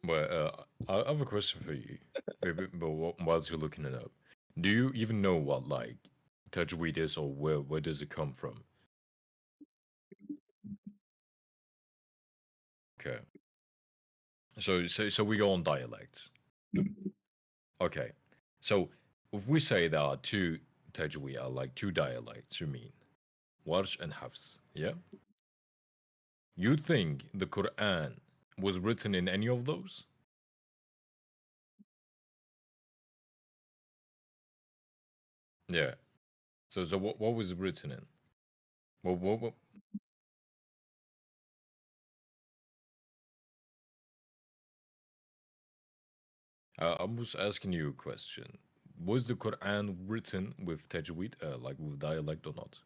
Well, I have a question for you. But whilst you're looking it up, do you even know what like tajweed is, or where does it come from? Okay, so we go on dialects. Okay, so if we say there are two tajweed, like two dialects, you mean Warsh and Hafs, yeah? You think the Quran was written in any of those? Yeah. So what was it written in? What? I was asking you a question. Was the Quran written with tajweed, like with dialect or not?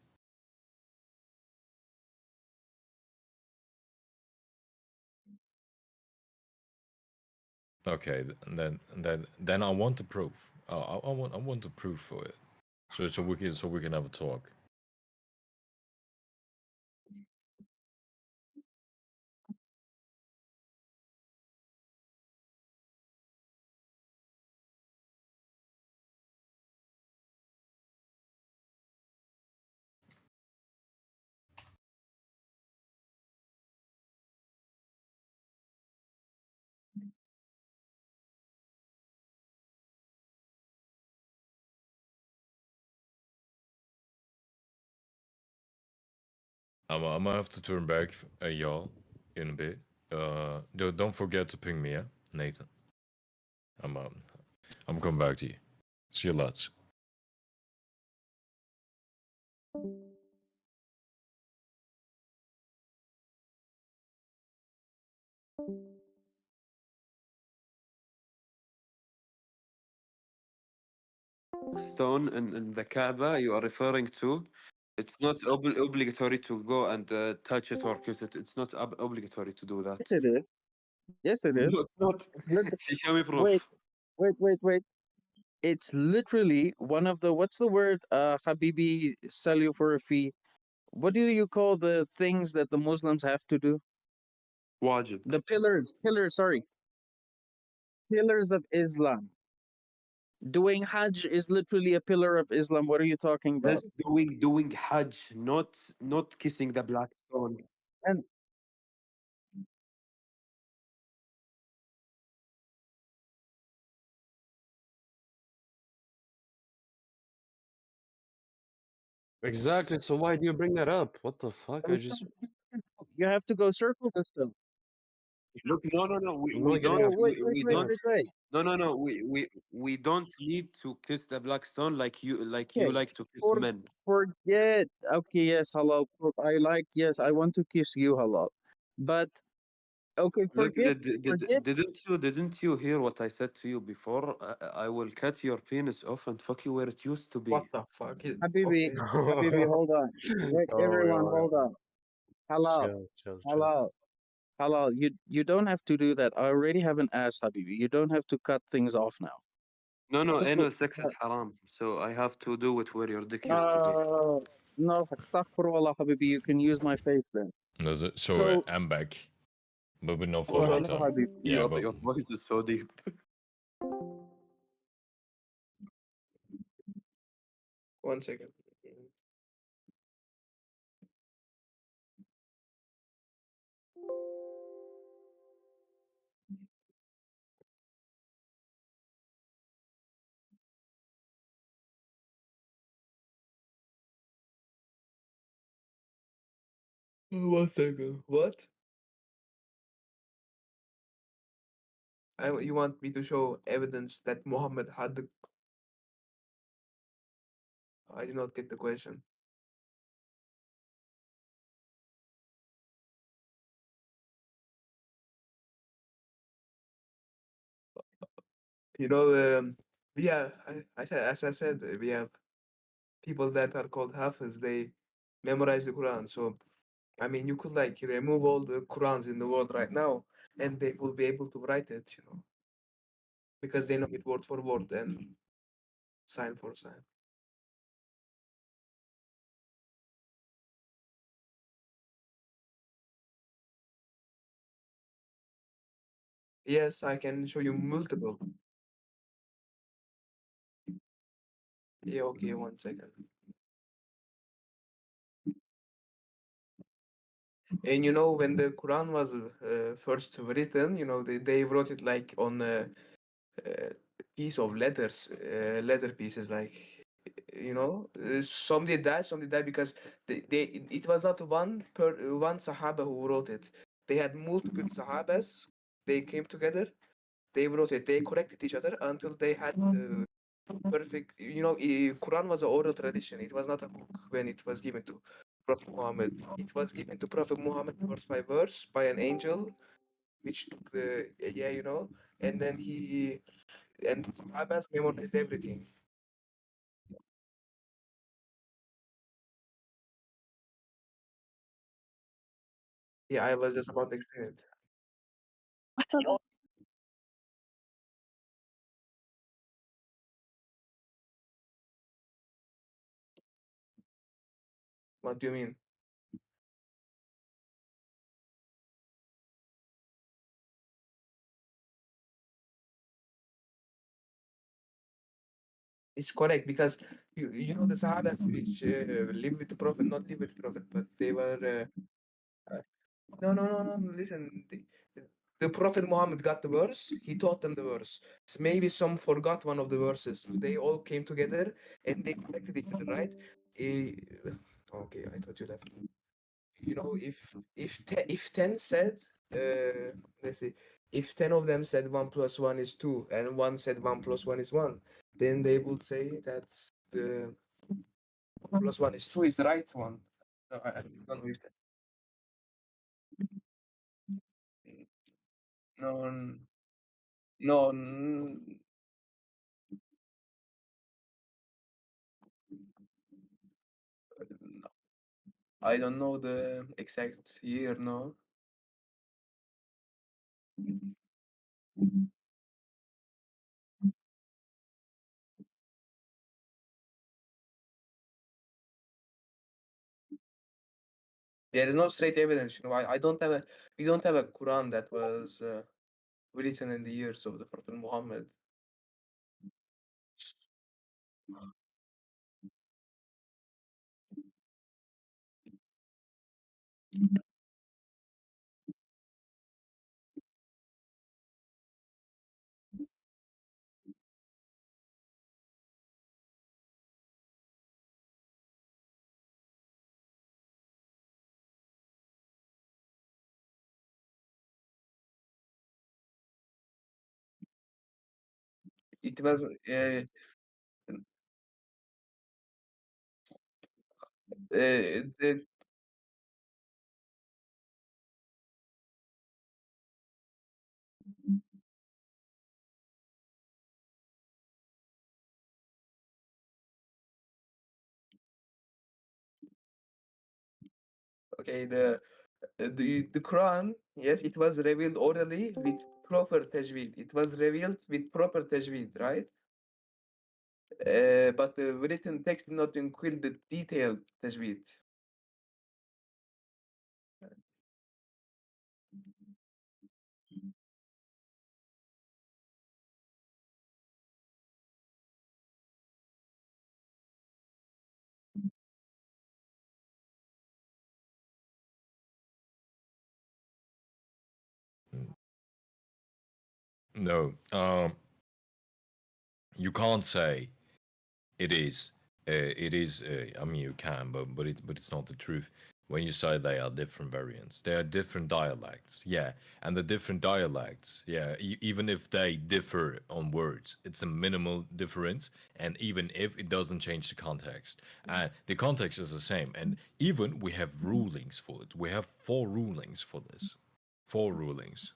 Okay, then I want the proof. I want the proof for it. So we can have a talk. I'm gonna have to turn back, y'all, in a bit. Don't forget to ping me, yeah, Nathan. I'm um, I'm coming back to you. See you lots. Stone in the Kaaba you are referring to, it's not obligatory to go and touch it or kiss it. It's not obligatory to do that. Yes, it is. Yes, it is. No, it's not. Lit- Show me Wait, proof. wait. It's literally one of the, what's the word? Habibi, sell you for a fee. What do you call the things that the Muslims have to do? Wajib. The sorry, pillars of Islam. Doing Hajj is literally a pillar of Islam. What are you talking Yes, about? doing Hajj, not kissing the black stone. And Exactly. So why do you bring that up? What the fuck? I just you have to go circle this stuff. Look, no. We, I'm we not getting don't Oh, upset. we Yeah. don't no. We don't need to kiss the black stone like you Okay, like to kiss for, men. forget. Okay, yes, halal. I like, yes, I want to kiss you, halal. But okay, Look, forget. didn't you hear what I said to you before? I will cut your penis off and fuck you where it used to be. What the fuck? Habibi, Okay. Habibi, hold on. Wait, Oh everyone, yeah. hold on. Halal, Chill. halal, halal. You don't have to do that. I already have an ass, Habibi. You don't have to cut things off now. No, Simple. anal sex is haram, so I have to do it where your dick used to be. No, astaghfirullah, Habibi. You can use my face then. Does it? So So, I'm back, but not for go a long ahead, Wallah. time. Habibi. Yeah, Your but your voice is so deep. One second. One second. What? You want me to show evidence that Muhammad had the? I did not get the question. You know, as I said, we have people that are called Hafiz. They memorize the Quran. So, I mean, you could like remove all the Qurans in the world right now, and they will be able to write it. Because they know it word for word and sign for sign. Yes, I can show you multiple. Yeah, okay, 1 second. And you know, when the Quran was first written, you know, they wrote it like on a piece of letters, letter pieces, like, you know, some did that because it was not one Sahaba who wrote it. They had multiple Sahabas. They came together. They wrote it. They corrected each other until they had perfect. You know, Quran was an oral tradition. It was not a book when it was given to Prophet Muhammad. It was given to Prophet Muhammad verse by verse by an angel, which took the yeah, you know, and then he and Sahabas memorized everything. Yeah, I was just about to explain it. What do you mean? It's correct because you know the Sahabas which live with the Prophet, not live with the Prophet, but they were no, no, no, no. Listen, the Prophet Muhammad got the verse. He taught them the verse. So maybe some forgot one of the verses. They all came together and they corrected each other, right? Eh, okay, I thought you left. You know, if 10 said, let's see, if 10 of them said 1 + 1 is 2, and one said 1 + 1 is 1, then they would say that the 1 + 1 is 2 is the right one. No, I don't know if that. No, no, I don't know the exact year, no. There is no straight evidence, you know. I don't have a we don't have a Quran that was written in the years of the Prophet Muhammad. It was the okay the Quran, yes, it was revealed orally with proper tajweed. It was revealed with proper tajweed, right? But the written text did not include the detailed tajweed. No, you can't say it is. It is. I mean, you can, but it's not the truth. When you say they are different variants, they are different dialects. Yeah, and the different dialects. Yeah, even if they differ on words, it's a minimal difference, and even if it doesn't change the context, and the context is the same, and even we have rulings for it. We have 4 rulings for this. 4 rulings.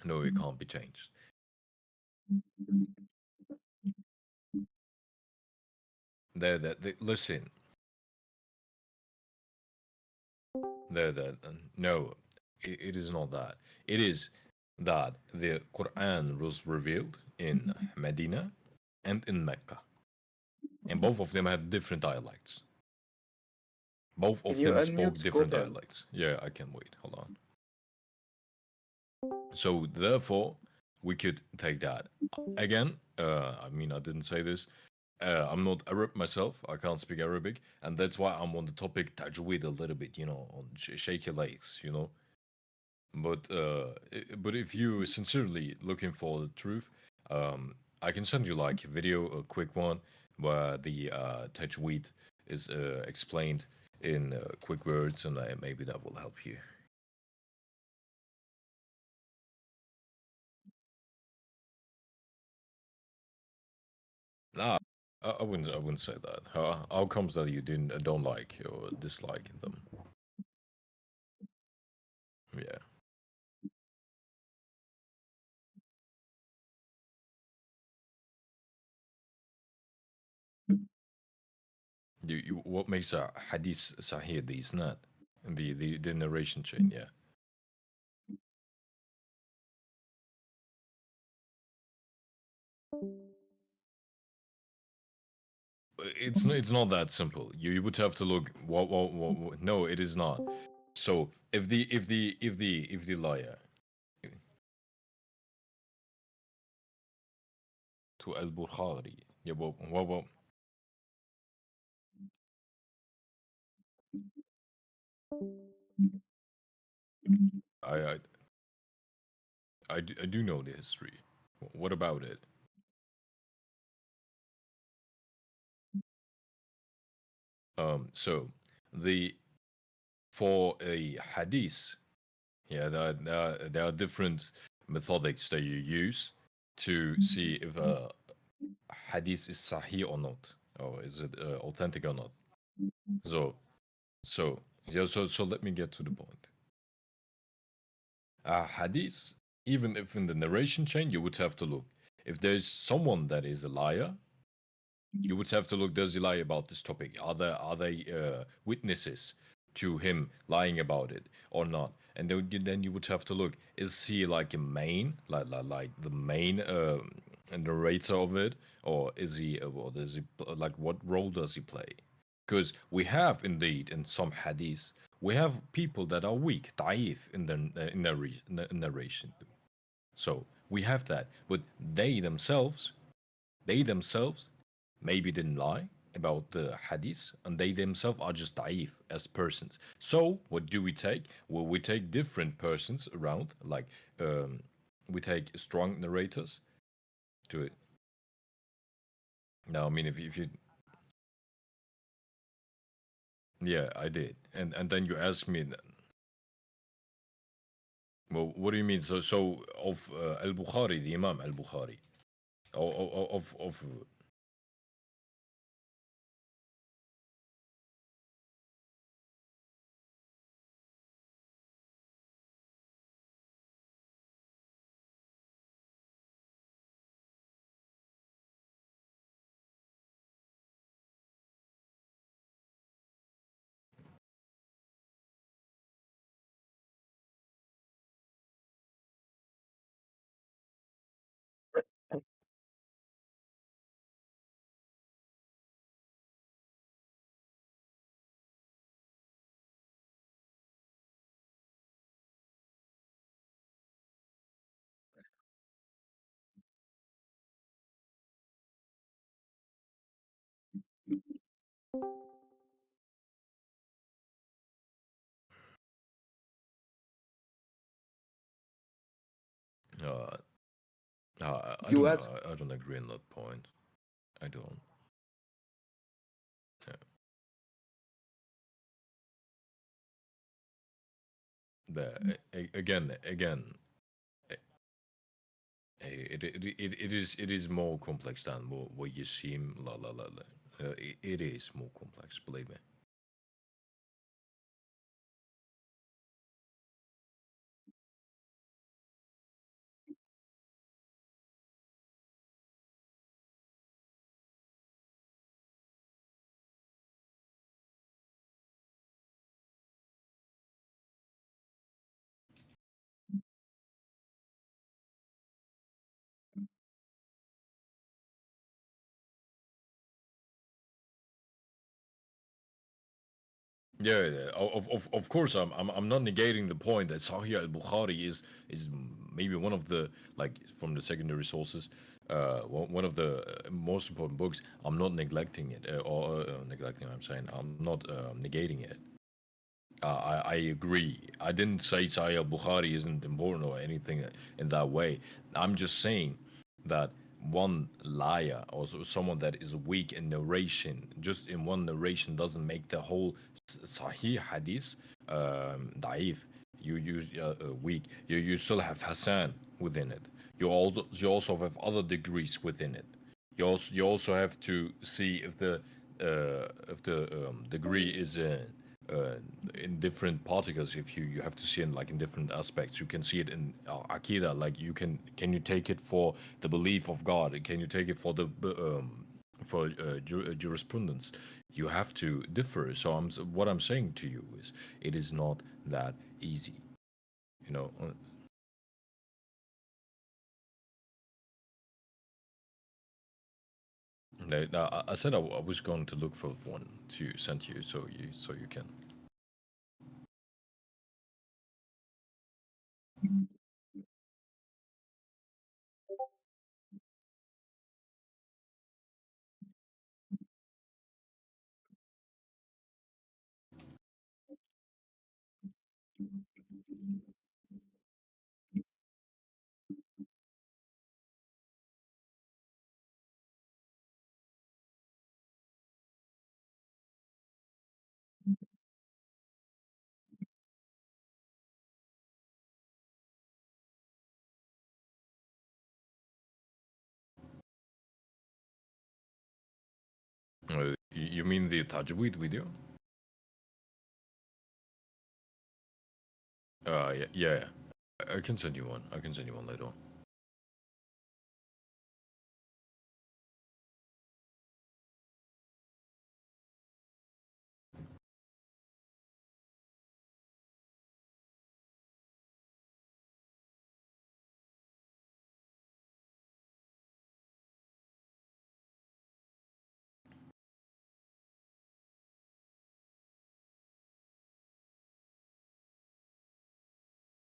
No, it can't be changed. Listen, no, it is not that. It is that the Quran was revealed in Medina and in Mecca, and both of them had different dialects. Both Can of you them spoke unmute different Scotan? dialects. Yeah, I can wait. Hold on. So therefore, we could take that. Again, I mean, I didn't say this. I'm not Arab myself. I can't speak Arabic, and that's why I'm on the topic tajweed a little bit. You know, on shaky legs. You know, but if you sincerely looking for the truth, I can send you like a video, a quick one, where the tajweed is explained in quick words, and maybe that will help you. Nah, I wouldn't. I wouldn't say that. How comes that you don't like or dislike them? Yeah. What makes a hadith sahih the isnad, the narration chain? Yeah. It's not that simple. You would have to look. What? No, it is not. So if the liar to Al Bukhari, yeah. Well, I I I do know the history. What about it? So the for a hadith, yeah, there are different methodics that you use to see if a hadith is sahih or not, or is it authentic or not. So yeah, so let me get to the point. Hadith, even if in the narration chain, you would have to look. If there's someone that is a liar, you would have to look. Does he lie about this topic? Are they witnesses to him lying about it or not? And then you would have to look. Is he like a main, like the main narrator of it, or is he? Or does he like what role does he play? Because we have indeed in some hadiths we have people that are weak, da'if in the narration. So we have that, but they themselves maybe didn't lie about the hadith, and they themselves are just da'if as persons. So what do we take? Well, we take different persons around, like we take strong narrators to it. Now, I mean, if you, yeah, I did, and then you ask me, well, what do you mean? So of Al Bukhari, the Imam Al Bukhari, of uh, I You don't asked. know. I don't agree on that point. I don't. Yeah. Again, it is more complex than what you seem. La la la la. It is more complex. Believe me. Yeah. Of course, I'm not negating the point that Sahih al-Bukhari is maybe one of the, like, from the secondary sources, one of the most important books. I'm not neglecting it, or neglecting. I'm saying I'm not negating it. I agree. I didn't say Sahih al-Bukhari isn't important or anything in that way. I'm just saying that one liar, or someone that is weak in narration, just in one narration, doesn't make the whole Sahih hadith da'if. You use weak. You still have Hassan within it. You also have other degrees within it. You also have to see if the degree is in different particles. If you have to see it like in different aspects. You can see it in akida, like can you take it for the belief of God, can you take it for the jurisprudence. You have to differ. So what I'm saying to you is it is not that easy, you know. I said I was going to look for one to send to you, so you can. You mean the tajweed video? Yeah, yeah. I can send you one. I can send you one later on.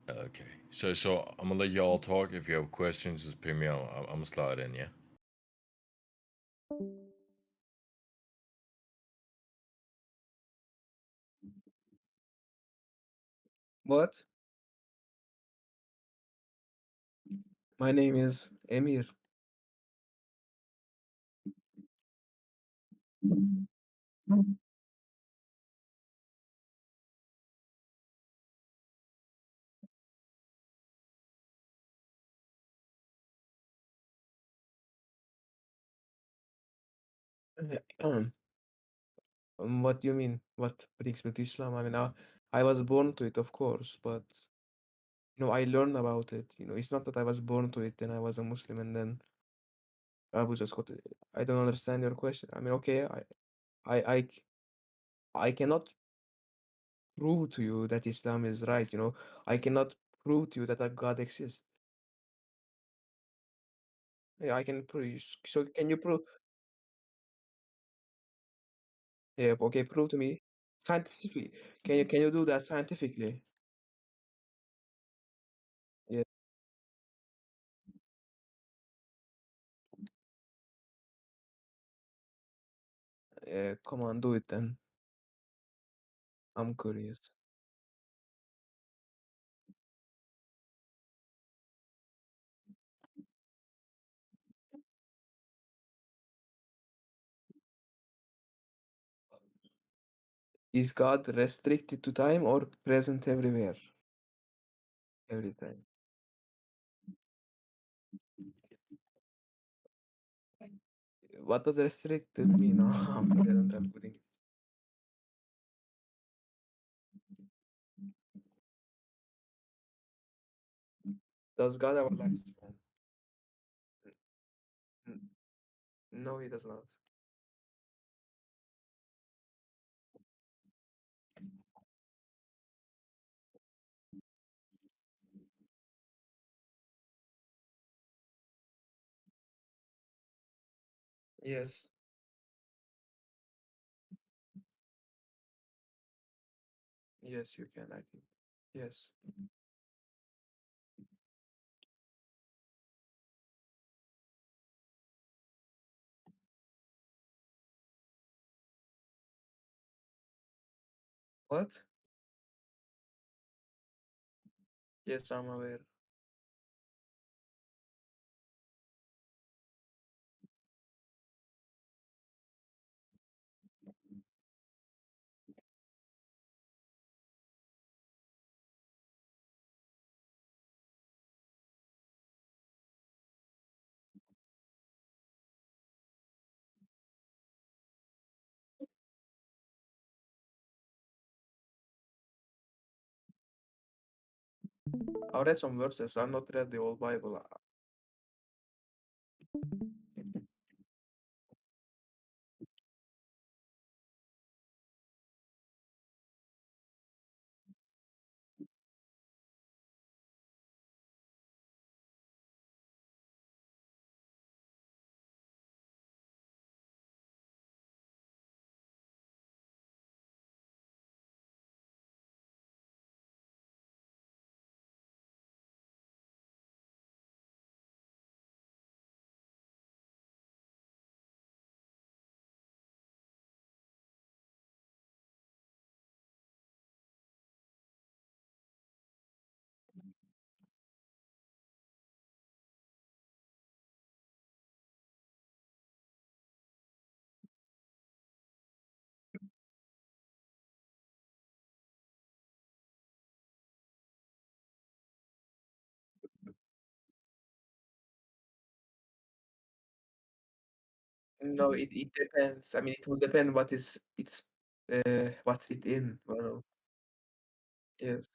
Okay. So I'm gonna let y'all talk. If you have questions, just ping me out. I'm gonna slide in. Yeah. What? My name is Emir. What do you mean? What brings me to Islam? I mean, I was born to it, of course, but I learned about it. It's not that I was born to it and I was a Muslim and then I was just got. I don't understand your question. I mean, okay, I cannot prove to you that Islam is right. I cannot prove to you that a God exists. Yeah, I can prove. So can you prove? Yeah, okay, prove to me scientifically. Can you do that scientifically? Yeah, yeah, come on, do it then. I'm curious. Is God restricted to time or present everywhere? Every time. What does restricted mean? I'm sorry, I don't have good English. Does God have a lifespan? N- No, he does not. Yes. Yes, you can, I think. Yes. What? Yes, I'm aware. I read some verses. I've not read the whole Bible. No, it depends. I mean, it will depend what's it in. Well, yes.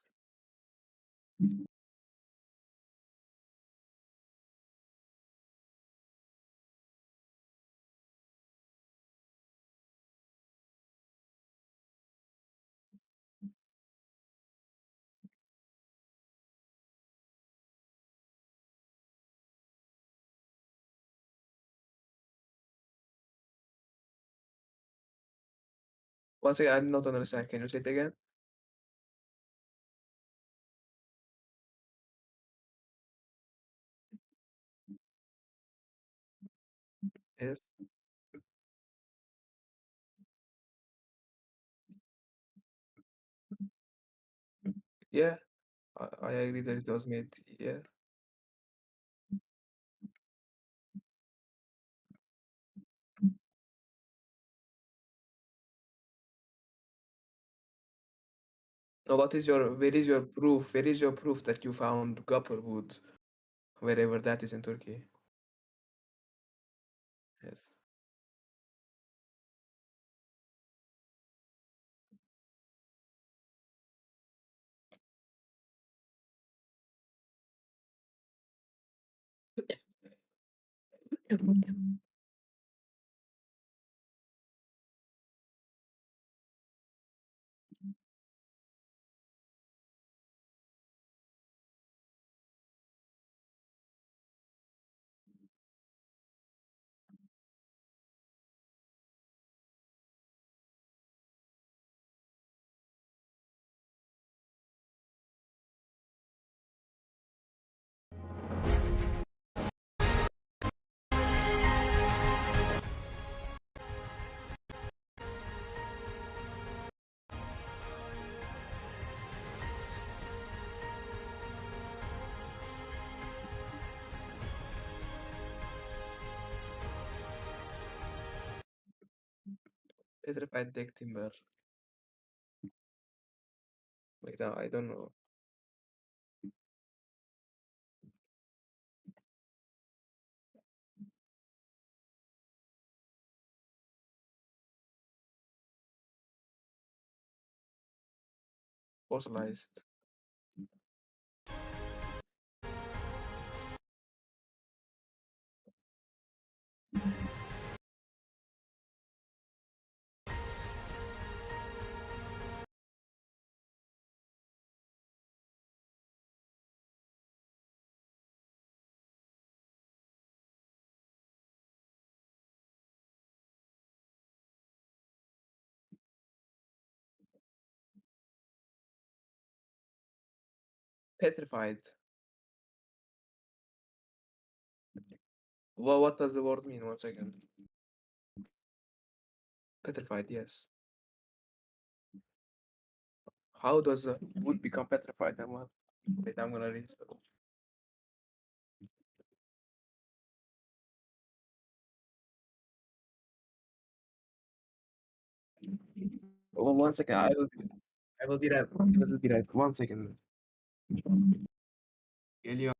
Once again, I did not understand. Can you say it again? Yes. Yeah, I agree that it was made. Yeah. No, where is your proof? Where is your proof that you found copper wood wherever that is in Turkey? Yes. Petrified deck timber. Wait, no, I don't know. Fossilized. Petrified. Well, what does the word mean? 1 second. Petrified, yes. How does a wood become petrified? Wait, I'm gonna read. Well, 1 second. I will be right. I will be right. 1 second. Geliyor.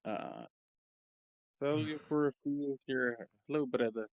Uh, tell you for a few here. Hello, brother.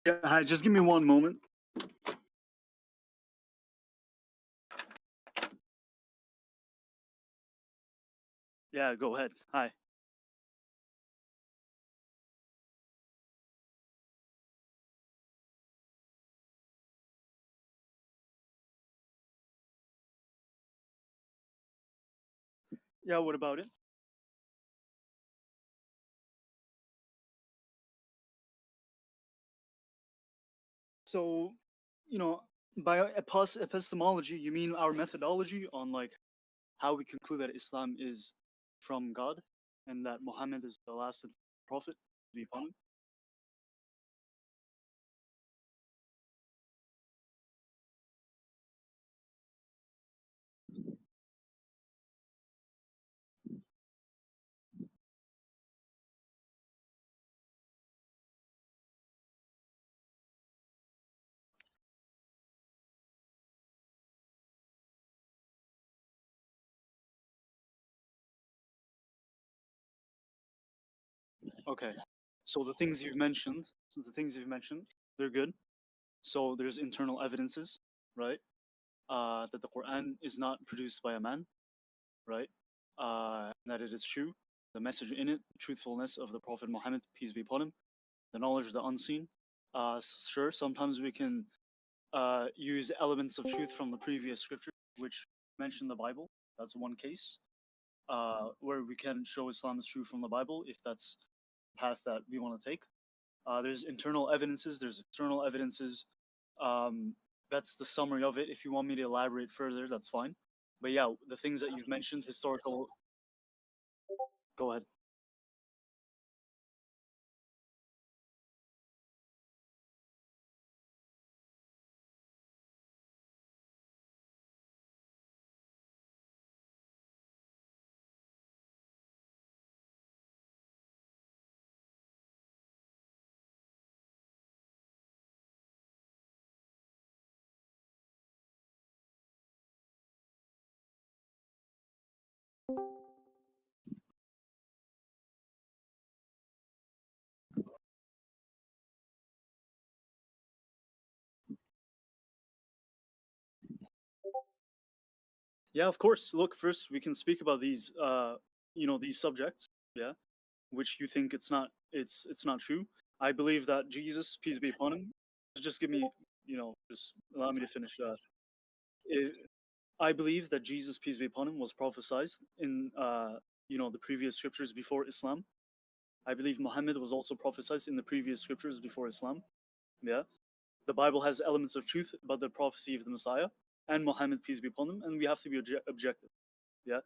Yeah, hi, just give me one moment. Yeah, go ahead. Hi. Yeah, what about it? So, by epistemology, you mean our methodology on like how we conclude that Islam is from God? and that Muhammad is the last prophet to be upon him? Okay. So the things you've mentioned, they're good. So there's internal evidences, right? That the Quran is not produced by a man, right? That it is true, the message in it, the truthfulness of the Prophet Muhammad, peace be upon him, the knowledge of the unseen. Sure, sometimes we can use elements of truth from the previous scripture, which mention the Bible. That's one case where we can show Islam is true from the Bible if that's the path that we want to take. There's internal evidences, there's external evidences. That's the summary of it. If you want me to elaborate further, that's fine. But yeah, the things that you've mentioned, historical. Go ahead. Yeah, of course. Look, first we can speak about these, these subjects. Yeah, which you think it's not true. I believe that Jesus, peace be upon him. Just give me, just allow me to finish. It, I believe that Jesus, peace be upon him, was prophesied in, the previous scriptures before Islam. I believe Muhammad was also prophesied in the previous scriptures before Islam. Yeah, the Bible has elements of truth about the prophecy of the Messiah and Muhammad, peace be upon him, and we have to be objective. Yeah.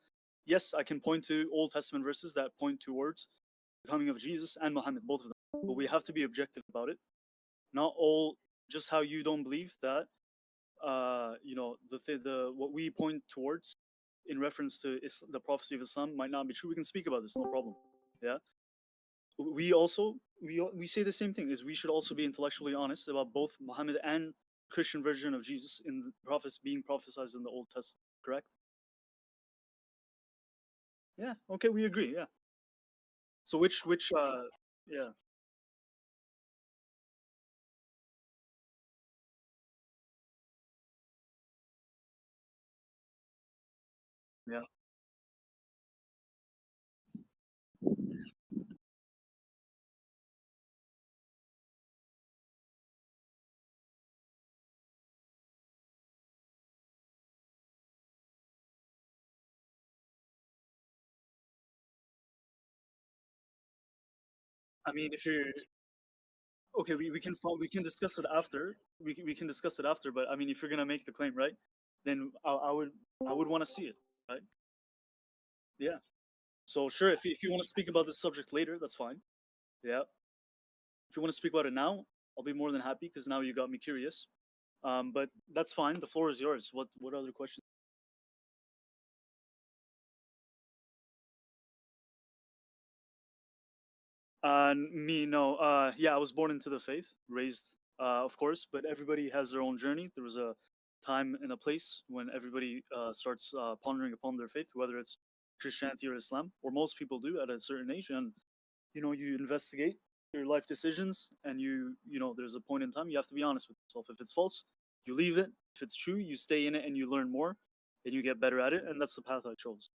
Yes, I can point to Old Testament verses that point towards the coming of Jesus and Muhammad, both of them. But we have to be objective about it. Not all just how you don't believe that the what we point towards in reference to the prophecy of Islam might not be true. We can speak about this, no problem. Yeah. We also we say the same thing, is we should also be intellectually honest about both Muhammad and Christian version of Jesus in the prophets being prophesied in the Old Testament, correct? Yeah, okay, we agree, yeah. So which yeah. Yeah. I mean, if you're okay, we can discuss it after. We can discuss it after, but I mean, if you're gonna make the claim, right, then I would want to see it, right? Yeah. So sure, if you want to speak about this subject later, that's fine. Yeah. If you want to speak about it now, I'll be more than happy because now you got me curious. But that's fine. The floor is yours. What other questions? Me, no. Yeah, I was born into the faith, raised, of course, but everybody has their own journey. There was a time and a place when everybody starts pondering upon their faith, whether it's Christianity or Islam, or most people do at a certain age. And you investigate your life decisions, and there's a point in time you have to be honest with yourself. If it's false, you leave it. If it's true, you stay in it and you learn more, and you get better at it. And that's the path I chose.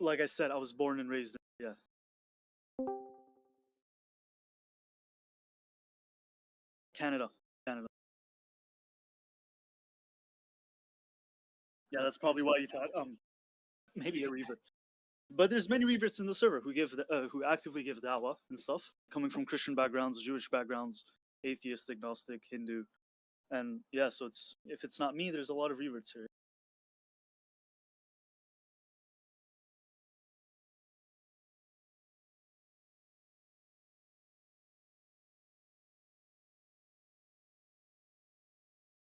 Like I said, I was born and raised. Yeah, Canada, Canada. Yeah, that's probably why you thought maybe a revert. But there's many reverts in the server who actively give dawah and stuff, coming from Christian backgrounds, Jewish backgrounds, atheist, agnostic, Hindu, and yeah. So it's if it's not me, there's a lot of reverts here.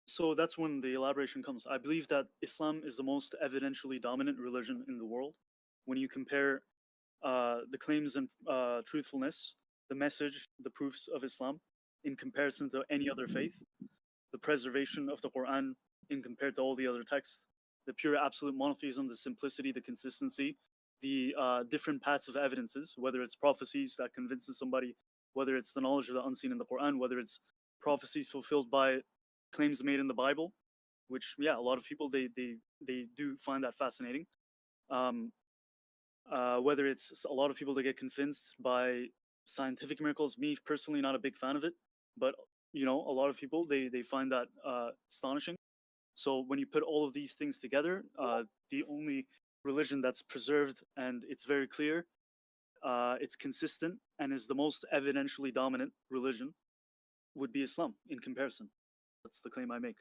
So that's when the elaboration comes. I believe that Islam is the most evidentially dominant religion in the world. When you compare the claims and truthfulness, the message, the proofs of Islam in comparison to any other faith, the preservation of the Quran in compared to all the other texts, the pure absolute monotheism, the simplicity, the consistency, the different paths of evidences, whether it's prophecies that convinces somebody, whether it's the knowledge of the unseen in the Quran, whether it's prophecies fulfilled by claims made in the Bible, which yeah, a lot of people they do find that fascinating. Um, whether it's a lot of people that get convinced by scientific miracles. Me personally, not a big fan of it, but you know, a lot of people they find that astonishing. So when you put all of these things together, the only religion that's preserved and it's very clear, it's consistent, and is the most evidentially dominant religion would be Islam in comparison. That's the claim I make.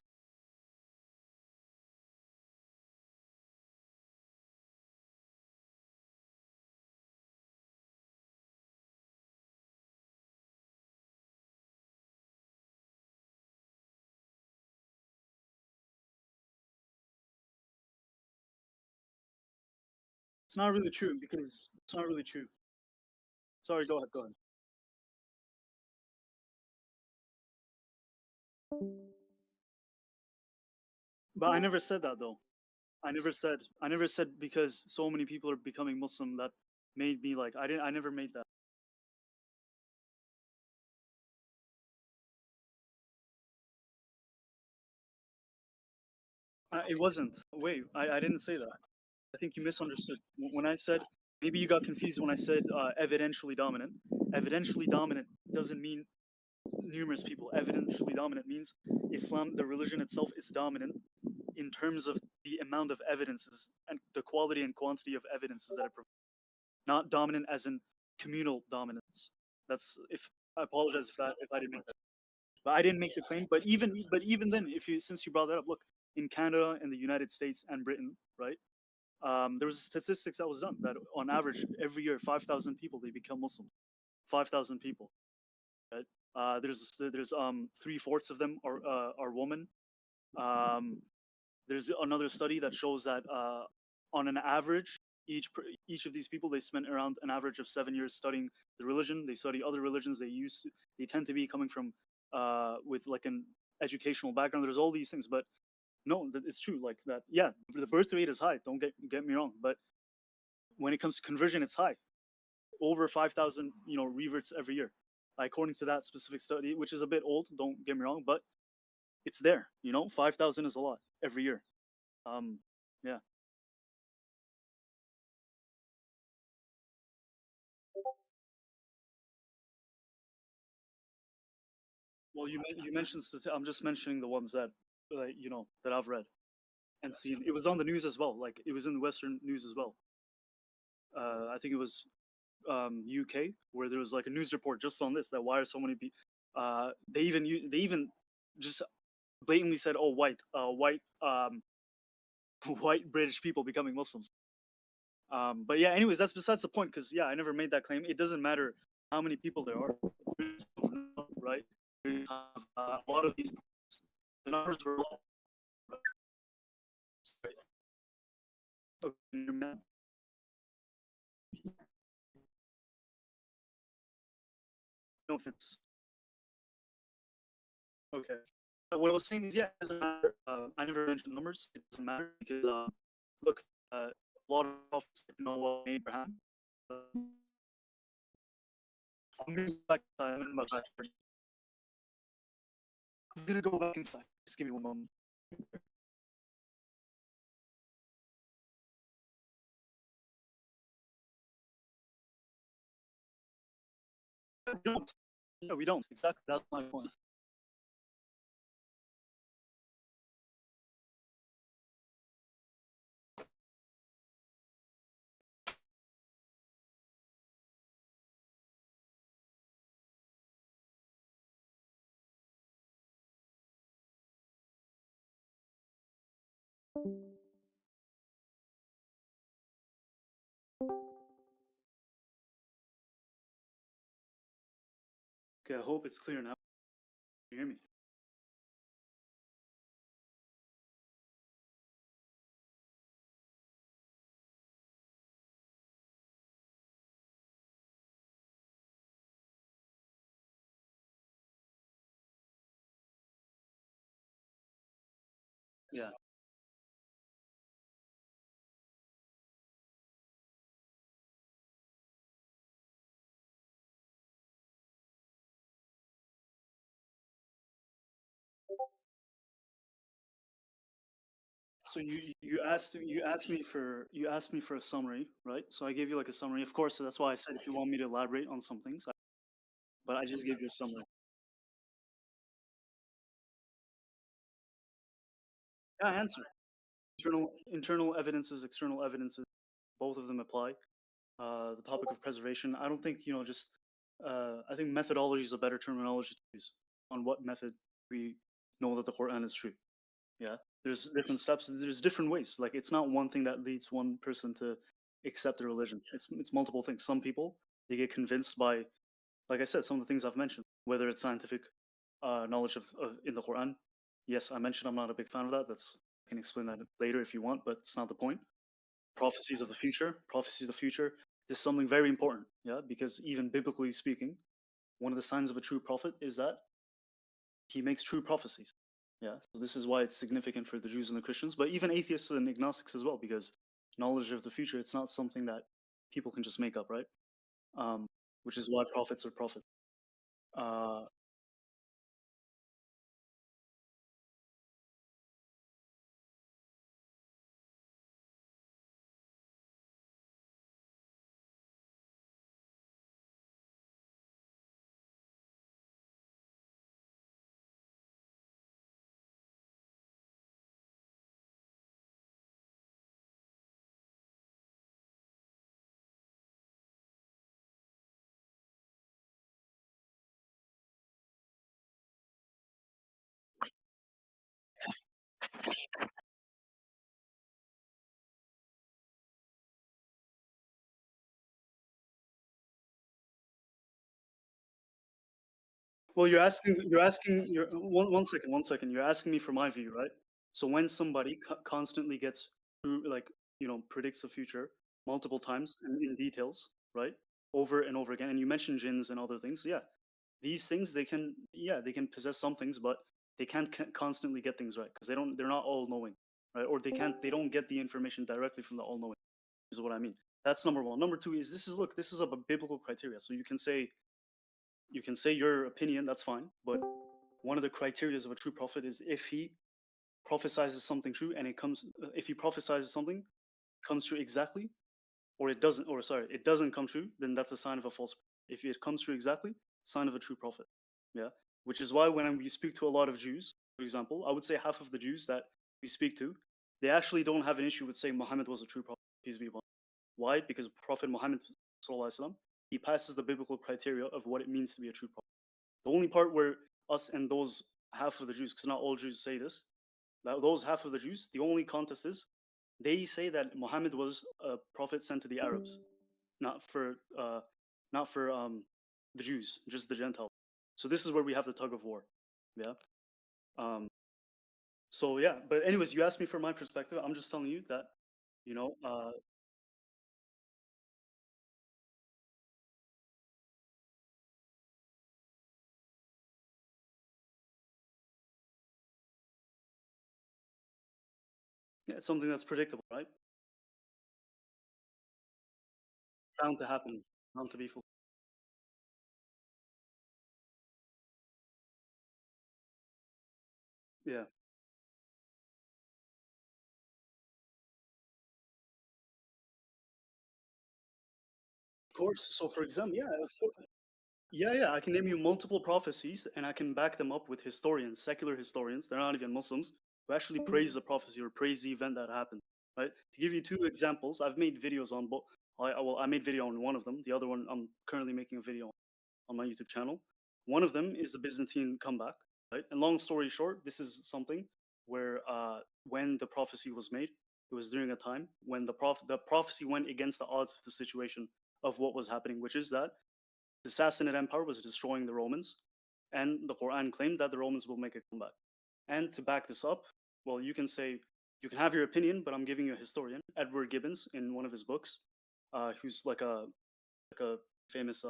It's not really true because it's not really true. Sorry, go ahead, go ahead. But I never said that though. I never said because so many people are becoming Muslim that made me like I never made that. It wasn't. Wait, I didn't say that. I think you misunderstood. When I said, maybe you got confused when I said evidentially dominant. Evidentially dominant doesn't mean numerous people. Evidentially dominant means Islam, the religion itself, is dominant in terms of the amount of evidences and the quality and quantity of evidences that it provides. Not dominant as in communal dominance. That's if I apologize if I didn't make that. But I didn't make the claim. But even then, if you since you brought that up, look in Canada and the United States and Britain, right? There was statistics that was done that on average every year 5,000 people they become Muslim. 5,000 people. Right? There's 3/4 of them are women. Um, there's another study that shows that on an average, each of these people they spent around an average of 7 years studying the religion. They study other religions. They tend to be coming from with like an educational background. There's all these things, but no, it's true. Like that, yeah, the birth rate is high. Don't get me wrong, but when it comes to conversion, it's high. Over 5,000, reverts every year, according to that specific study, which is a bit old. Don't get me wrong, but it's there. 5,000 is a lot every year. Yeah. Well, you mentioned. I'm just mentioning the ones that that I've read and seen. It was on the news as well. Like it was in the Western news as well. I think it was UK where there was like a news report just on this. That why are so many people? They even just blatantly said, "Oh, white British people becoming Muslims." But yeah, anyways, that's besides the point because yeah, I never made that claim. It doesn't matter how many people there are, right? A lot of these the numbers were a lot. Okay, no offense. Okay. What I was saying is, yeah, it doesn't matter. I never mentioned numbers. It doesn't matter because, look, a lot of prophets Noah and Abraham. I'm gonna go back inside. I'm gonna go back inside. Just give me one moment. We don't. Yeah, we don't. Exactly. That's my point. Okay, I hope it's clear now. Can you hear me? Yeah. So you asked me for a summary, right? So I gave you like a summary. Of course, so that's why I said if you want me to elaborate on some things, but I just gave you a summary. Yeah, answer. Internal evidences, external evidences, both of them apply. The topic of preservation, I don't think, just I think methodology is a better terminology to use on what method we know that the Quran is true. Yeah, there's different steps. There's different ways. Like it's not one thing that leads one person to accept a religion. It's multiple things. Some people they get convinced by, like I said, some of the things I've mentioned, whether it's scientific knowledge of in the Quran. Yes, I mentioned I'm not a big fan of that. I can explain that later if you want, but it's not the point. Prophecies of the future. Prophecies of the future. This is something very important. Yeah, because even biblically speaking, one of the signs of a true prophet is that he makes true prophecies. Yeah, so this is why it's significant for the Jews and the Christians, but even atheists and agnostics as well, because knowledge of the future, it's not something that people can just make up, right? Um, which is why prophets are prophets. Uh, well, one second. You're asking me for my view, right? So when somebody constantly gets through, like, predicts the future multiple times and in details, right? Over and over again, and you mentioned jinns and other things, yeah. These things they can possess some things, but they can't constantly get things right because they're not all knowing, right? Or they don't get the information directly from the all knowing. Is what I mean. That's number one. Number two is this is a biblical criteria. So you can say your opinion, that's fine, but one of the criteria of a true prophet is if he prophesizes something true and if he prophesizes something comes true exactly, or it doesn't come true, then that's a sign of a false prophet. If it comes true exactly, sign of a true prophet. Yeah, which is why when we speak to a lot of Jews, for example, I would say half of the Jews that we speak to, they actually don't have an issue with saying Muhammad was a true prophet, peace be upon him. Why? Because Prophet Muhammad, sallallahu alaihi wasallam, he passes the biblical criteria of what it means to be a true prophet. The only part where us and those half of the Jews, because not all Jews say this, those half of the Jews, the only contest is they say that Muhammad was a prophet sent to the Arabs, not for the Jews, just the Gentiles. So this is where we have the tug of war. Yeah. Um, so yeah, but anyways, you asked me for my perspective. I'm just telling you that, you know, uh, yeah, it's something that's predictable, right? Bound to happen, bound to be fulfilled. Yeah, of course. So for example, yeah, I can name you multiple prophecies, and I can back them up with historians, secular historians. They're not even Muslims who actually praise the prophecy or praise the event that happened. Right? To give you two examples, I've made videos on both. I made video on one of them. The other one, I'm currently making a video on my YouTube channel. One of them is the Byzantine comeback. Right? And long story short, this is something. where when the prophecy was made, it was during a time when the prophecy went against the odds of the situation of what was happening, which is that the Sassanid Empire was destroying the Romans, and the Quran claimed that the Romans will make a comeback. And to back this up, well, you can say, you can have your opinion, but I'm giving you a historian, Edward Gibbons, in one of his books, who's like a famous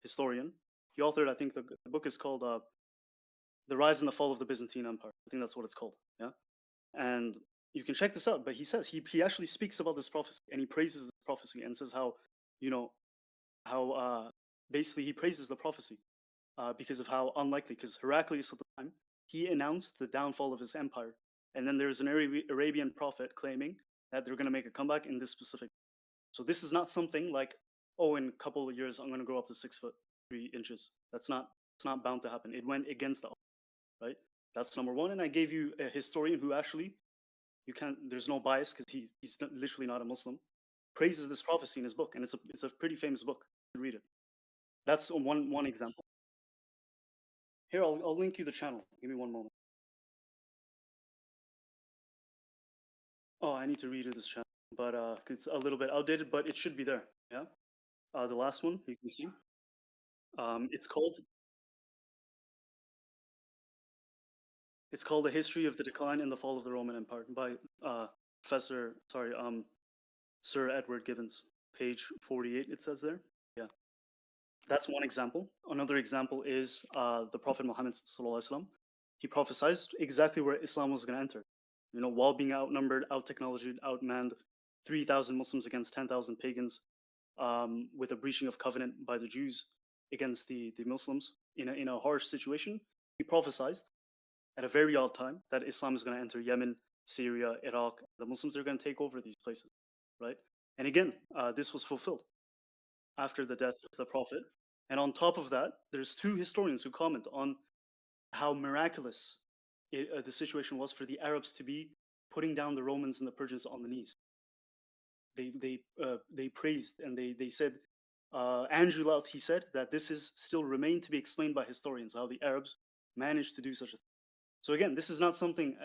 historian. He authored, I think the book is called The Rise and the Fall of the Byzantine Empire. I think that's what it's called. Yeah. And you can check this out, but he says he actually speaks about this prophecy, and he praises this prophecy and says how, you know, how basically he praises the prophecy because of how unlikely, because Heraclius at the time, he announced the downfall of his empire. And then there's an Arabian prophet claiming that they're going to make a comeback in this specific. So this is not something like, oh, in a couple of years, I'm going to grow up to 6'3". It's not bound to happen. It went against the, right? That's number one. And I gave you a historian who actually, there's no bias because he's literally not a Muslim, praises this prophecy in his book. And it's a pretty famous book. You should read it. That's one example. Here, I'll link you the channel. Give me one moment. Oh, I need to read this channel, but it's a little bit outdated, but it should be there. Yeah. The last one you can see. It's called The History of the Decline and the Fall of the Roman Empire by Sir Edward Gibbons. Page 48. It says there. Yeah. That's one example. Another example is the Prophet Muhammad sallallahu alaihi wasallam. He prophesied exactly where Islam was going to enter. You know, while being outnumbered, out-technologied, outmanned, 3,000 Muslims against 10,000 pagans, with a breaching of covenant by the Jews against the Muslims in a harsh situation, he prophesied at a very odd time that Islam is going to enter Yemen, Syria, Iraq. The Muslims are going to take over these places, right? And again, this was fulfilled after the death of the Prophet. And on top of that, there's two historians who comment on how miraculous the situation was for the Arabs to be putting down the Romans and the Persians on the knees. They praised, and they said, Andrew Louth, he said that this is still remained to be explained by historians, how the Arabs managed to do such a thing. So again, this is not something,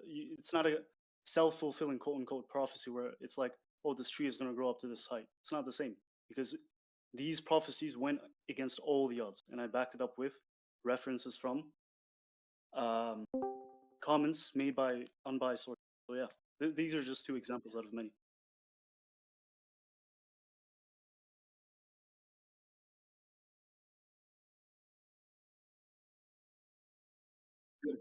it's not a self-fulfilling quote-unquote prophecy where it's like, oh, this tree is going to grow up to this height. It's not the same, because these prophecies went against all the odds, and I backed it up with references from comments made by unbiased sources. So yeah, these are just two examples out of many. Good.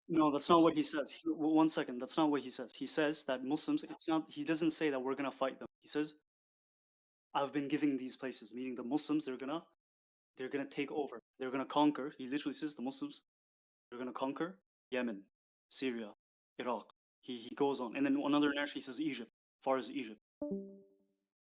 No, that's not what he says. One second, that's not what he says. He says that Muslims, it's not, he doesn't say that we're going to fight them. He says, I've been giving these places, meaning the Muslims, they're gonna take over. They're gonna conquer. He literally says the Muslims, they're gonna conquer Yemen, Syria, Iraq. He goes on. And then another narration, he says Egypt, far as Egypt.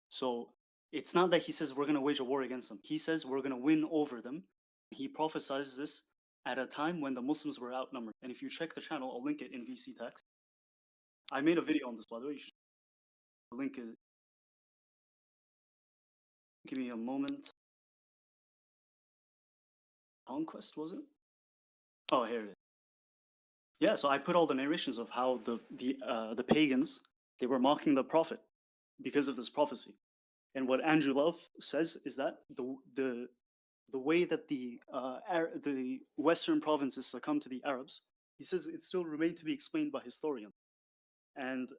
So it's not that he says we're gonna wage a war against them. He says we're gonna win over them. He prophesies this at a time when the Muslims were outnumbered. And if you check the channel, I'll link it in VC text. I made a video on this, by the way. You should link it. Give me a moment. Conquest, was it? Oh, here it is. Yeah, so I put all the narrations of how the pagans, they were mocking the prophet because of this prophecy. And what Andrew Louth says is that the way that the Western provinces succumbed to the Arabs, he says it still remained to be explained by historians. And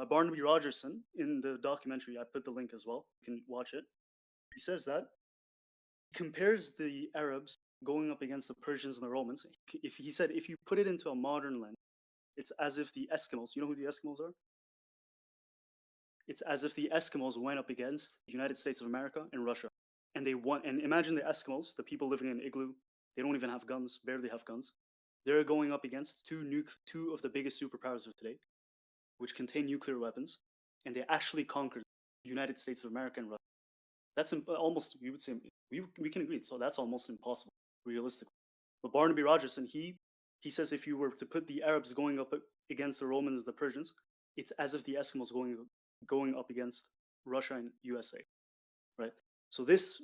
Barnaby Rogerson, in the documentary, I put the link as well, you can watch it. He says that he compares the Arabs going up against the Persians and the Romans. He said if you put it into a modern lens, it's as if the Eskimos, you know who the Eskimos are? It's as if the Eskimos went up against the United States of America and Russia. And they won. And imagine the Eskimos, the people living in igloo, they don't even have guns, barely have guns. they're going up against two of the biggest superpowers of today, which contain nuclear weapons, and they actually conquered the United States of America and Russia. That's almost, we would say, we can agree. So that's almost impossible, realistically. But Barnaby Rogerson, he says if you were to put the Arabs going up against the Romans, the Persians, it's as if the Eskimos going up against Russia and USA, right? So this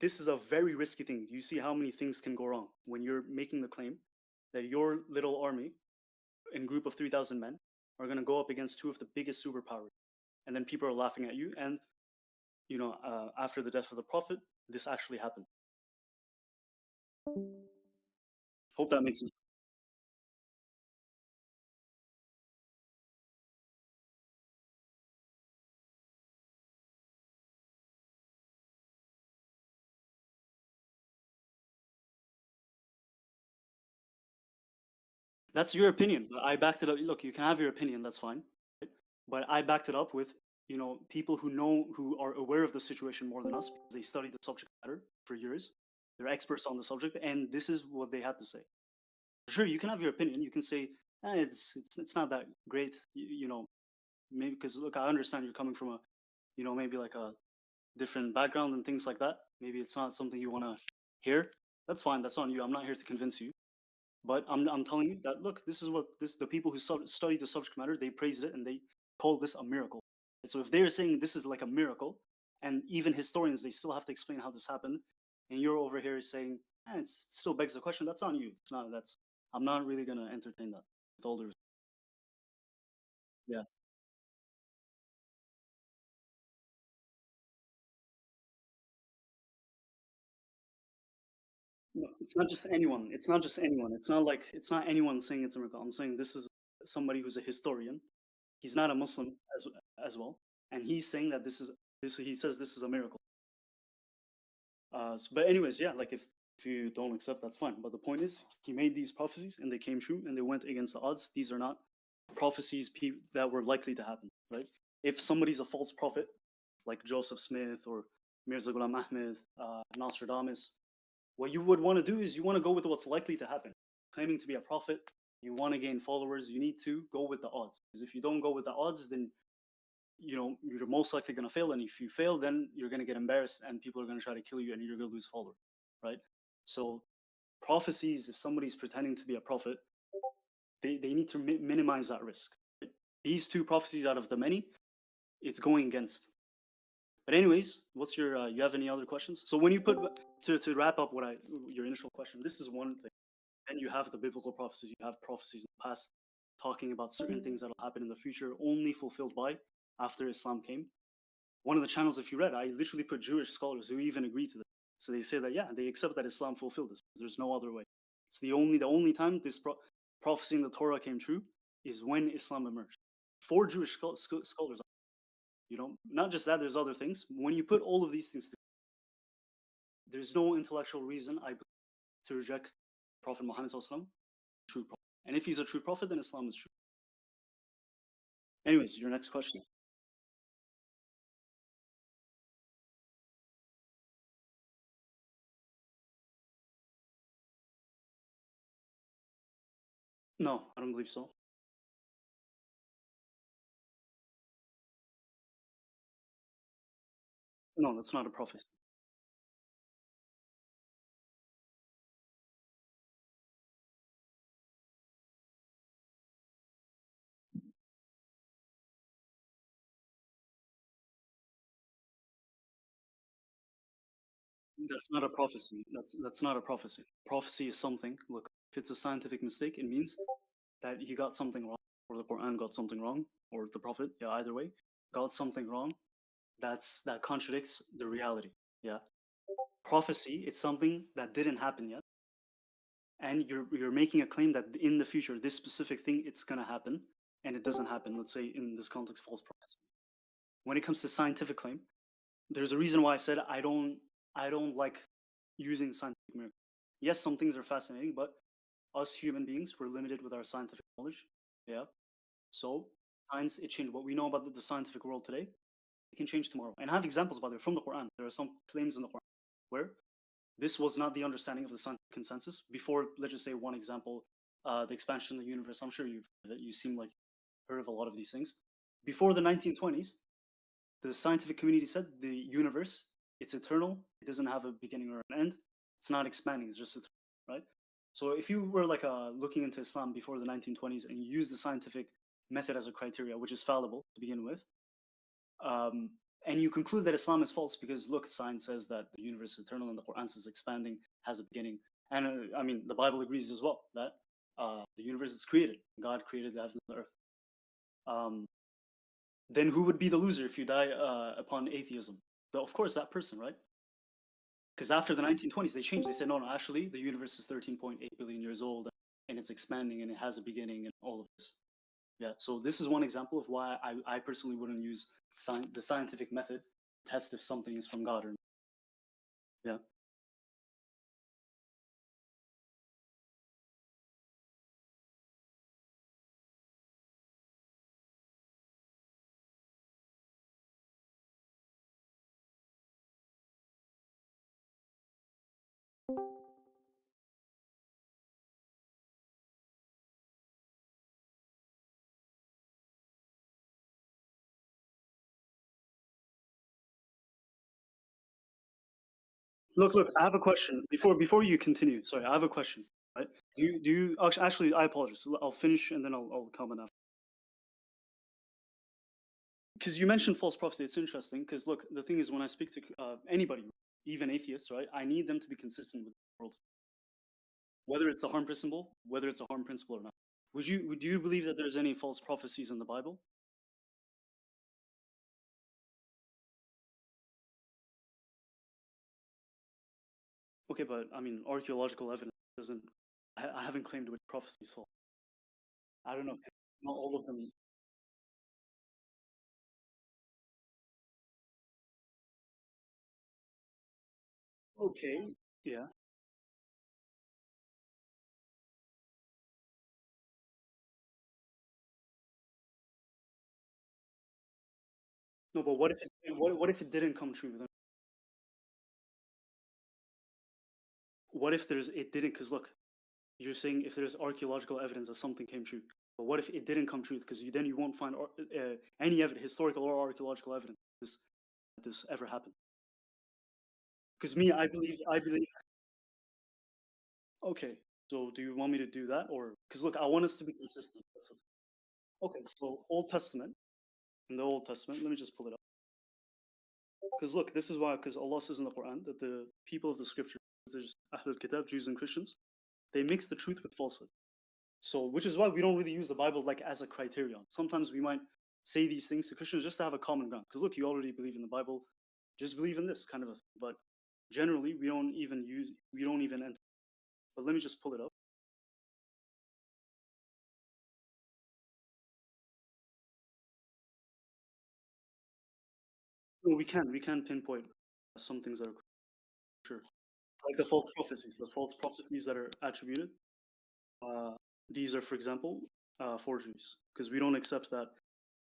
is a very risky thing. You see how many things can go wrong when you're making the claim that your little army, in group of 3,000 men, are going to go up against two of the biggest superpowers, and then people are laughing at you. And after the death of the Prophet, this actually happened. Hope that makes sense. That's your opinion, but I backed it up. Look, you can have your opinion, that's fine. Right? But I backed it up with, people who are aware of the situation more than us because they studied the subject matter for years. They're experts on the subject, and this is what they had to say. Sure, you can have your opinion. You can say, it's not that great, maybe because look, I understand you're coming from a, maybe like a different background and things like that. Maybe it's not something you want to hear. That's fine. That's on you. I'm not here to convince you. But I'm telling you that look, this is what the people who studied the subject matter, they praised it and they called this a miracle. And so if they're saying this is like a miracle, and even historians they still have to explain how this happened, and you're over here saying it still begs the question, that's on you. It's not. I'm not really gonna entertain that with all the respect. Yeah. No, it's not just anyone. It's not just anyone. It's not anyone saying it's a miracle. I'm saying this is somebody who's a historian. He's not a Muslim as well, and he's saying that this. He says this is a miracle. But anyways, yeah, like if you don't accept, that's fine. But the point is, he made these prophecies and they came true and they went against the odds. These are not prophecies that were likely to happen, right? If somebody's a false prophet, like Joseph Smith or Mirza Ghulam Ahmed, Nostradamus, what you would want to do is you want to go with what's likely to happen. Claiming to be a prophet, you want to gain followers, you need to go with the odds. Because if you don't go with the odds, then you're most likely going to fail, and if you fail, then you're going to get embarrassed and people are going to try to kill you and you're going to lose followers, right? So prophecies, if somebody's pretending to be a prophet, they need to minimize that risk. Right? These two prophecies out of the many, it's going against. But anyways, what's your you have any other questions? So when you put to wrap up your initial question, this is one thing. Then you have the biblical prophecies, you have prophecies in the past talking about certain things that'll happen in the future only fulfilled by after Islam came. One of the channels, if you read, I literally put Jewish scholars who even agree to this. So they say that, yeah, they accept that Islam fulfilled this. There's no other way. It's the only time this prophecy in the Torah came true is when Islam emerged. 4 Jewish scholars, not just that, there's other things. When you put all of these things together, there's no intellectual reason, I believe, to reject Prophet Muhammad true prophet. And if he's a true prophet, then Islam is true. Anyways, your next question. No, I don't believe so. No, that's not a prophecy. That's not a prophecy. That's not a prophecy. Prophecy is something. Look, if it's a scientific mistake, it means that he got something wrong, or the Quran got something wrong, or the Prophet, yeah, either way, got something wrong. That contradicts the reality. Yeah. Prophecy, it's something that didn't happen yet. And you're making a claim that in the future, this specific thing, it's gonna happen, and it doesn't happen. Let's say in this context, false prophecy. When it comes to scientific claim, there's a reason why I said I don't like using scientific miracle. Yes, some things are fascinating, but us human beings, we're limited with our scientific knowledge. Yeah. So science, it changed. What we know about the scientific world today, it can change tomorrow. And I have examples, by the way, from the Quran. There are some claims in the Quran where this was not the understanding of the scientific consensus before. Let's just say one example, the expansion of the universe. I'm sure you seem like heard of a lot of these things. Before the 1920s, the scientific community said the universe, it's eternal. It doesn't have a beginning or an end. It's not expanding. It's just eternal, right? So if you were like looking into Islam before the 1920s and you use the scientific method as a criteria, which is fallible to begin with, and you conclude that Islam is false because look, science says that the universe is eternal and the Quran says expanding, has a beginning, and I mean the Bible agrees as well that the universe is created. God created the heavens and the earth. Then who would be the loser if you die upon atheism? Of course, that person, right? Because after the 1920s, they changed. They said, no, actually, the universe is 13.8 billion years old, and it's expanding, and it has a beginning, and all of this. Yeah, so this is one example of why I personally wouldn't use the scientific method to test if something is from God or not. Yeah. Look, I have a question. Before you continue, sorry, I have a question. Right? Do you actually? I apologize. I'll finish and then I'll comment after. Because you mentioned false prophecy, it's interesting. Because look, the thing is, when I speak to anybody, even atheists, right, I need them to be consistent with the world, whether it's a harm principle, or not. Would you believe that there's any false prophecies in the Bible? Okay, but I mean, archaeological evidence doesn't. I haven't claimed which prophecy is false. I don't know. Not all of them. Okay. Yeah. No, but what if it didn't come true? Then what if it didn't? Because look, you're saying if there's archaeological evidence that something came true, but what if it didn't come true? Because then you won't find any historical or archaeological evidence that this ever happened. Because me, I believe. Okay, so do you want me to do that, or because look, I want us to be consistent. That's it. Okay, so Old Testament. In the Old Testament, let me just pull it up. Because look, this is why, because Allah says in the Quran that the people of the scripture, there's Ahlul Kitab, Jews and Christians, they mix the truth with falsehood. So, which is why we don't really use the Bible like as a criterion. Sometimes we might say these things to Christians just to have a common ground. Because look, you already believe in the Bible, just believe in this kind of a thing. But generally, we don't even enter. But let me just pull it up. No, we can pinpoint some things that are sure, like the false prophecies that are attributed. These are, for example, forgeries, because we don't accept that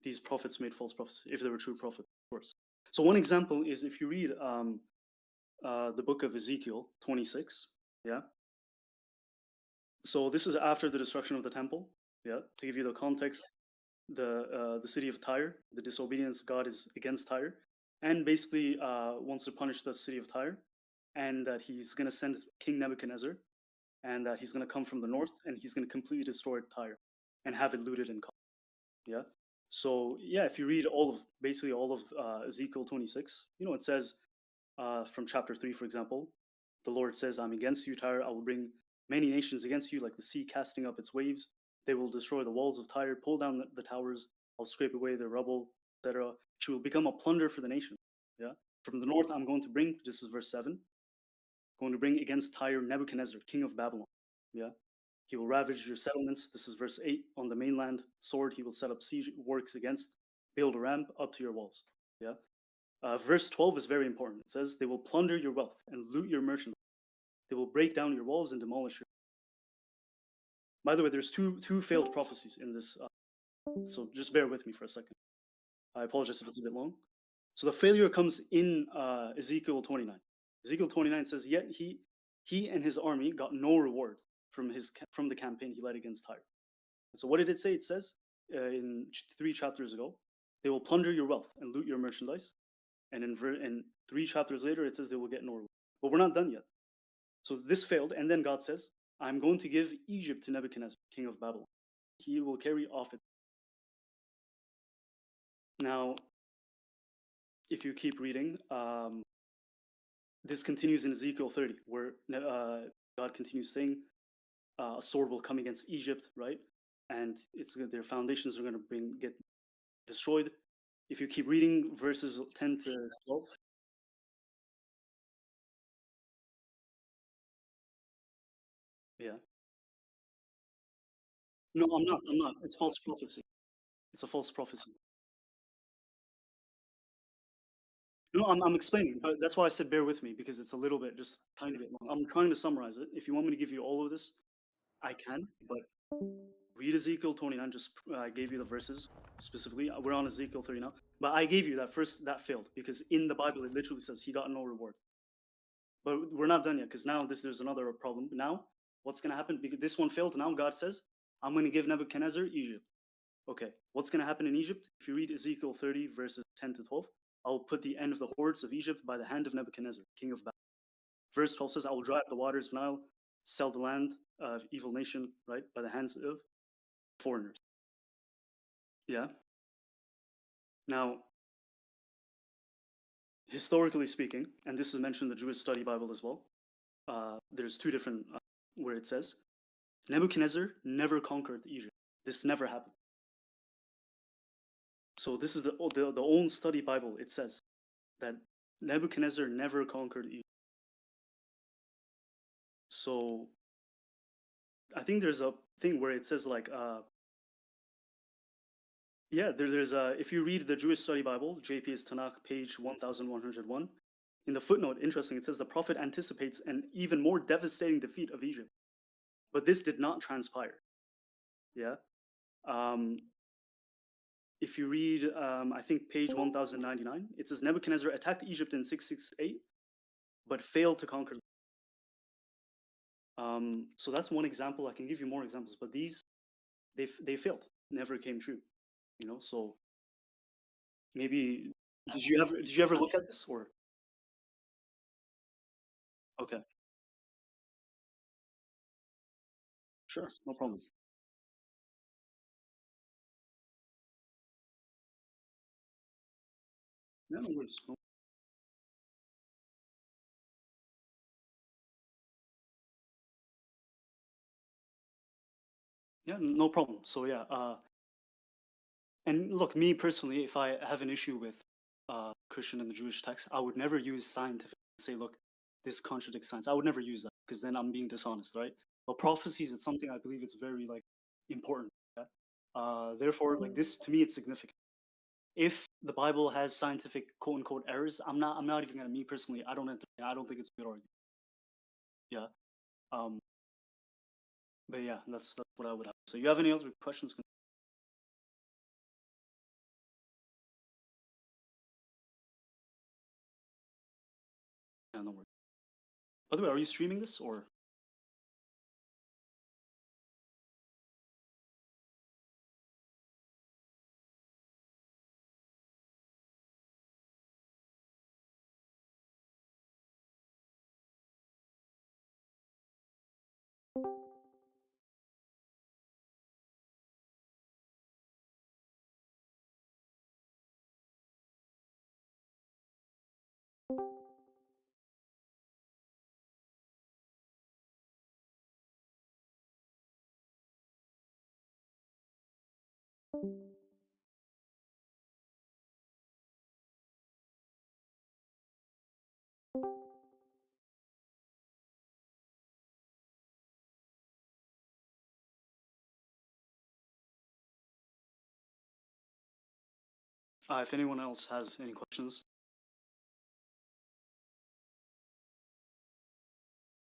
these prophets made false prophecy if they were true prophets, of course. So one example is if you read the book of Ezekiel 26, yeah. So this is after the destruction of the temple, yeah. To give you the context, the city of Tyre, the disobedience God is against Tyre, and basically wants to punish the city of Tyre, and that he's going to send King Nebuchadnezzar, and that he's going to come from the north, and he's going to completely destroy Tyre, and have it looted and yeah. So yeah, if you read basically all of Ezekiel 26, it says from chapter 3, for example, the Lord says, "I'm against you, Tyre. I will bring many nations against you, like the sea casting up its waves. They will destroy the walls of Tyre, pull down the towers. I'll scrape away their rubble, etc. She will become a plunder for the nation." Yeah. From the north, I'm going to bring. This is verse 7. Going to bring against Tyre Nebuchadnezzar, king of Babylon. Yeah. He will ravage your settlements. This is verse 8. On the mainland, sword, he will set up siege works against, build a ramp up to your walls. Yeah. Verse 12 is very important. It says, "They will plunder your wealth and loot your merchandise. They will break down your walls and demolish your." By the way, there's two failed prophecies in this. So just bear with me for a second. I apologize if it's a bit long. So the failure comes in Ezekiel 29. Ezekiel 29 says, "Yet he and his army got no reward from the campaign he led against Tyre. So what did it say? It says in 3 chapters ago, they will plunder your wealth and loot your merchandise. And in 3 chapters later, it says they will get no reward. But we're not done yet. So this failed, and then God says, I'm going to give Egypt to Nebuchadnezzar, king of Babylon. He will carry off it. Now, if you keep reading, this continues in Ezekiel 30, where God continues saying, a sword will come against Egypt, right? And their foundations are going to get destroyed. If you keep reading verses 10 to 12. Yeah. No, I'm not. It's false prophecy. It's a false prophecy. No, I'm explaining, but that's why I said bear with me, because it's a little bit, just tiny bit long. I'm trying to summarize it. If you want me to give you all of this, I can, but read Ezekiel 29. I gave you the verses specifically. We're on Ezekiel 30 now, but I gave you that that failed, because in the Bible it literally says he got no reward. But we're not done yet, because now there's another problem. Now, what's going to happen? Because this one failed. Now God says, I'm going to give Nebuchadnezzar Egypt. Okay, what's going to happen in Egypt? If you read Ezekiel 30, verses 10 to 12, I'll put the end of the hordes of Egypt by the hand of Nebuchadnezzar, king of Babylon. Verse 12 says, I will dry up the waters of Nile, sell the land of evil nation, right, by the hands of foreigners. Yeah. Now, historically speaking, and this is mentioned in the Jewish Study Bible as well, there's 2 different where it says, Nebuchadnezzar never conquered Egypt. This never happened. So this is the own study Bible. It says that Nebuchadnezzar never conquered Egypt. So I think there's a thing where it says like, yeah, there's if you read the Jewish Study Bible, JP's Tanakh, page 1101, in the footnote, interesting, it says the prophet anticipates an even more devastating defeat of Egypt, but this did not transpire. Yeah. If you read, I think page 1099, it says Nebuchadnezzar attacked Egypt in 668, but failed to conquer. So that's one example. I can give you more examples, but these, they failed, never came true. You know, so maybe did you ever look at this, or? Okay. Sure, no problem. Yeah, no worries. Yeah, no problem. So yeah, and look, me personally, if I have an issue with Christian and the Jewish text, I would never use scientific and say, look, this contradicts science. I would never use that, because then I'm being dishonest, right? But prophecies, it's something I believe it's very like important. Yeah? Therefore, like this to me, it's significant. If the Bible has scientific quote unquote errors, I'm not even gonna, me personally, I don't think it's a good argument. Yeah. But yeah, that's what I would have. So you have any other questions? Yeah, no worries. By the way, are you streaming this or? If anyone else has any questions,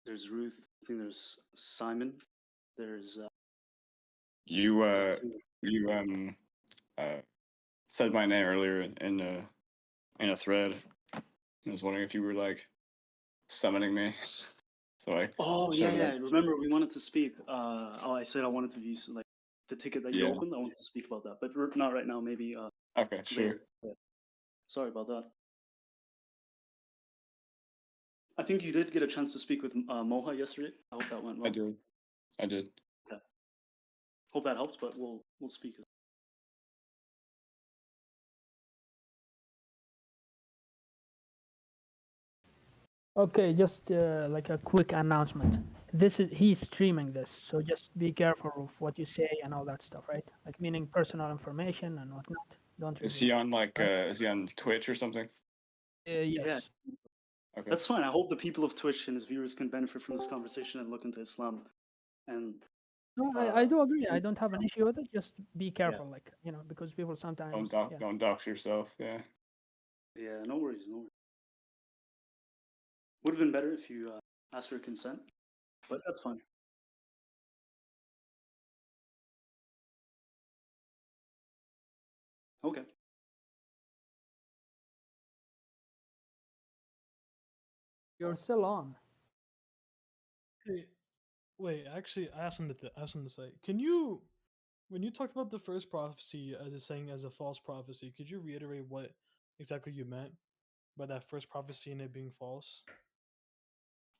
there's Ruth. I think there's Simon. There's You said my name earlier in a thread. I was wondering if you were like summoning me. So I Oh showed yeah. him. Remember, we wanted to speak. I said I wanted to be like the ticket that you Yeah. opened. I wanted to speak about that, but not right now. Maybe Okay, sure. later. Yeah. Sorry about that. I think you did get a chance to speak with Moha yesterday. I hope that went well. I did. Okay. Hope that helped, but we'll speak. Okay, just like a quick announcement. He's streaming this, so just be careful of what you say and all that stuff, right? Like meaning personal information and whatnot. Don't Is reveal. he on like right? is he on Twitch or something? Yes. Yeah. Okay. That's fine. I hope the people of Twitch and his viewers can benefit from this conversation and look into Islam. And No, I do agree. I don't have an issue with it. Just be careful, yeah. like because people sometimes. Don't dox yourself. Yeah. Yeah, no worries, no worries. Would have been better if you asked for consent, but that's fine. Okay. You're still on. Hey, wait, actually, I asked him to say, can you, when you talked about the first prophecy as it's saying as a false prophecy, could you reiterate what exactly you meant by that first prophecy and it being false?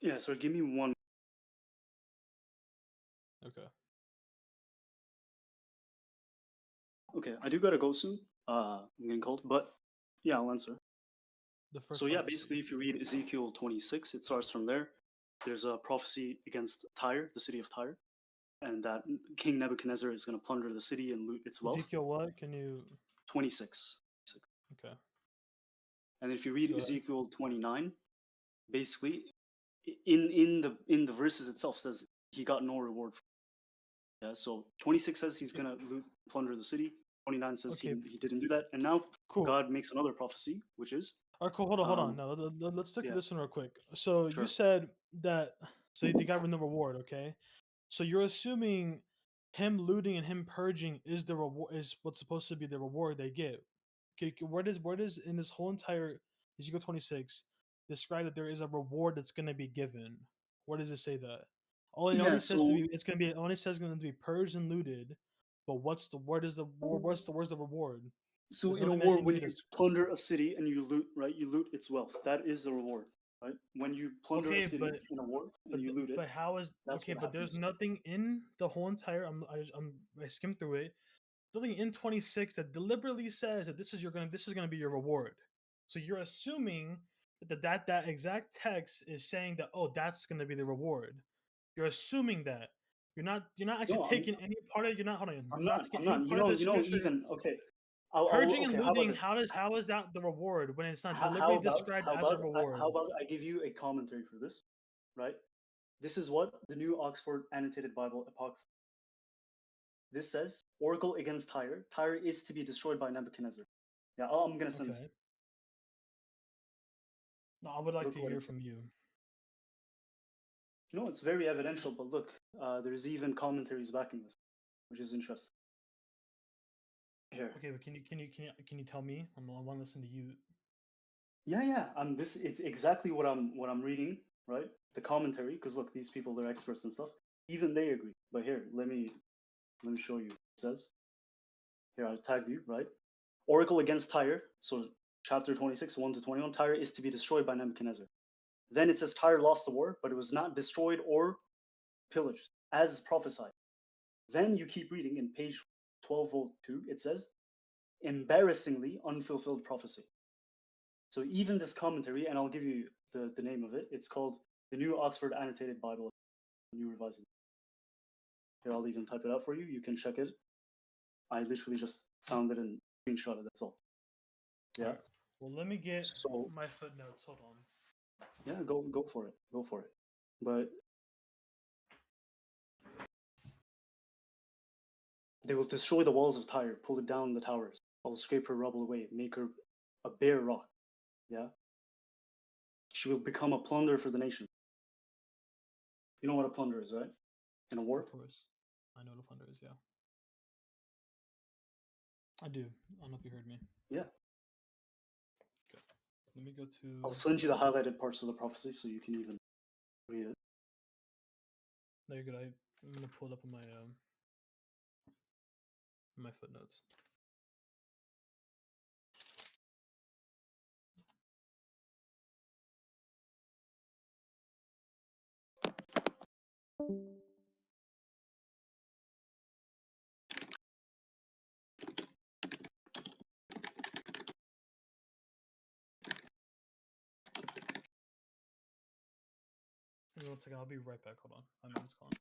Yeah, so give me one. Okay. Okay, I do gotta go soon. I'm getting cold, but yeah, I'll answer. The first So yeah, prophecy. basically, if you read Ezekiel 26, it starts from there. There's a prophecy against Tyre, the city of Tyre, and that King Nebuchadnezzar is going to plunder the city and loot its wealth. Ezekiel what? Can you? 26. Okay. And if you read Go ahead. Ezekiel 29, basically, in the verses itself says he got no reward. Yeah, so 26 says he's going to loot, plunder the city. 29 says Okay. he didn't do that, and now Cool. God makes another prophecy, which is All right, cool. Hold on. Now let's stick to yeah. this one real quick. So Sure. you said that they got no reward, okay? So you're assuming him looting and him purging is the reward, is what's supposed to be the reward they get. Okay, where does in this whole entire Ezekiel 26 describe that there is a reward that's going to be given? Where does it say that? All Yeah, it says to be it's going to be only says going to be purged and looted, but where's the reward? So There's in a nothing that war, in when here you that's plunder a city and you loot, right? You loot its wealth. That is the reward, right? When you plunder a okay, city but in a war and you loot it, but how is that's okay? what But there's happens. nothing in the whole entire. I skimmed through it. Nothing in 26 that deliberately says that this is gonna be your reward. So you're assuming that exact text is saying that that's gonna be the reward. You're assuming that. You're not actually No, taking any part of. You're not hold on. I'm You're not not. taking I'm any not. part of the You know, scripture. even okay. Purging and Okay. How about looting. this? How is that the reward when it's not How deliberately about described as a reward? how about I give you a commentary for this, right? This is what the New Oxford Annotated Bible Apocrypha. This says, Oracle against Tyre. Tyre is to be destroyed by Nebuchadnezzar. Yeah, I'm gonna send this. No, I would like Look to what hear it says. from you. You know, it's very evidential, but look, there's even commentaries backing this, which is interesting. Here. Okay, but can you tell me? I want to listen to you. Yeah. It's exactly what I'm reading, right? The commentary, because look, these people, they're experts and stuff. Even they agree. But here, let me show you. It says here, I tagged you, right? Oracle against Tyre. So chapter 26, 1 to 21. Tyre is to be destroyed by Nebuchadnezzar. Then it says Tyre lost the war, but it was not destroyed or pillaged, as prophesied. Then you keep reading in page 1202, it says, embarrassingly unfulfilled prophecy. So even this commentary, and I'll give you the name of it, it's called the New Oxford Annotated Bible, New Revised. Here, I'll even type it out for you. You can check it. I literally just found it and screenshot it, that's all. Yeah. Right. Well, let me get so, my footnotes. Hold on. Yeah, go for it. Go for it. But they will destroy the walls of Tyre, pull it down the towers. I'll scrape her rubble away, make her a bare rock. Yeah? She will become a plunder for the nation. You know what a plunder is, right? In a war? Of course. I know the plunder is, yeah. I do. I don't know if you heard me. Yeah. Okay. Let me go to... I'll send you the highlighted parts of the prophecy so you can even read it. No, you're good. I'm gonna pull it up on my footnotes. Give me 1 second. I'll be right back. Hold on. My man's calling.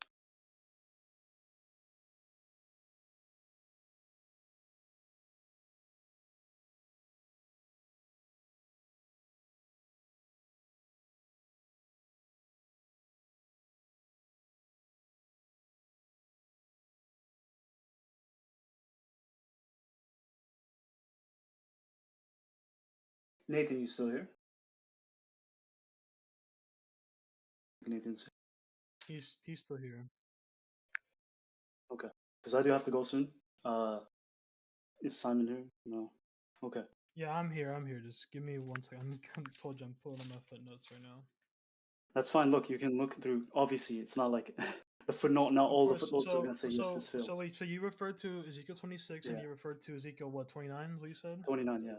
Nathan, you still here? Nathan's He's still here. okay. Because I do have to go soon. Is Simon here? No. Okay. Yeah, I'm here. I'm here. Just give me 1 second. I told you I'm pulling up my footnotes right now. That's fine. Look, you can look through. Obviously, it's not like the footnote. Not Of all the course. footnotes are going to say yes, So this fails. so wait. So you referred to Ezekiel 26 and Yeah. you referred to Ezekiel what 29? Is what you said? 29, yeah.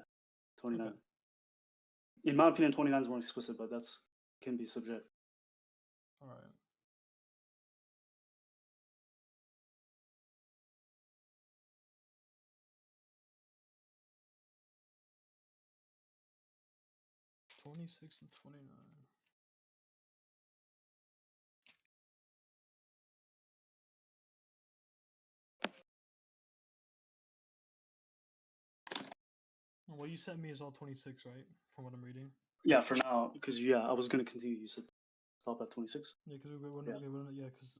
29. Okay. In my opinion, 29 is more explicit, but that's can be subjective. All right. '26 and '29. What you sent me is all 26, right? From what I'm reading. Yeah, for now, because I was going to continue. You said stop at 26. Yeah, because we're Yeah. not. We're not. Yeah, because.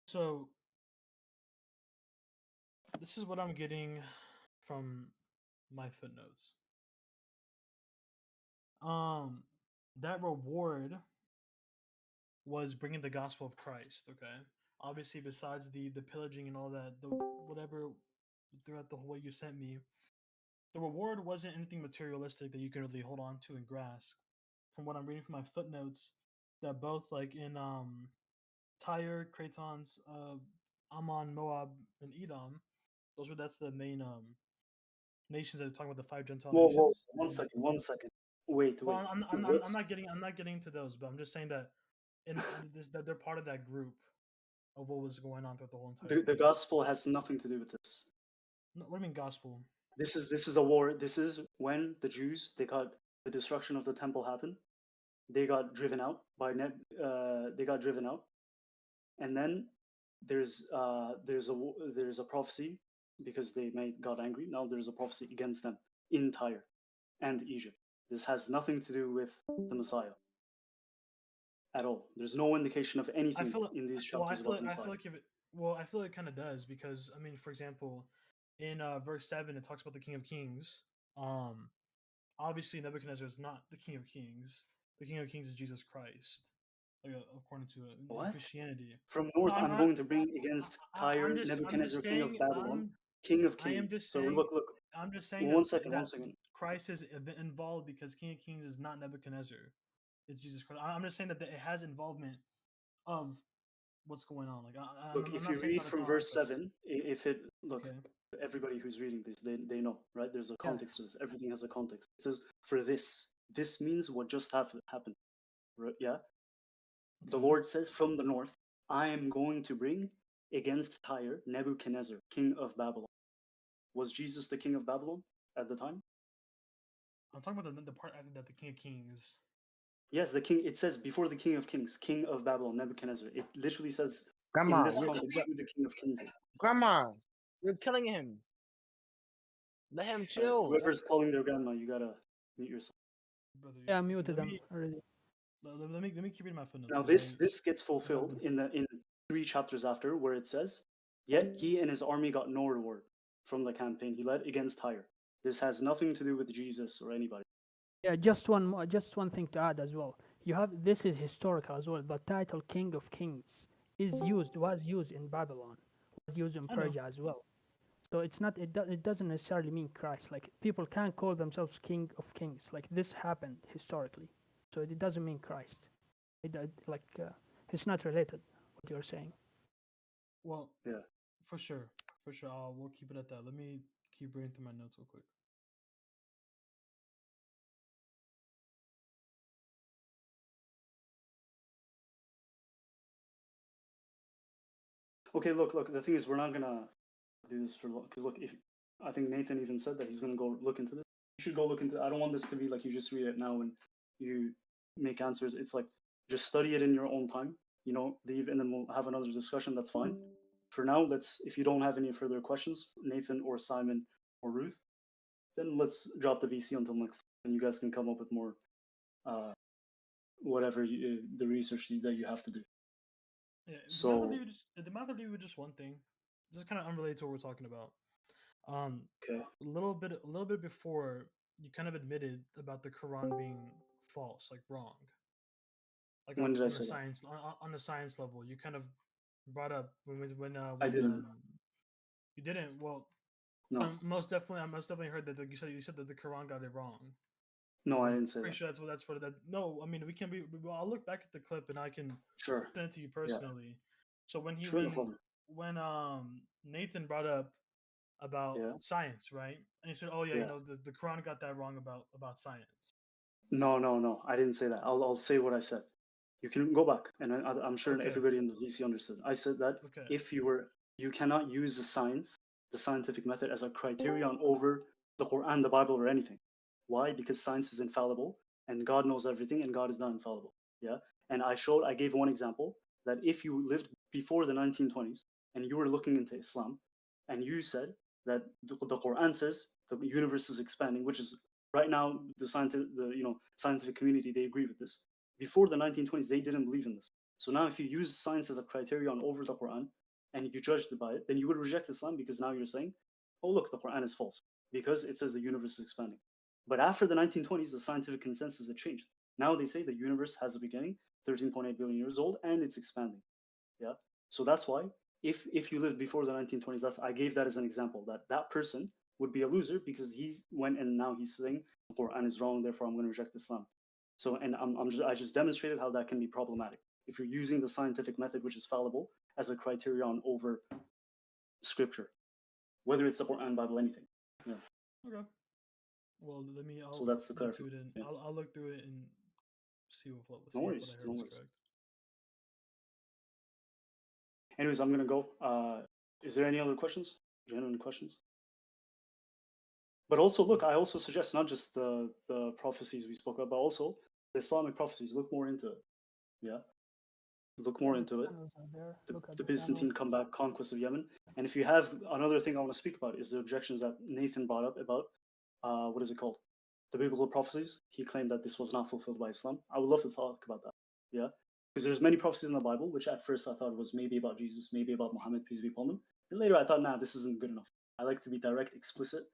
So this is what I'm getting from my footnotes. That reward was bringing the gospel of Christ. Okay, obviously, besides the pillaging and all that, the whatever throughout the whole way you sent me, the reward wasn't anything materialistic that you can really hold on to and grasp. From what I'm reading from my footnotes, that both like in Tyre, Cretans, Ammon, Moab, and Edom, that's the main nations that are talking about the 5 Gentile Whoa, nations. one second, 1 second. Wait. Well, I'm What's not getting into those, but I'm just saying that that they're part of that group of what was going on throughout the whole entire. the gospel has nothing to do with this. No, what do you mean gospel? This is a war. This is when the Jews the destruction of the temple happened. They got driven out they got driven out, and then there's a prophecy because they made God angry. Now there's a prophecy against them in Tyre and Egypt. This has nothing to do with the Messiah at all. There's no indication of anything in these chapters about the Messiah. I feel like it kind of does, because I mean, for example, in verse 7 it talks about the King of Kings. Obviously Nebuchadnezzar is not the King of Kings. The King of Kings is Jesus Christ, according to Christianity. From north, I'm going to bring against Tyre, Nebuchadnezzar, king of Babylon, king of kings. So look. I'm just saying One second. Christ is involved because King of Kings is not Nebuchadnezzar. It's Jesus Christ. I'm just saying that it has involvement of what's going on. Like, look, if you read from verse 7, everybody who's reading this, they know, right? There's a context to this. Everything has a context. It says, for this means what just happened, right? Yeah. Okay. The Lord says, from the north, I am going to bring against Tyre Nebuchadnezzar, king of Babylon. Was Jesus the king of Babylon at the time? I'm talking about the part after that, the King of Kings. Yes, the king. It says before the King of Kings, king of Babylon, Nebuchadnezzar. It literally says this context, who the King of Kings is. Come on. You're killing him. Let him Alright, chill. whoever's calling their grandma, you gotta mute yourself. Brother, Yeah, I muted let them me already. let me keep reading my footnotes. Now 'cause this gets fulfilled in 3 chapters after, where it says, "Yet he and his army got no reward from the campaign he led against Tyre." This has nothing to do with Jesus or anybody. Yeah, just one thing to add as well. You have this is historical as well. The title King of Kings was used in Babylon, was used in I know. Persia as well. So it's not it doesn't necessarily mean Christ. Like people can call themselves King of Kings. Like this happened historically, so it doesn't mean Christ. It's not related. What you're saying. Well, Yeah. for sure. We'll keep it at that. Let me keep reading through my notes real quick. Okay, look. The thing is, we're not gonna do this for long because look, if I think Nathan even said that he's gonna go look into this. You should go look into. I don't want this to be like you just read it now and you make answers. It's like just study it in your own time. You know, leave and then we'll have another discussion. That's fine. For now, let's. If you don't have any further questions, Nathan or Simon or Ruth, then let's drop the VC until next time, and you guys can come up with more, whatever the research that you have to do. Yeah, So the Mount of was just one thing. This is kind of unrelated to what we're talking about. okay, A little bit before, you kind of admitted about the Quran being false, like wrong. Like when did I on the say that? science on the science level, you kind of brought up I didn't. you didn't. Well, No, I most definitely heard that. Like you said that the Quran got it wrong. no, I I'm didn't say pretty that. sure that's what that. No, I mean we can be. Well, I'll look back at the clip and I can Sure. send it to you Yeah. personally. So when Sure, no problem. when Nathan brought up about Yeah. science, right? And he said, "Oh yeah, Yeah. the Quran got that wrong about science." No. I didn't say that. I'll say what I said. You can go back, and I'm sure Okay. everybody in the VC understood. I said that Okay. if you cannot use the scientific method as a criterion over the Quran, the Bible, or anything. Why? Because science is infallible, and God knows everything, and God is not infallible. Yeah. And I gave one example that if you lived before the 1920s and you were looking into Islam, and you said that the Quran says the universe is expanding, which is right now the scientific community, they agree with this. Before the 1920s, they didn't believe in this. So now, if you use science as a criterion over the Quran and you judged it by it, then you would reject Islam because now you're saying, oh look, the Quran is false because it says the universe is expanding. But after the 1920s, the scientific consensus had changed. Now they say the universe has a beginning, 13.8 billion years old, and it's expanding. Yeah. So that's why if you lived before the 1920s, I gave that as an example that person would be a loser because he's went and now he's saying the Quran is wrong, therefore I'm going to reject Islam. So and I just demonstrated how that can be problematic if you're using the scientific method, which is fallible, as a criterion over scripture, whether it's the Quran, Bible, anything. Yeah. Okay. Well, So that's the look through it clarification. and Yeah. I'll look through it and see if what No I worries. heard No is worries. correct. Anyways, I'm gonna go. Is there any other questions? Genuine questions? But also, look, I also suggest not just the prophecies we spoke about, but also the Islamic prophecies. Look more into it. Yeah, look more into it. Channels are there. Look at The the Byzantine channels. comeback, conquest of Yemen. And if you have another thing I want to speak about is the objections that Nathan brought up about what is it called? The biblical prophecies. He claimed that this was not fulfilled by Islam. I would love to talk about that. Yeah, because there's many prophecies in the Bible, which at first I thought was maybe about Jesus, maybe about Muhammad, peace be upon him. And later I thought, nah, this isn't good enough. I like to be direct, explicit,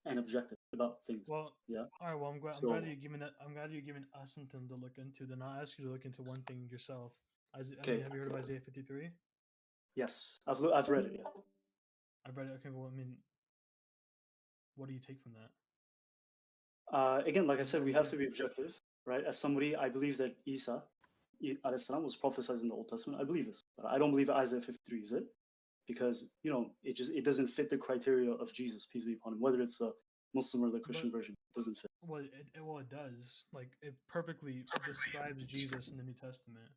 and objective about things. Well, yeah. all right. Well, I'm glad So you're giving that. I'm glad you're giving us something to look into. Then I'll ask you to look into one thing yourself. I mean, okay, have you heard of Isaiah 53? yes, I've read it. Yeah. I've read it. Okay. Well, I mean, what do you take from that? Again, like I said, we have to be objective, right? As somebody, I believe that Isa alayhi salam was prophesied in the Old Testament. I believe this, but I don't believe Isaiah 53 is it, because it doesn't fit the criteria of Jesus, peace be upon him. Whether it's the Muslim or the Christian version, it doesn't fit. Well, it does. Like it perfectly describes Jesus in the New Testament.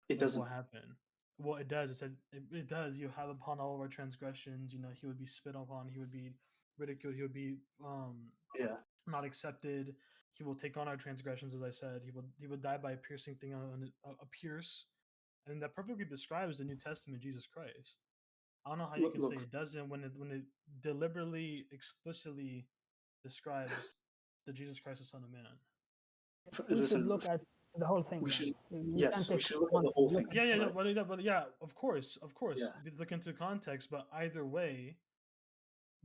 It doesn't. What happened? Well, it does. It said it does. You have upon all of our transgressions. He would be spit upon. He would be ridiculed. He would be yeah, not accepted. He will take on our transgressions, as I said. He would die by a piercing thing on a pierce, and that perfectly describes the New Testament Jesus Christ. I don't know how you can say Look, it doesn't when it deliberately, explicitly describes the Jesus Christ, the Son of Man. We should listen, look at the whole thing we then. should, We yes, can't we take should look at one the thing. whole Look thing. at Yeah, yeah, right? but yeah, of course, Yeah. we look into context, but either way,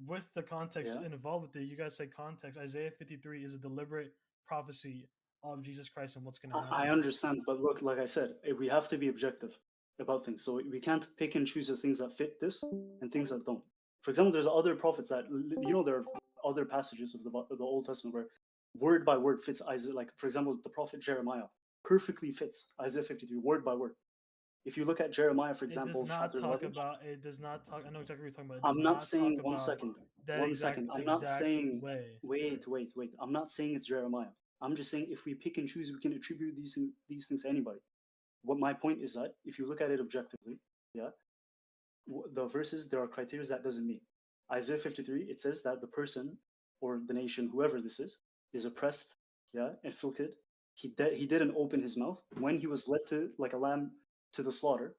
with the context Yeah. involved with it, you guys say context. Isaiah 53 is a deliberate prophecy of Jesus Christ and what's going to happen. I understand, but look, like I said, we have to be objective about things. So we can't pick and choose the things that fit this and things that don't. For example, there's other prophets that there are other passages of the Old Testament where word by word fits Isaiah. Like for example, the prophet Jeremiah perfectly fits Isaiah 53 word by word. If you look at Jeremiah, for example, it does not chapter talk 11, about. It does not talk. I know exactly what you're talking about. It I'm does not not saying talk one about second. that One exact, second. I'm not exact saying. way. Wait. I'm not saying it's Jeremiah. I'm just saying if we pick and choose, we can attribute these things to anybody. What my point is that if you look at it objectively, yeah, the verses there are criteria that doesn't meet. Isaiah 53, it says that the person or the nation, whoever this is oppressed, yeah, inflicted. He didn't open his mouth when he was led to like a lamb to the slaughter,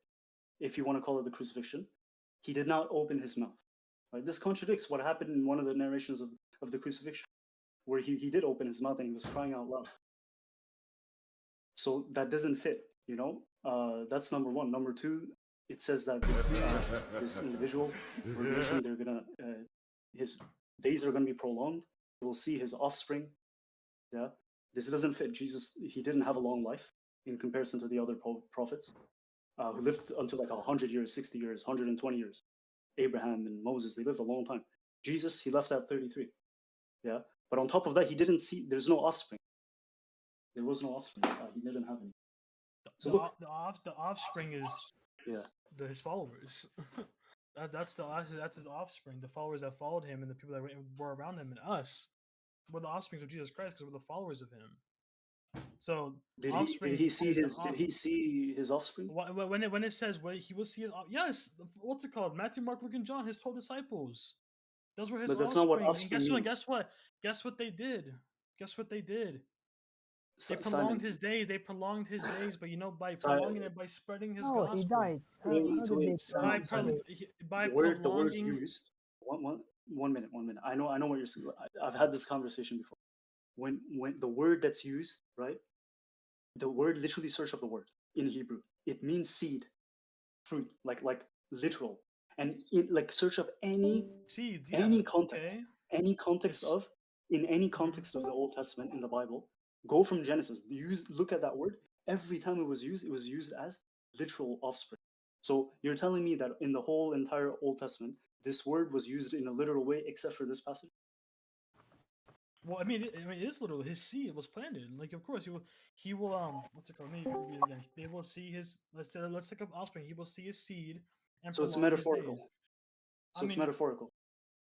if you want to call it the crucifixion. He did not open his mouth. Right? This contradicts what happened in one of the narrations of the crucifixion, where he did open his mouth and he was crying out loud. So that doesn't fit, you know. That's number one. Number two, it says that this individual or nation, they're gonna his days are gonna be prolonged. We'll see his offspring. Yeah, this doesn't fit. Jesus, he didn't have a long life in comparison to the other prophets who lived until like 100 years, 60 years, 120 years. Abraham and Moses, they lived a long time. Jesus, he left at 33. Yeah, but on top of that, he didn't see. There's no offspring. There was no offspring. He didn't have any. So look, The offspring is yeah. his followers. That's his offspring, the followers that followed him and the people that were around him, and us. We're the offsprings of Jesus Christ because we're the followers of him. So Did he see his offspring? When it says he will see his yes, what's it called? Matthew, Mark, Luke, and John, his 12 disciples. Those were his But that's offspring. not what And offspring means. Guess what they did? Guess what they did? They Simon, prolonged his days. They prolonged his days, but by Simon, prolonging it, by spreading his No, he gospel. died. How wait, did they Simon, Simon. By The word prolonging. used. One minute. I know what you're saying. I've had this conversation before. When the word that's used, right? The word, literally search up the word in Hebrew. It means seed, fruit, like literal. And like search up any Seeds, any context, okay. any context of in any context of the Old Testament in the Bible. Go from Genesis. Look at that word. Every time it was used as literal offspring. So you're telling me that in the whole entire Old Testament, this word was used in a literal way, except for this passage? Well, I mean, it is literal. His seed was planted. Like, of course, he will. What's it called? Let me read it again. They will see his. Let's take up offspring. He will see his seed and So it's prolong his metaphorical. days. So it's metaphorical.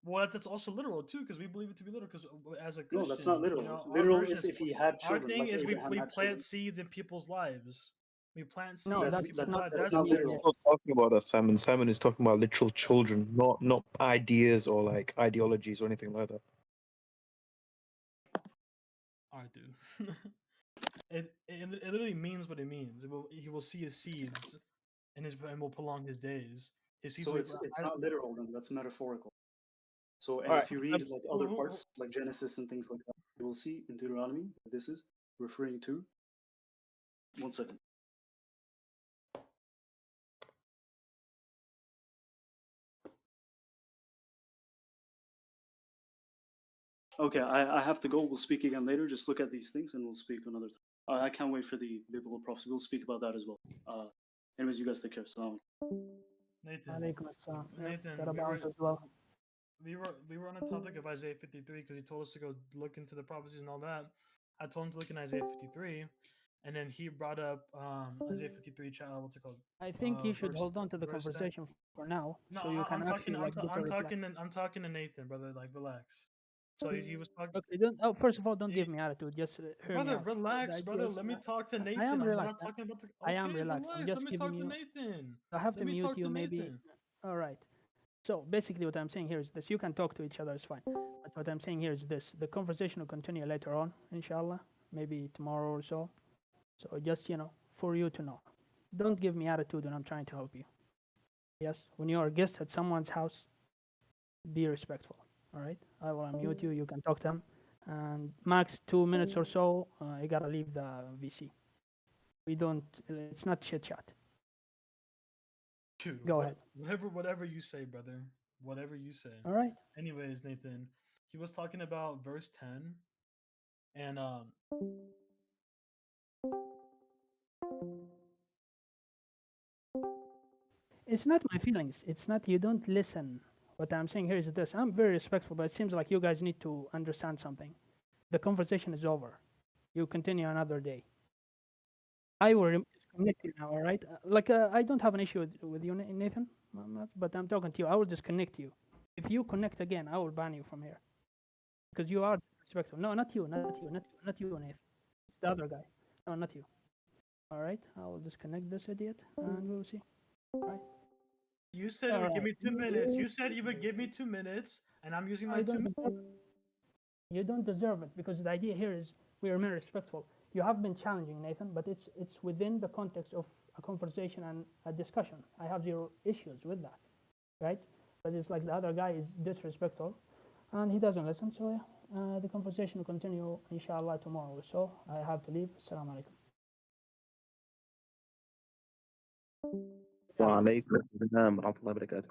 Well, that's also literal too, because we believe it to be literal. Because as a Christian, No, that's not literal. our Literal version is if he had our children, thing like is Abraham we had plant children. seeds in people's lives. We plant seeds No, in that's people's not. lives. That's That's not the- literal. He's not talking about that, Simon. Simon is talking about literal children, not ideas or like ideologies or anything like that. All right, dude. it literally means what it means. He will see his seeds, and will prolong his days. His seeds. So will, it's not literal then. That's metaphorical. So and All if right. you read like other parts, like Genesis and things like that, you will see in Deuteronomy that this is referring to. One second. Okay, I have to go. We'll speak again later. Just look at these things and we'll speak another time. I can't wait for the biblical prophecy. We'll speak about that as well. Anyways, you guys take care. Salam. Nathan, Alaikum assalam. Yeah, Nathan, thereabouts as well. we were on the topic of Isaiah 53 because he told us to go look into the prophecies and all that. I told him to look in Isaiah 53, and then he brought up Isaiah 53. What's it called? I think you should verse- hold on to the verse 10. conversation for now, No, so you can actually like get a reply. I'm talking to Nathan, brother. Like, relax. So he was talking. Okay, don't. Oh, first of all, don't give me attitude. Just hear me Brother, out. relax, Like, brother. yes, Let me talk to Nathan. I am I'm relaxed. not talking about the. I am Okay, relaxed. I'm relax. just Let me giving talk you. to Nathan. I have to Let me mute talk you, to maybe. Nathan. All right. So basically, what I'm saying here is this: you can talk to each other, it's fine. But what I'm saying here is this: the conversation will continue later on, inshallah, maybe tomorrow or so. So just for you to know, don't give me attitude when I'm trying to help you. Yes, when you are a guest at someone's house, be respectful. All right, I will unmute you. You can talk to them, and max 2 minutes or so. You gotta leave the VC. We don't. It's not chit chat. Dude, Go ahead. whatever you say, brother. Whatever you say. All right. Anyways, Nathan, he was talking about verse 10, and It's not my feelings. It's not. You don't listen. What I'm saying here is this. I'm very respectful, but it seems like you guys need to understand something. The conversation is over. You continue another day. I will disconnect you now, all right? I don't have an issue with you, Nathan, but I'm talking to you. I will disconnect you. If you connect again, I will ban you from here because you are disrespectful. No, not you, not you, Nathan. It's the other guy. No, not you. All right, I will disconnect this idiot, and we'll see. All right. you said it would give me 2 minutes. You said you would give me 2 minutes, and I'm using my I 2 don't minutes. deserve it. You don't deserve it because the idea here is we remain respectful. You have been challenging, Nathan, but it's within the context of a conversation and a discussion. I have zero issues with that, right? But it's like the other guy is disrespectful, and he doesn't listen. So yeah, the conversation will continue, inshallah, tomorrow. So I have to leave. Assalamu alaikum. وعليكم السلام ورحمة الله وبركاته.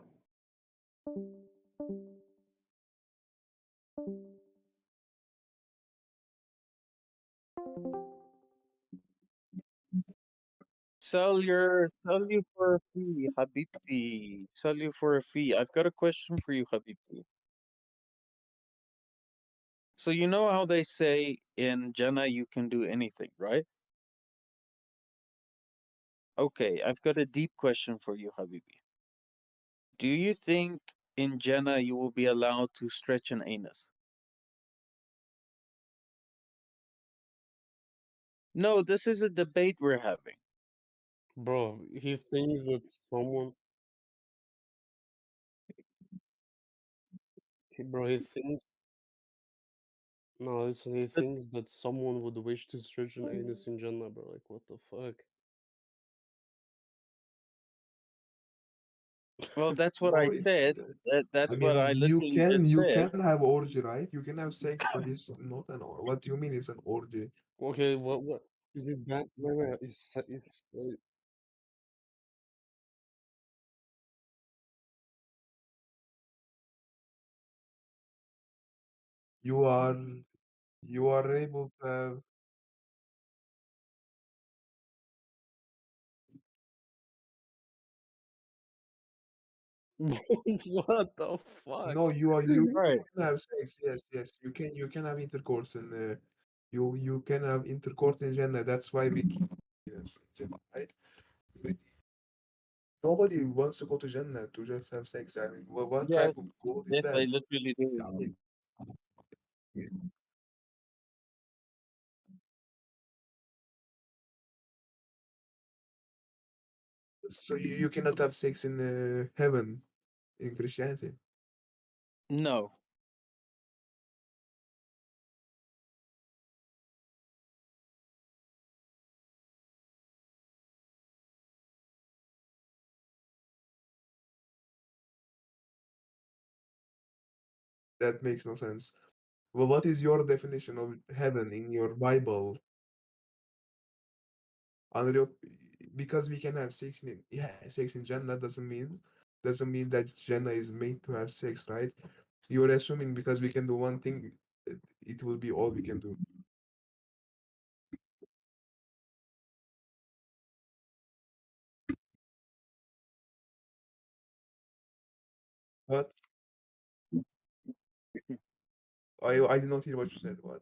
Sell you for a fee, Habibti. Sell you for a fee. I've got a question for you, Habibti. So you know how they say in Jannah you can do anything, right? Okay, I've got a deep question for you, Habibi. Do you think in Jannah you will be allowed to stretch an anus? No, this is a debate we're having. Bro, he thinks that someone. Bro, he thinks. No, listen, he But, thinks that someone would wish to stretch an anus in Jannah, bro. Like, what the fuck? well, that's what Bro, I said. That's what I literally just you said. can have orgy, right? You can have sex, but it's not an or. What do you mean it's an orgy? Okay, what? Is it that? No, no, it's You are you are able to have what the fuck? no, you Right. can have sex. Yes, yes. You can have intercourse and you can have intercourse in Jannah. That's why we yes, Jannah, right? But nobody wants to go to Jannah to just have sex. I mean, what Yes, type of goal is yes, I that? literally do. I mean, yeah. So you cannot have sex in heaven in Christianity. No. That makes no sense. Well, what is your definition of heaven in your Bible? Under because we can have sex in yeah, sex in Jannah doesn't mean that Jannah is made to have sex, right? You're assuming because we can do one thing, it will be all we can do. But I did not hear what you said. What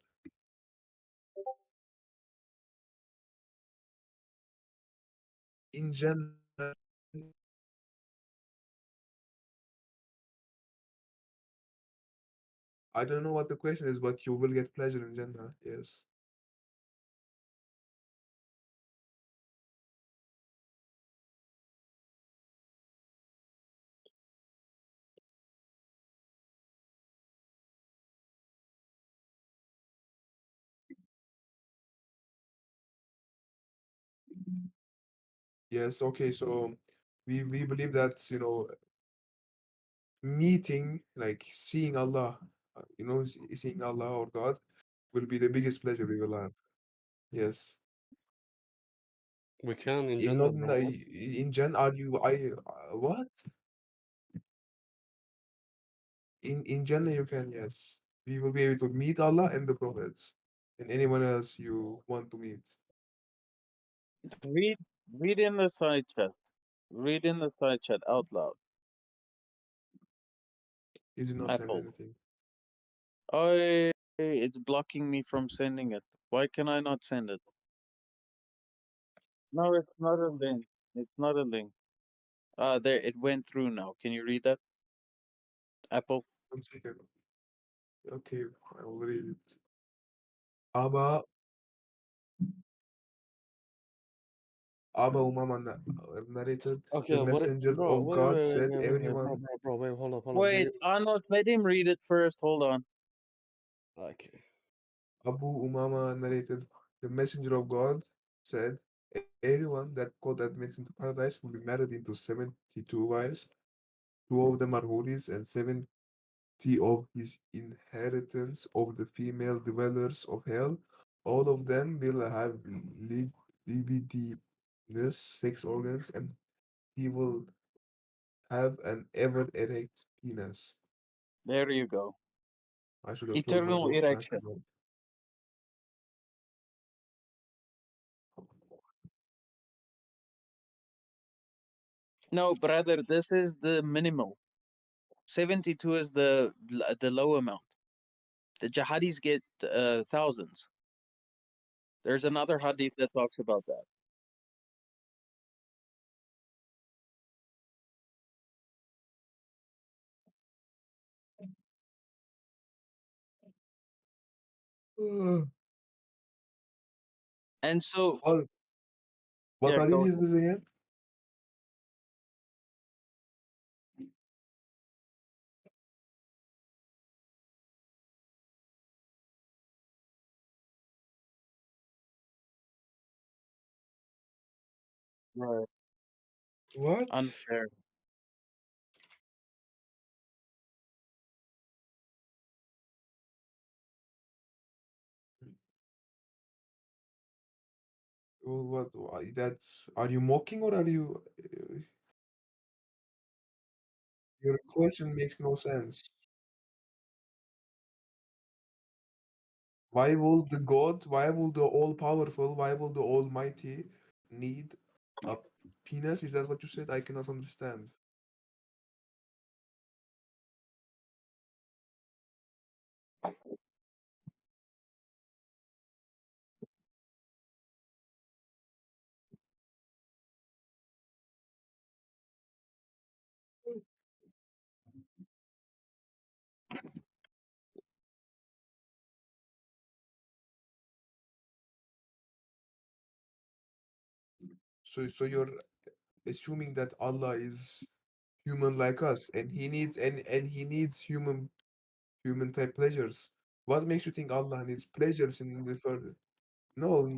in Jannah? I don't know what the question is, but you will get pleasure in Jannah. Yes. Yes. Okay. So we believe that, meeting, like seeing Allah, seeing Allah or God will be the biggest pleasure we will have. Yes. We can in In Jannah, not bro. in Jan, are you what? In Jannah you can, yes. We will be able to meet Allah and the prophets and anyone else you want to meet. Read read in the side chat. Read in the side chat out loud. You did not send Apple. anything. Oh, it's blocking me from sending it. Why can I not send it? No, it's not a link. It's not a link. There, it went through now. Can you read that? Apple. 1 second. Okay, I will read it. Abba Umama narrated, Okay, the what it, messenger bro? of Wait, God wait, wait, said, wait, wait, wait, bro, everyone. bro, wait, hold up, hold up. Wait, Arnold, let him read it first. Hold on. Okay. Abu Umama narrated, the messenger of God said, everyone that God admits into paradise will be married into 72 wives. 2 of them are hoodies, and 70 of his inheritance of the female dwellers of hell. All of them will have libidinous sex organs, and he will have an ever erect penis. There you go. I should have closed my Eternal doors when I erection. said that. No, brother, this is the minimal. 72 is the low amount. The jihadis get thousands. There's another hadith that talks about that. And so, What yeah, hadith go is ahead. this again? Right. What? Unfair. That's, are you mocking or are you, your question makes no sense. Why will the all-powerful, why will the Almighty need a penis? Is that what you said? I cannot understand. So you're assuming that Allah is human like us, and he needs human type pleasures. What makes you think Allah needs pleasures in the further? No,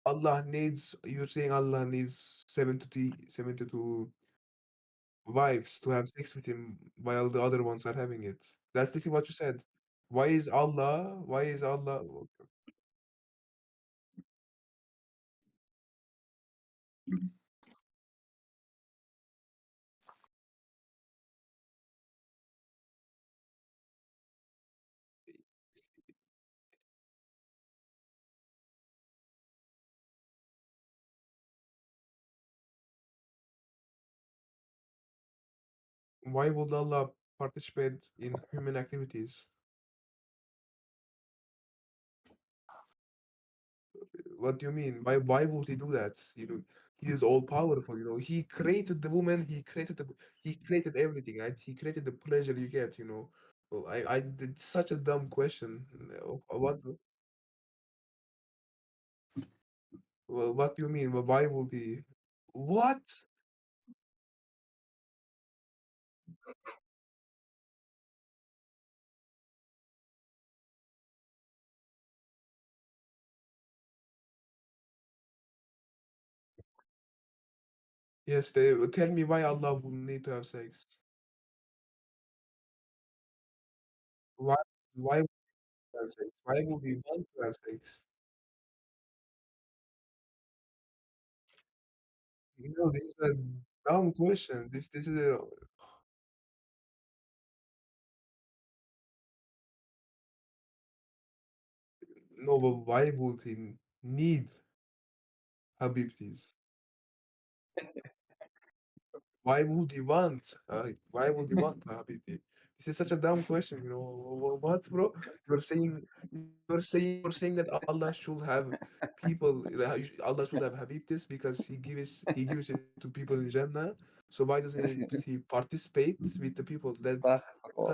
Allah needs. You're saying Allah needs 72 wives to have sex with him while the other ones are having it. That's literally what you said. Why is Allah? Why is Allah? Why would Allah participate in human activities? What do you mean? Why would he do that? He is all powerful. He created the woman. He created everything. Right? He created the pleasure you get. Well, I did such a dumb question. What? Well, what do you mean? Why would he? What? Yes, they tell me why Allah will need to have sex. Why? Why would he have sex? Why would he want to have sex? This is a dumb question. This is a no, but why would he need Habibtis? Why would he want Habibti? This is such a dumb question, What, bro? You're saying you're saying that Allah should have people that Allah should have Habibtis because he gives it to people in Jannah. So why doesn't he participate with the people? That's such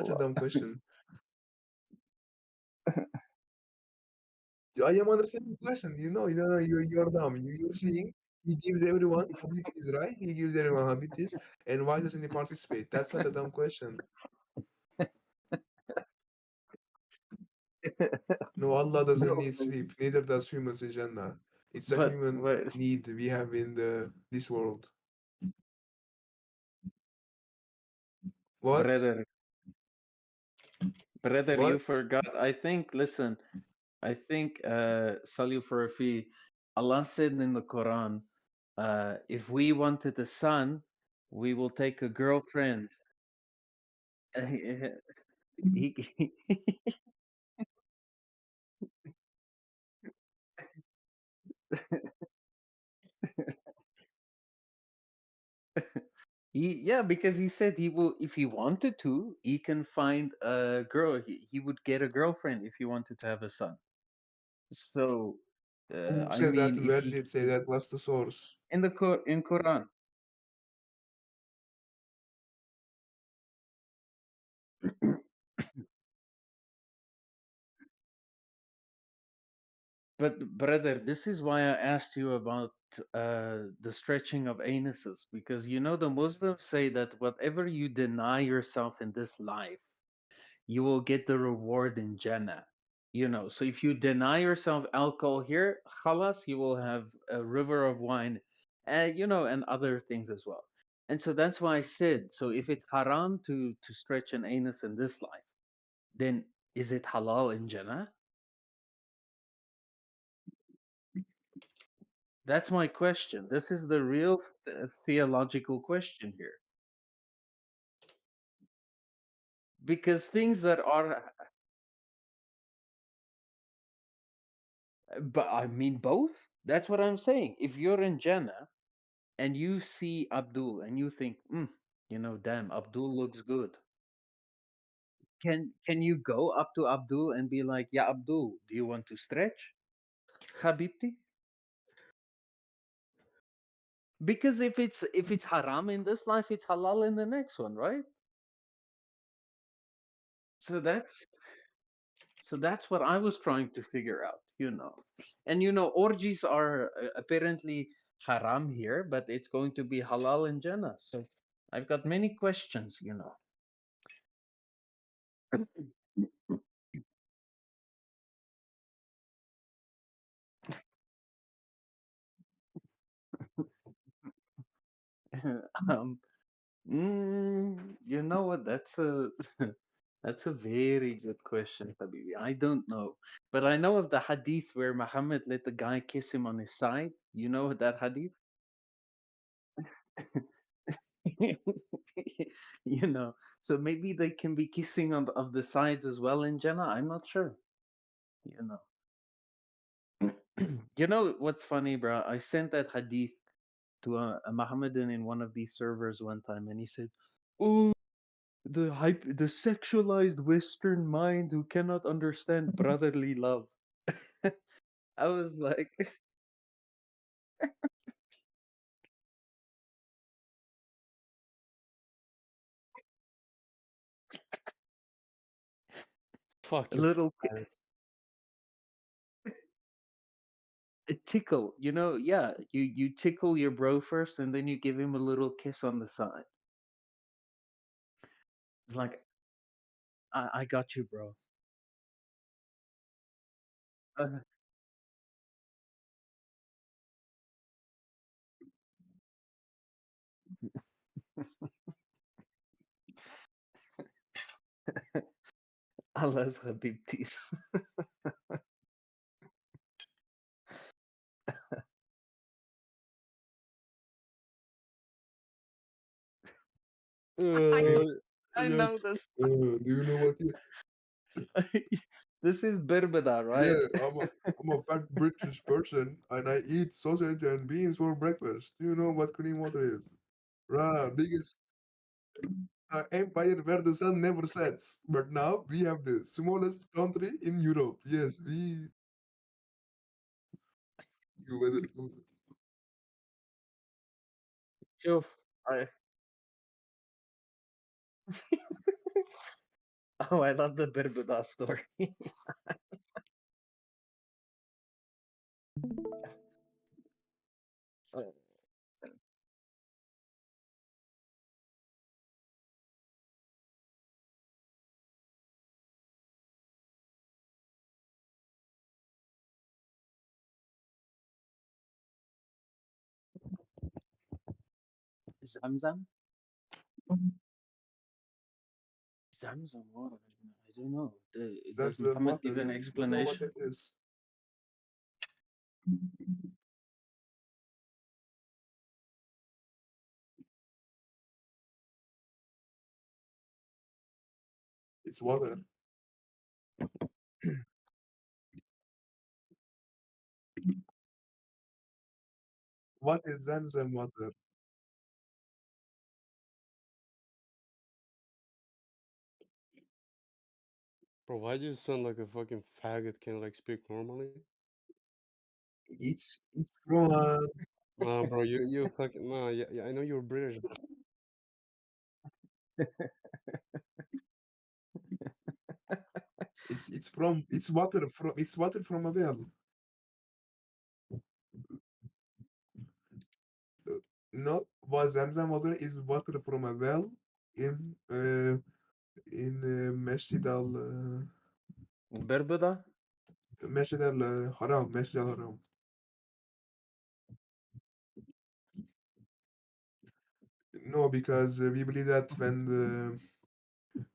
a Astaghfirullah. dumb question. I am understanding the question. You're dumb. You're saying he gives everyone Habibtis, right? He gives everyone Habibtis, and why doesn't he participate? That's such a dumb question. No, Allah doesn't No, need sleep. Neither does humans in Jannah. It's a but human need we have in this world. What? brother, you What? forgot. Listen, I think, Salih for a fee, Allah said in the Quran, if we wanted a son, we will take a girlfriend. he, yeah, because he said he will, if he wanted to, he can find a girl. He would get a girlfriend if he wanted to have a son. So, Who I said that? mean, if Where he, did it say that? What's the source? in the in Quran. But brother, this is why I asked you about the stretching of anuses, because the Muslims say that whatever you deny yourself in this life, you will get the reward in Jannah. So if you deny yourself alcohol here, khalas, you will have a river of wine, and other things as well. And so that's why I said, so if it's haram to stretch an anus in this life, then is it halal in Jannah? That's my question. This is the real theological question here. Because things that are, but I mean both. That's what I'm saying. If you're in Jannah and you see Abdul and you think, damn, Abdul looks good. Can you go up to Abdul and be like, yeah, Abdul, do you want to stretch, Habibti? Because if it's haram in this life, it's halal in the next one, right? So that's what I was trying to figure out. And orgies are apparently haram here, but it's going to be halal in Jannah. So I've got many questions. um, you know what? That's a very good question, Habibi. I don't know, but I know of the hadith where Muhammad let the guy kiss him on his side. You know that hadith? you know so maybe they can be kissing on of the sides as well in Jannah. I'm not sure. you know what's funny, bro? I sent that hadith to a Mohammedan in one of these servers one time, and he said, oh, the sexualized Western mind who cannot understand brotherly love. I was like, Fuck a you. little Man. a tickle, yeah, you tickle your bro first and then you give him a little kiss on the side. It's like, I got you, bro. Uh, Allah's Habibtis. I Yeah. know this. Do you know what? This is Berbeda, right? Yeah, I'm a fat British person and I eat sausage and beans for breakfast. Do you know what clean water is? Right, biggest empire where the sun never sets. But now we have the smallest country in Europe. Yes, we. You whether شوف I oh, I love the Berbeda story. Zamzam? Zamzam water. I don't know. that's Does the Muhammad water. give an You don't know what explanation? it is. It's water. What is Zamzam water? Bro, why do you sound like a fucking faggot? Can't like speak normally? It's from Nah, bro, you fucking nah. Yeah, I know you're British. it's water from a well. No, but Zamzam water is water from a well in Masjid Berbeda? al Haram, Masjid al Haram. No, because we believe that when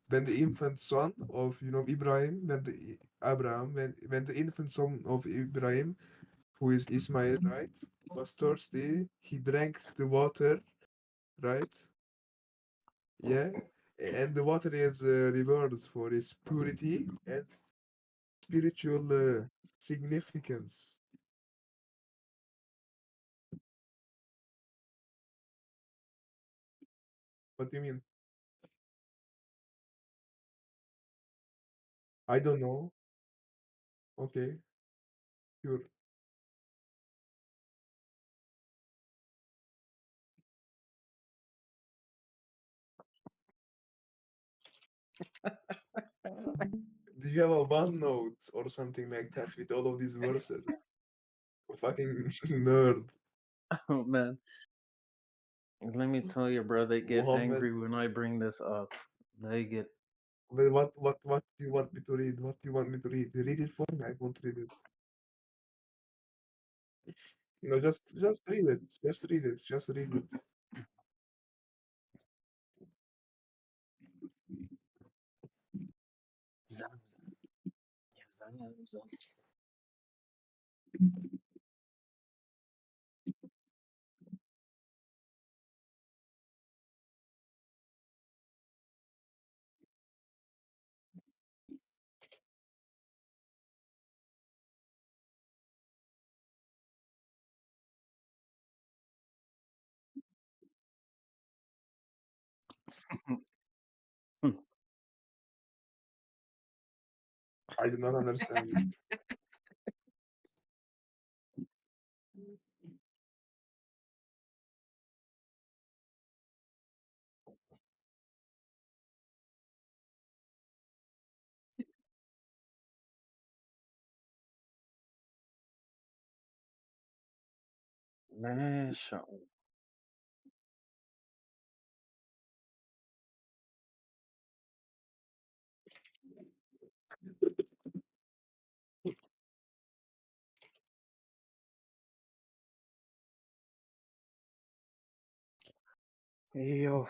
the infant son of Ibrahim, when the infant son of Ibrahim, who is Ismail, right, was thirsty, he drank the water, right? Yeah, and the water is rewarded for its purity and spiritual significance. What do you mean? I don't know. Okay, sure. Do you have a OneNote or something like that with all of these verses? Fucking nerd. Oh man. Let me tell you, bro, they get Muhammad. angry when I bring this up. They get Well, what do you want me to read? What do you want me to read? Read it for me. I won't read it. Just read it. Just read it. Just read it. Zamzam. Yeah, Zamzam. I do not understand. Masha. Yo.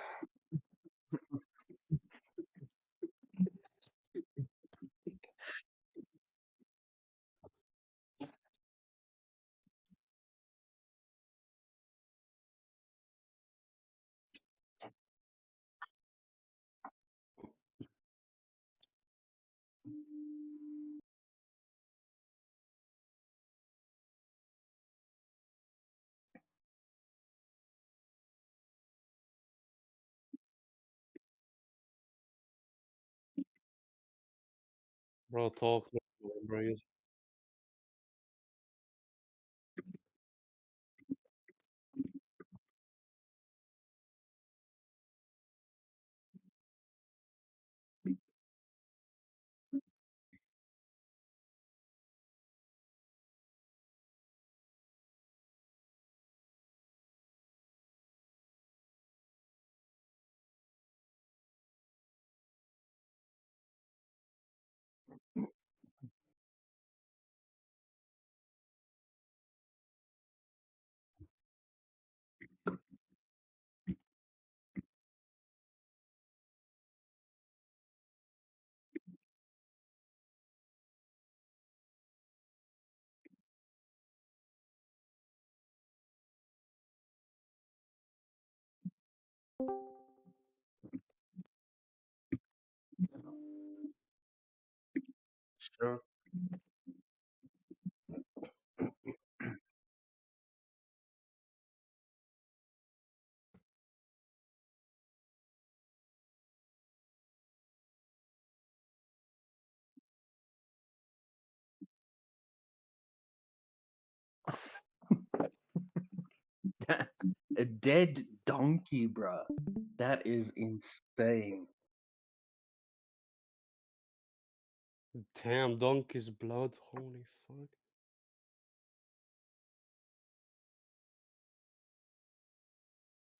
Bro, talk. Bro, Sure. A dead donkey, bruh. That is insane. damn, donkey's blood. Holy fuck.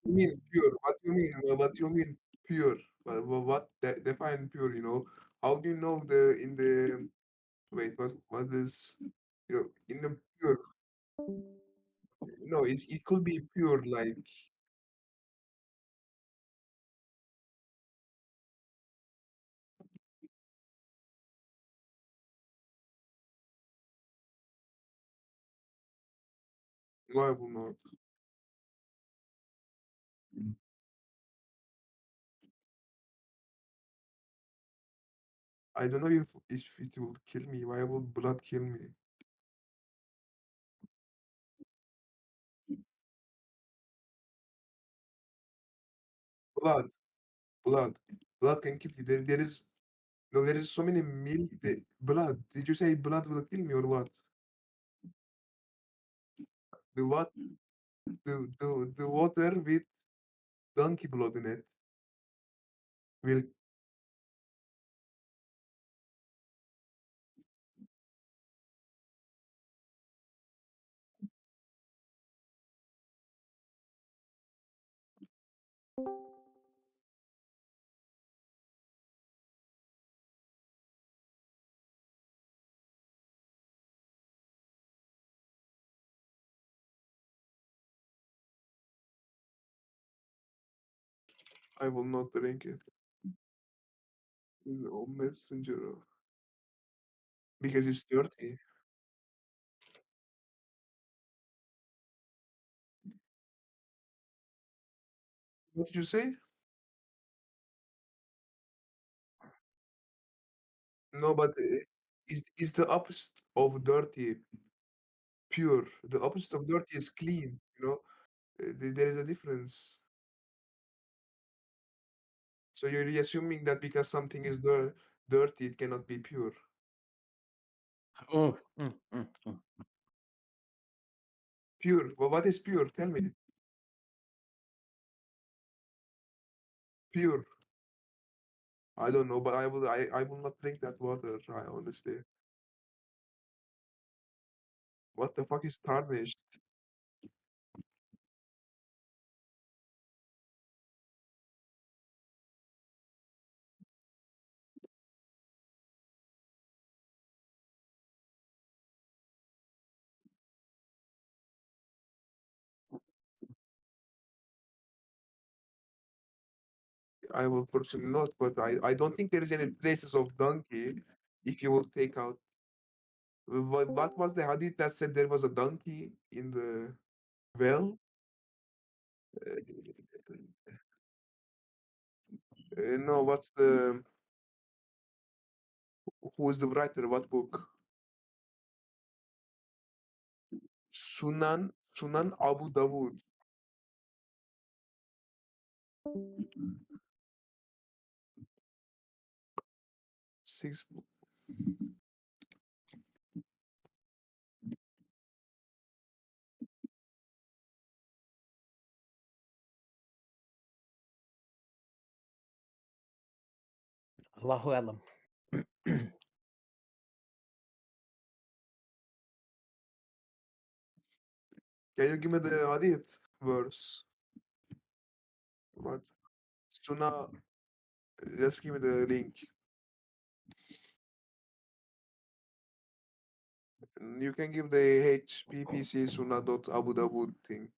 You mean pure? What do you mean? What do you mean pure? What define pure? How do you know the in the wait? What is in the pure? No, it could be pure like no, I will not. I don't know if it will kill me. Why will blood kill me? Blood, blood, blood can kill you. There is no, there is so many blood. Did you say blood will kill me or what? The what? The water with donkey blood in it will. I will not drink it. No messenger because it's dirty. What did you say? No, but is the opposite of dirty pure? The opposite of dirty is clean. There is a difference. So you're assuming that because something is dirty, it cannot be pure. Oh, mm, mm, mm. Pure. Well, what is pure? Tell me. Pure. I don't know, but I will not drink that water. I honestly. What the fuck is tarnished? I will personally not, but I don't think there is any traces of donkey if you will take out. What was the hadith that said there was a donkey in the well? Uh, no, what's the who is the writer? What book? Sunan Abu Dawud. Six. Allahu alam. Can you give me the hadith verse? What? Sunnah. Just give me the link. You can give the HPPC Sunnah.Abu Dawood thing.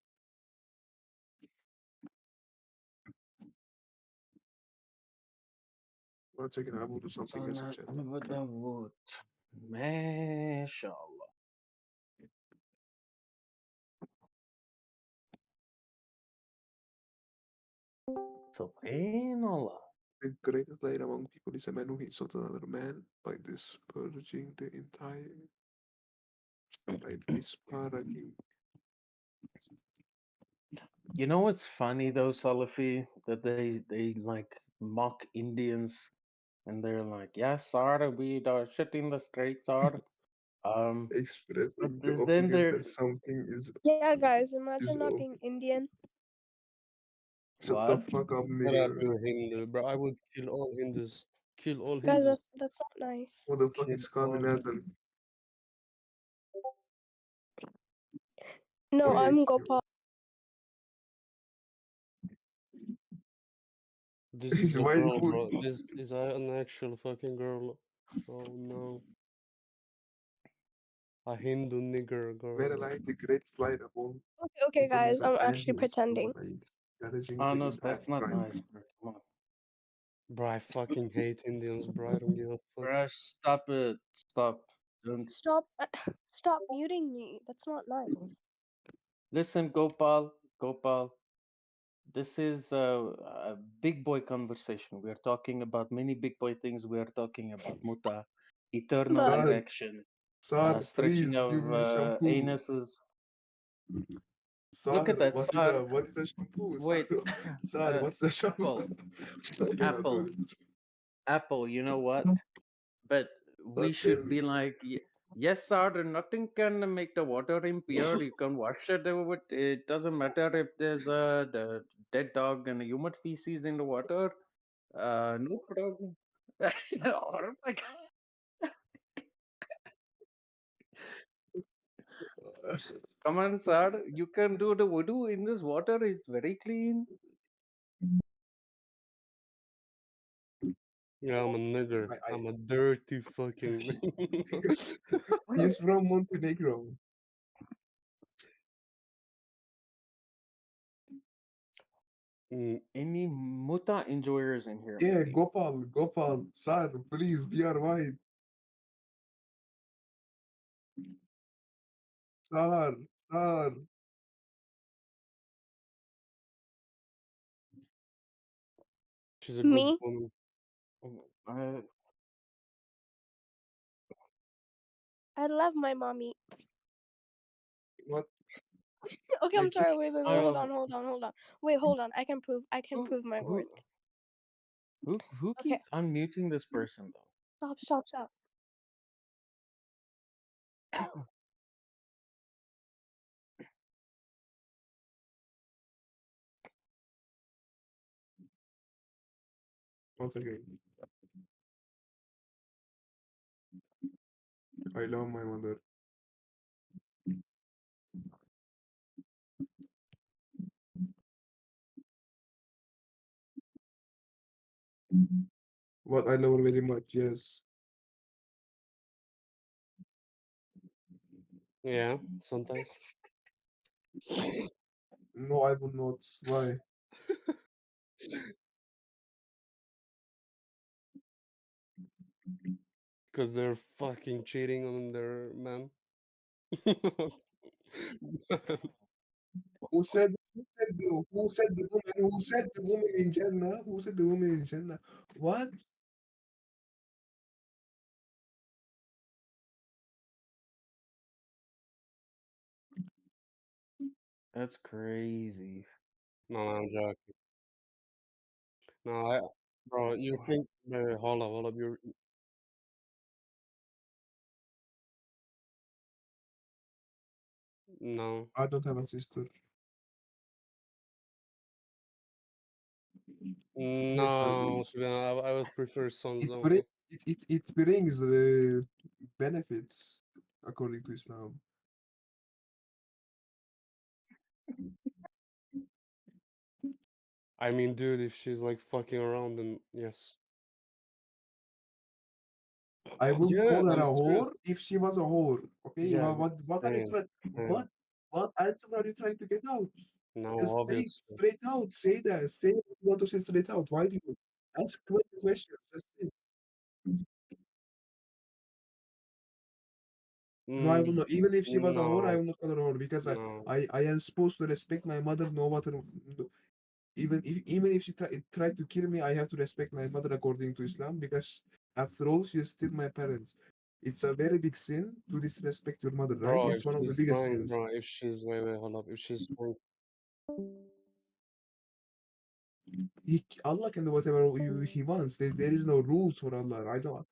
1 second, I will do something else in chat. Dawood. MashaAllah. Subhanallah. The greatest light among people is a man who insults another man by disparaging the entire by disparaging. You know what's funny though, Salafi? That they like mock Indians and they're like, yes, sir, we are shit in the streets, sir. Expressing But the then opinion they're that something is Yeah, guys, is imagine not off. being Indian. Shut the what? fuck up, Shut up, nigger. you Hindu, bro. I would kill all Hindus. Kill all Guys, Hindus. that's not nice. Who the fuck Kill is Khan all. Nazar? No, Oh yeah, I'm it's you. Gopal. This is a Why girl, who bro. Is I an actual fucking girl? Oh no. A Hindu nigger where girl. like the greatest light of all Okay, people guys, is a I'm man actually who is pretending. like disparaging the Anos, entire that's not tribe. nice, bro. Come on. Bro, I fucking hate Indians, bro. I don't give a fuck. Bruh, stop it. Stop. Don't Stop, stop muting me. That's not nice. listen, Gopal. Gopal. This is a big boy conversation. We are talking about many big boy things. We are talking about muta, eternal But Sir, erection, sir, stretching please of give me shampoo. anuses. Sir, Look at that, what Sar. is the shampoo? Wait, Sir, what's the shampoo? Apple, I cannot Apple, do it. Apple. You know what? But we But tell should me. be like, yes, sir. Nothing can make the water impure. You can wash it with. It doesn't matter if there's the dead dog and human feces in the water. No problem. Oh my God. Come on, sir. You can do the wudu in this water. Is very clean. Yeah, I'm a nigger. I I'm a dirty fucking. he's from Montenegro. Mm, Any muta enjoyers in here, Yeah, maybe? Gopal, sir, please be our wife. Sir, sir. She's a good me, woman. Uh, I love my mommy. What? Okay, I'm Like sorry. Wait, I hold on. Wait, hold on. I can prove who my who worth. who Okay, keeps unmuting this person though? stop. 1 second. I love my mother. But I love her very much, yes. Yeah, sometimes. No, I will not. Why? Because they're fucking cheating on their man. Who said the woman in Jannah? Who said the woman in Jannah? What? That's crazy. No, I'm joking. No, bro, you think, hold up, you're, no. I don't have a sister. No, to be honest, I would prefer sons It only. brings it brings the benefits according to Islam. I mean, dude, if she's like fucking around, then yes. I will Yeah, call her I'm a serious. whore if she was a whore. Okay, Yeah, what are you same, trying? same. What answer are you trying to get out? No, Just say obviously. straight out. Say that. Say what you want to say straight out. Why do you ask 20 questions? Just say. No, I will not. Even if she was a whore, I No, will not call her a whore because no. I am supposed to respect my mother no matter. Even if she tried to kill me, I have to respect my mother according to Islam because after all, she is still my parents. It's a very big sin to disrespect your mother, right? Bro, if It's one of the she's biggest trying, sins. bro, if she's, wait, hold up. If she's trying, Allah can do whatever He wants. There is no rules for Allah. I don't.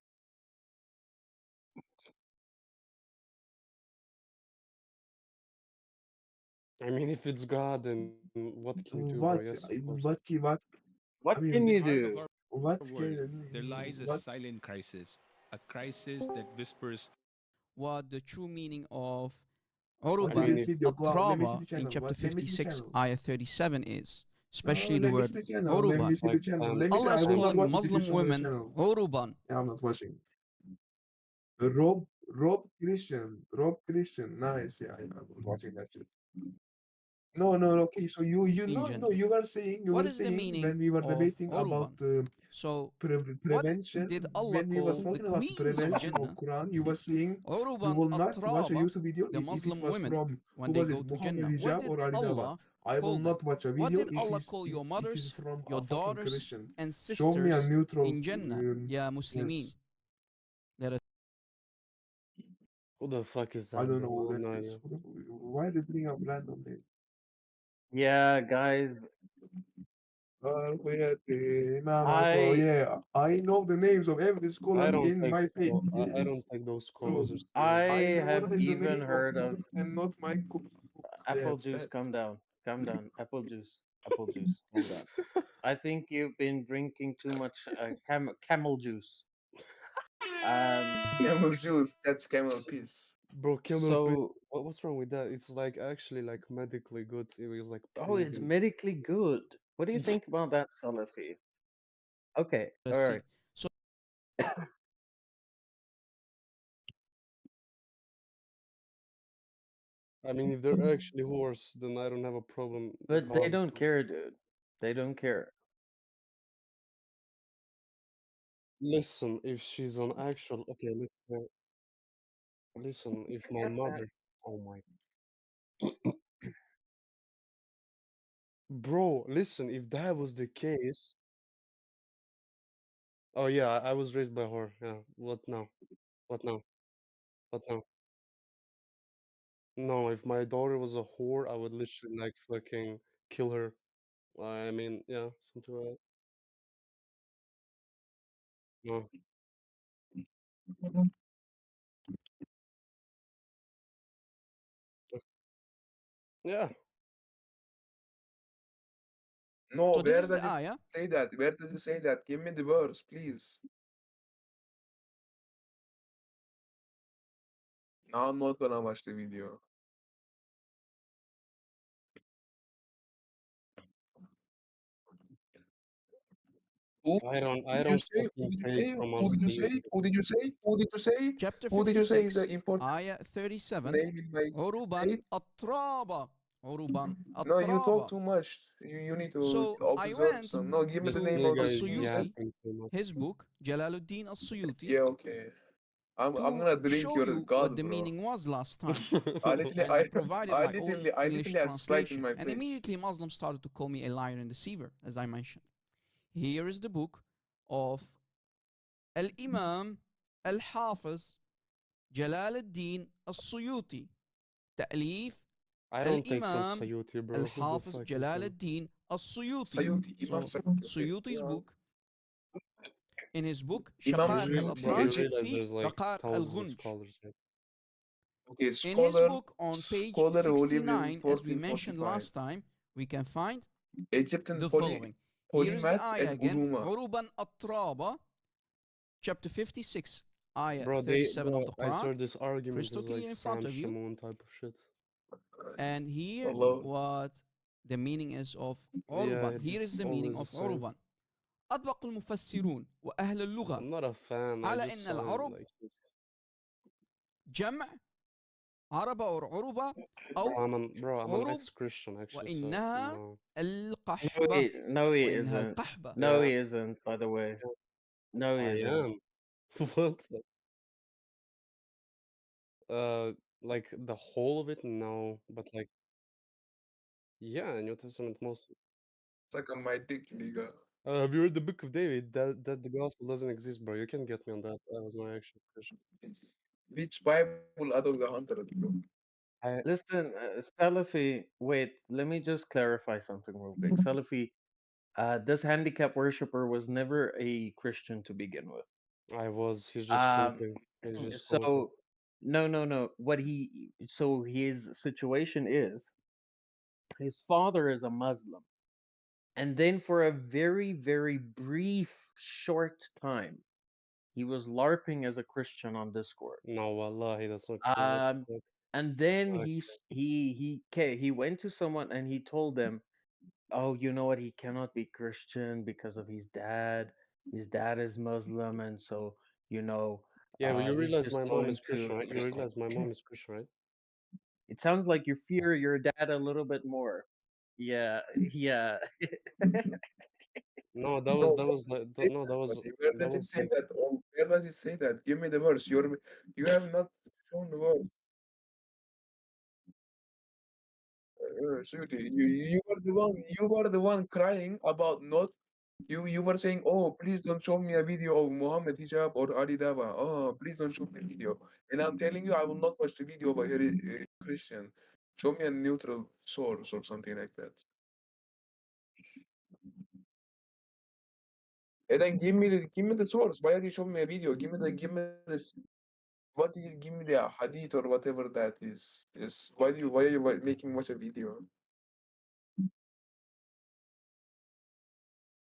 I mean, if it's God, then what can you do, bro? What? Yes, of course. What? What I mean, can you heart of do? our what word, there can lies a what? silent crisis, a crisis that whispers what the true meaning of What is I mean, Uruban this if video? Go out. Let me see Atraba the in channel. chapter What? Let me see the 56, channel. ayah 37 is, No, especially the let me see word the channel. Let me Uruban. see the like channel. 10, Let me see. Allah I is will not calling watch it if you Muslim show me the women channel. Uruban. Yeah, I'm not watching. Rob Christian. Nice. Yeah, I'm not watching that shit. No, no, okay. So you In no, Jannah. you What were is the saying meaning when we were of debating about Uruban? So, what prevention, did Allah when we was call the talking about queens of prevention of Jannah? Quran, you were saying you Uruban will not watch a Atraba, YouTube video the if it Muslim was women, from when who they was go it, to Muhammad Jannah. What Hijab did or Ali Dawah. Allah I will call them? not watch a What video did Allah call your if it's mothers, from your a fucking daughters, Christian. and Show me a sisters neutral. in Jannah? Ya Muslimin. Yes, Let us who the fuck is I that, don't bro? know who I have that no is. idea. Why do you bring up random names? Yeah, guys. I Yeah, I know the names of every I scholar don't in take, my page. I don't Yes. take those Bro, calls or I I have memorize the even name of heard of books and not my apple That's juice. that. Calm down. Calm down. Apple juice. Apple juice. Hold on. I think you've been drinking too much camel juice. Camel juice, that's camel piss. Bro, camel piss. So, What's wrong with that? It's like actually like medically good. It was like oh, it's proven. medically good. What do you think about that, Salafi? Okay, all see. right. So, I mean, if they're actually horse, then I don't have a problem. But they God, don't care, dude. They don't care. listen, if she's an actual, okay, let's say, listen, if my mother, oh my, bro, listen, if that was the case, oh yeah, I was raised by her. Yeah, what now? What now? What now? No, if my daughter was a whore, I would literally like fucking kill her. I mean, yeah, something like that. No. Yeah. No, so this where is does the it ayah. say that? Where does it say that? Give me the verse, please. Now I'm not gonna watch the video. I don't Who fucking did you pray say? from Who did you absolute. say? Who did you say? Who did you say? Chapter Who did you say is the 56, important ayah 37. name in my Uruban faith? Atraba. Uruban No, you talk Atraba. too much. You need to So I observe went some. No, give me This the name to of nigga the is king you said. As-Suyuti, yapping too much. his book, Jalaluddin As-Suyuti, Yeah, okay. I'm to gonna drink show your you what god, the bro. meaning was last time. I literally, And I provided my own I English literally have Sprite in translation. my And fridge. immediately Muslims started to call me a liar and deceiver, as I mentioned. Here is the book of Al-Imam Al-Hafiz Jalal ad-Din As-Suyuti. تأليف I don't take from Al-Imam Sayuti, bro. Who the Al-Hafiz fuck is Jalal that? ad-Din As-Suyuti. Sayuti, Imam So, Sayuti. Okay. Suyuti's book, in his book Imam شقائق Bro, Suyuti, you الأطراف Egypt. realize في there's like دقائق thousands of الغنج. scholars here. Okay, In his book on page scholar who lived in 69, as we mentioned 1445. last time, we can find Egyptian the following. Here is the Polymath ayah and again. Buduma. عُرُبًا أَتْرَابًا, chapter 56, ayah Bro, 37 of the I swear Quran. this argument Crystal is like clear in front Sam of you. Shimon type of shit. And here Allah. what the meaning is of Yeah, عُرُبًا. Here is it's the meaning always the of same. عُرُبًا. أطبق المفسرون وأهل اللغة I'm not a fan. I على just أن saw it العرب like this. جمع عربة أو عربة أو I'm an عرب ex-Christian actually, so وإنها no. No, القحبة no, he وإنها isn't. القحبة. No, Yeah, he isn't. By the way, no, he I isn't. am. What? Like the whole of it, no, but like yeah, New Testament mostly. It's like on my dick, nigga. Have you read the Book of David? That the gospel doesn't exist, bro. You can get me on that. That was my actual Christian. Which Bible out of the 100, bro? I Listen, Salafi, wait, let me just clarify something real quick. Salafi, this handicap worshiper was never a Christian to begin with. was. He's just Um, coping. He's just coping. so no. So his situation is his father is a Muslim, and then for a very, very brief, short time, he was LARPing as a Christian on Discord. No, wallahi, that's not true. What Um, the fuck? and then Okay. he went to someone and he told them, "Oh, you know what? He cannot be Christian because of his dad. His dad is Muslim, and so you know, Yeah, but you he's realize just my mom going is to." Christian, right? You realize my mom is Christian, right? It sounds like you fear your dad a little bit more. Yeah, yeah. No, No, that was like say no, that, that buddy. Where that does it was say like that? Oh, where does it say that? Give me the verse. You have not shown the verse. Sweetie, you were the one crying about not you were saying, oh, please don't show me a video of Muhammad hijab or Ali Daba. Oh, please don't show me a video. And I'm telling you, I will not watch the video of a Christian. Show me a neutral source or something like that. And then give me the source. Why are you showing me a video? Give me this. What do you give me the hadith or whatever that is? Is why are you making me watch a video?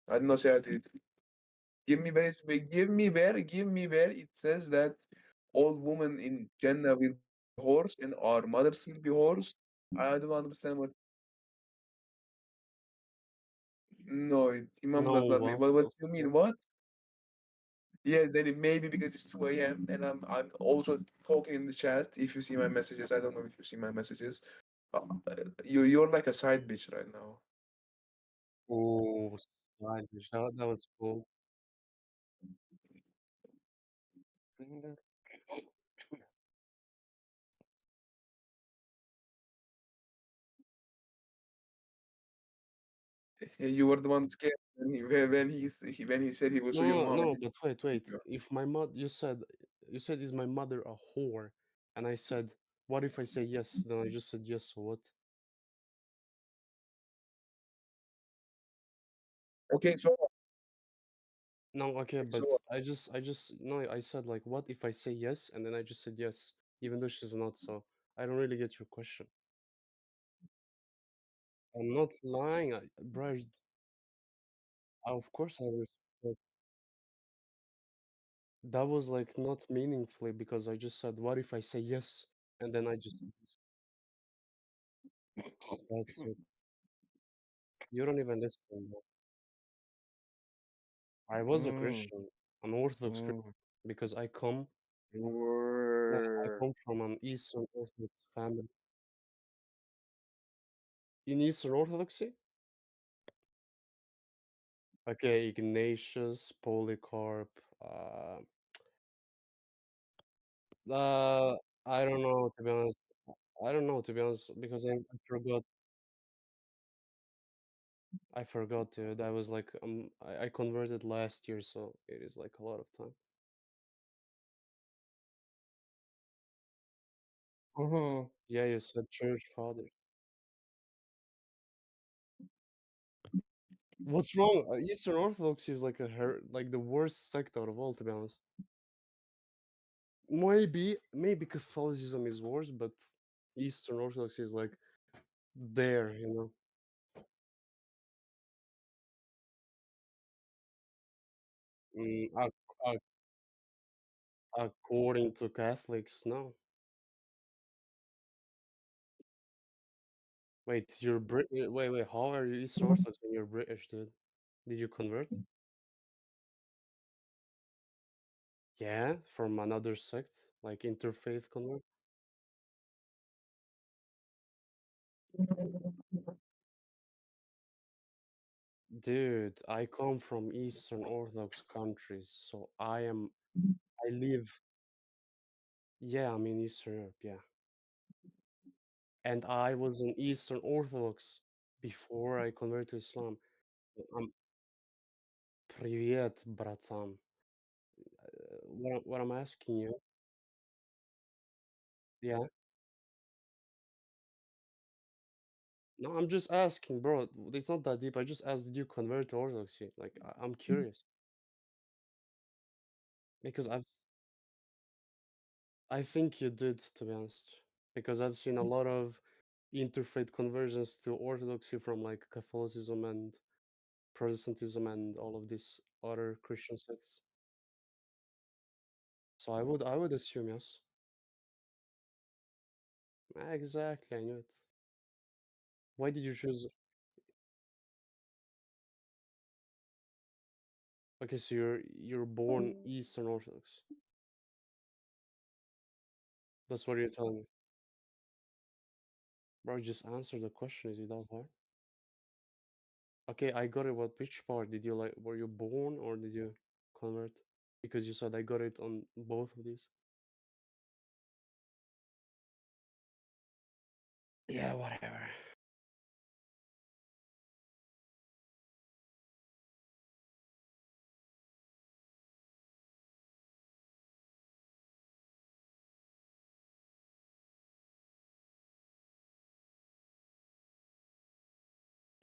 I did not say hadith. Give me where it says that all women in Jannah will be horse and our mothers will be horse. I don't understand what. No, Imam no does not mean. what What the you mean? fuck? What? Yeah, then it may be because it's 2 a.m. and I'm also talking in the chat. If you see my messages, I don't know if you see my messages. You're like a side bitch right now. Oh, stylish. That was cool. You were the one scared when he said he will show you Muhammad. No, but wait. If my mother, you said, is my mother a whore? And I said, what if I say yes? Then I just said yes. So what? Okay, so No, okay, but so I just no, I said like, what if I say yes? And then I just said yes, even though she's not. So I don't really get your question. I'm not lying, bro. Of course I respect. That was like not meaningfully because I just said, what if I say yes? And then I just said yes. That's it. You don't even listen, bro. I was a Mm, Christian, an Orthodox Christian, mm. because I Word. come from an Eastern Orthodox family. In Eastern Orthodoxy, okay, Ignatius, Polycarp, uh, I don't know to be honest. I don't know to be honest because I forgot. I forgot, dude. I was like, I converted last year, so it is like a lot of time. Mm-hmm. Yeah, you said church fathers. What's wrong? Eastern Orthodoxy is like like the worst sect out of all, to be honest. Maybe Catholicism is worse, but Eastern Orthodoxy is like there, you know. Mm, according to Catholics, no. Wait, wait, how are you Eastern Orthodox when you're British, dude? Did you convert? Yeah, from another sect, like interfaith convert? Dude, I come from Eastern Orthodox countries, so I live, yeah, I'm in Eastern Europe, yeah. And I was an Eastern Orthodox before I converted to Islam. I'm Привет, братан. What I'm asking you, yeah. No, I'm just asking, bro. It's not that deep. I just asked, did you convert to Orthodoxy? Like, I'm curious because I think you did, to be honest, because I've seen a lot of interfaith conversions to Orthodoxy from like Catholicism and Protestantism and all of these other Christian sects. So I would assume yes. Exactly, I knew it. Why did you choose? Okay, so you're born Eastern Orthodox. That's what you're telling me. Bro, just answer the question. Is it that hard? Okay, I got it. Which part did you like? Were you born or did you convert? Because you said I got it on both of these. Yeah, whatever.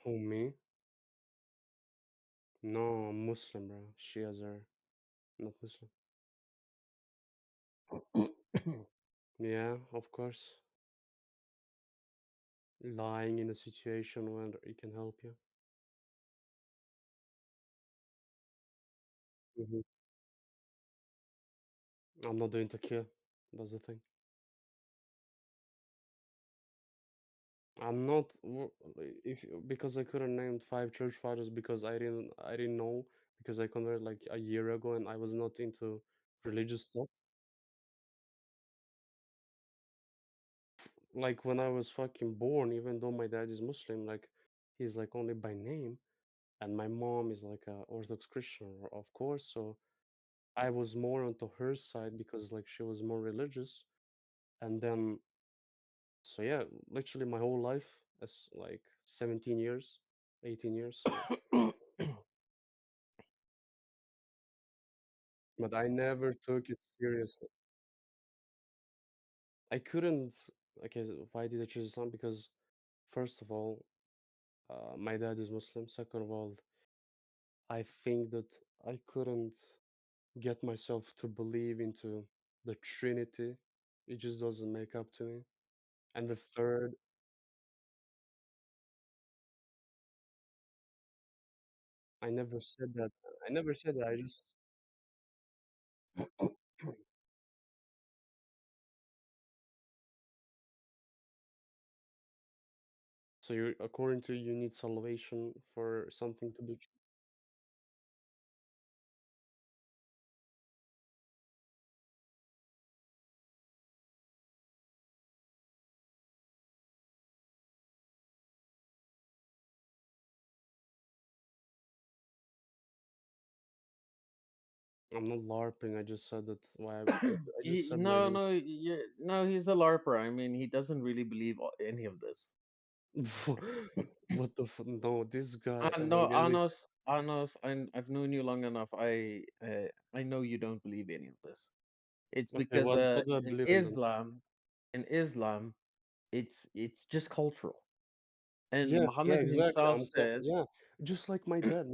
Who, me? No, I'm Muslim, bro. Shias are not Muslim. Yeah, of course. Lying in a situation where it can help you. hmm I'm not doing taqiyya. That's the thing. I'm not if because I couldn't name five church fathers because I didn't know because I converted like a year ago and I was not into religious stuff. Like when I was fucking born, even though my dad is Muslim, like he's like only by name, and my mom is like a Orthodox Christian, of course. So I was more onto her side because like she was more religious, and then so yeah, literally my whole life, as like 17 years, 18 years. So, but I never took it seriously. I couldn't. Okay, so why did I choose Islam? Because first of all, my dad is Muslim. Second of all, I think that I couldn't get myself to believe into the Trinity. It just doesn't make up to me. And the third, I never said that. I never said that. I just. So you, according to you, need salvation for something to be true. I'm not LARPing. I just said that. Why? I just said my No, reason. no, no. He's a larper. I mean, he doesn't really believe any of this. What the no, this guy. No, Okay, Anos. I've known you long enough. I know you don't believe any of this. It's okay. because What do I in believe in then? Islam, it's just cultural. And Yeah, yeah, Muhammad exactly. himself said, Yeah, just like my dad.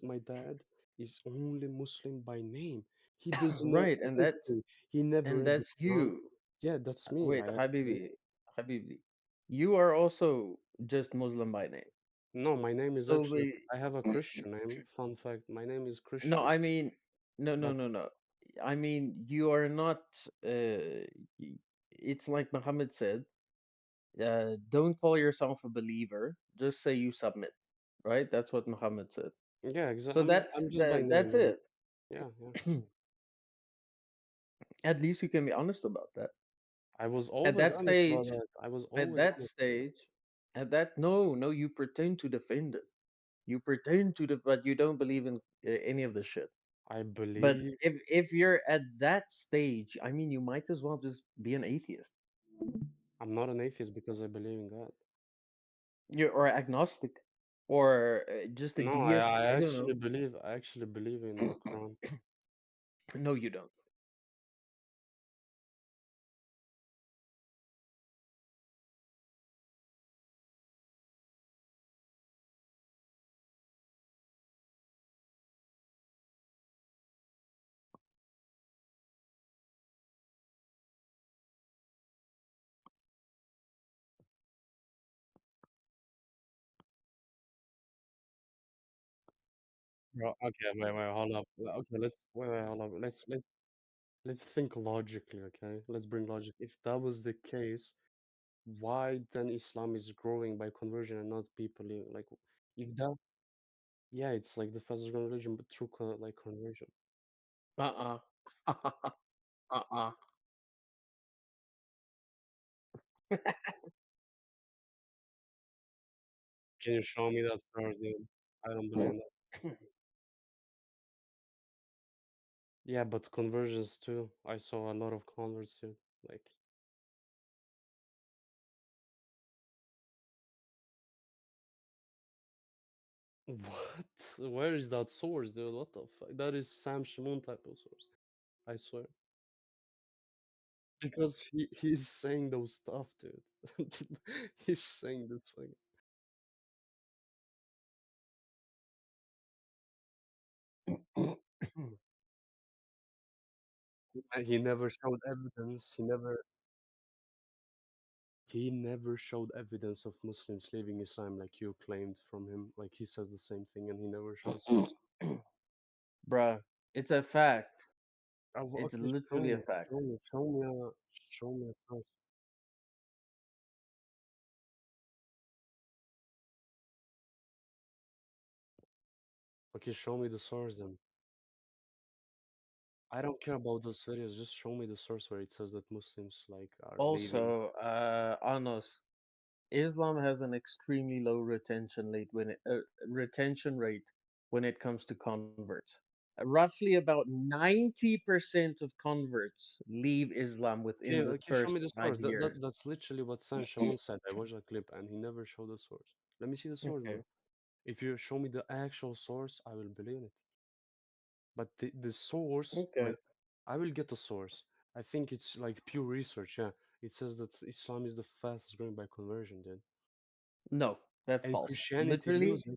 My dad is only Muslim by name. He doesn't know right, anything. He never and read the that's Quran. you. Yeah, that's me. Wait, I actually Habibi, you are also just Muslim by name. no. My name is So actually. we, I have a Christian name. Fun fact. My name is no, Christian. I mean, No, no, But no, no. I mean, you are not. It's like Muhammad said. Don't call yourself a believer. Just say you submit. Right? That's what Muhammad said. yeah, So exactly. that's I'm just by that's name. it. Yeah, yeah. At least you can be honest about that. I was At always that honest about stage, that. I was at always that honest. stage, at that no, no, you pretend to defend it. You pretend to, but you don't believe in any of the shit. I But believe if you're at that stage, I mean, you might as well just be an atheist. I'm not an atheist because I believe in God. You're or agnostic, or just a No, deist. I I don't actually know. believe I actually believe in the Quran. No, you don't. Bro, okay, wait, hold up. Okay, wait, hold up. Let's think logically, okay? Let's bring logic. If that was the case, why then Islam is growing by conversion and not people like if that yeah, it's like the fastest growing religion, but through like conversion. Uh-uh. Uh-uh. Can you show me that source, dude? I don't believe in that. Yeah, but conversions too. I saw a lot of converts too. Like what? Where is that source, dude? What the fuck? That is Sam Shamoun type of source. I swear. Because he's saying those stuff, dude. He's saying this fucking. He never showed evidence. He never showed evidence of Muslims leaving Islam like you claimed from him. Like he says the same thing and he never showed source. Bruh, it's a fact. It's Okay, show literally a me, fact. show me a source. Okay, show me the source then. I don't care about those videos. Just show me the source where it says that Muslims like are leaving. Also, Anos, Islam has an extremely low retention rate when it comes to converts. Roughly about 90% of converts leave Islam Okay, within the okay, show first me the five source. years. That's literally what San Shamoun said. I watched a clip and he never showed the source. Let me see the source, Okay. bro. If you show me the actual source, I will believe it. But the source, Okay. wait, I will get the source. I think it's like pure research. Yeah, it says that Islam is the fastest growing by conversion, dude. No, that's And false. Christianity Literally, loses.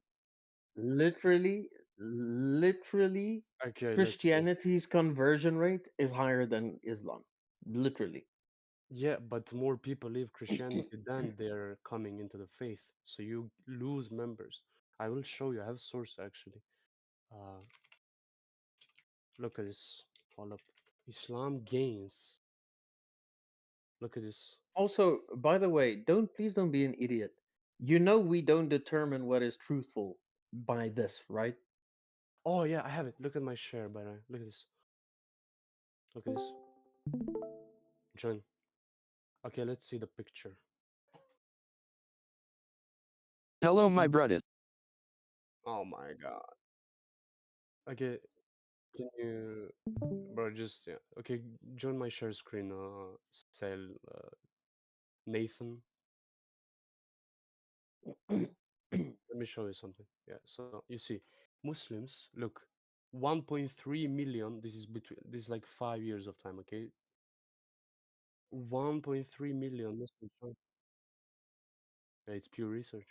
literally, literally, Okay, let's see. Christianity's conversion rate is higher than Islam. Literally. Yeah, but more people leave Christianity than they're coming into the faith. So you lose members. I will show you. I have source actually. Uh, look at this. Hold up. Islam gains. Look at this. Also, by the way, please don't be an idiot. You know we don't determine what is truthful by this, right? Oh yeah, I have it. Look at my share, by the way. Look at this. Look at this. Join. Okay, let's see the picture. Hello, my brother. Oh my god. Okay, can you, bro? Just yeah. Okay, join my share screen. Sell. Nathan. Let me show you something. Yeah. So you see, Muslims look, 1.3 million. This is between. This is like 5 years of time. Okay, 1.3 million Muslims. Yeah, it's pure research.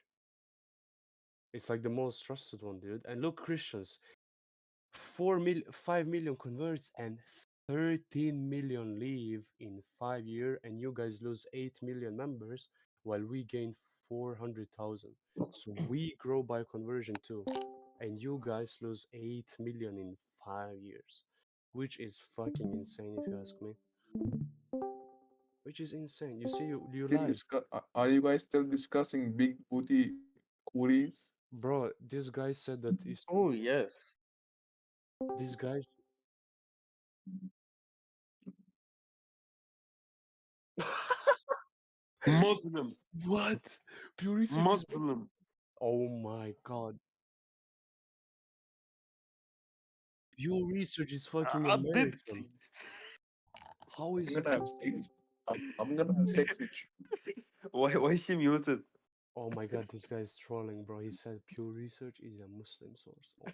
It's like the most trusted one, dude. And look, Christians, 5 million converts and 13 million leave in 5 years, and you guys lose 8 million members while we gain 400,000. So we grow by conversion too, and you guys lose 8 million in 5 years. which is fucking insane if you ask me. Which is insane. You see, you Still lied. are you guys still discussing big booty queries? Bro, this guy said that is Oh yes. this guy. Muslims. What? Pure research is. Muslim. Oh my god. Pure research is fucking American. Habibti. How is I'm gonna have sex. I'm gonna have sex with you. Why is she muted? Oh my god, this guy is trolling, bro. He said pure research is a Muslim source. Oh my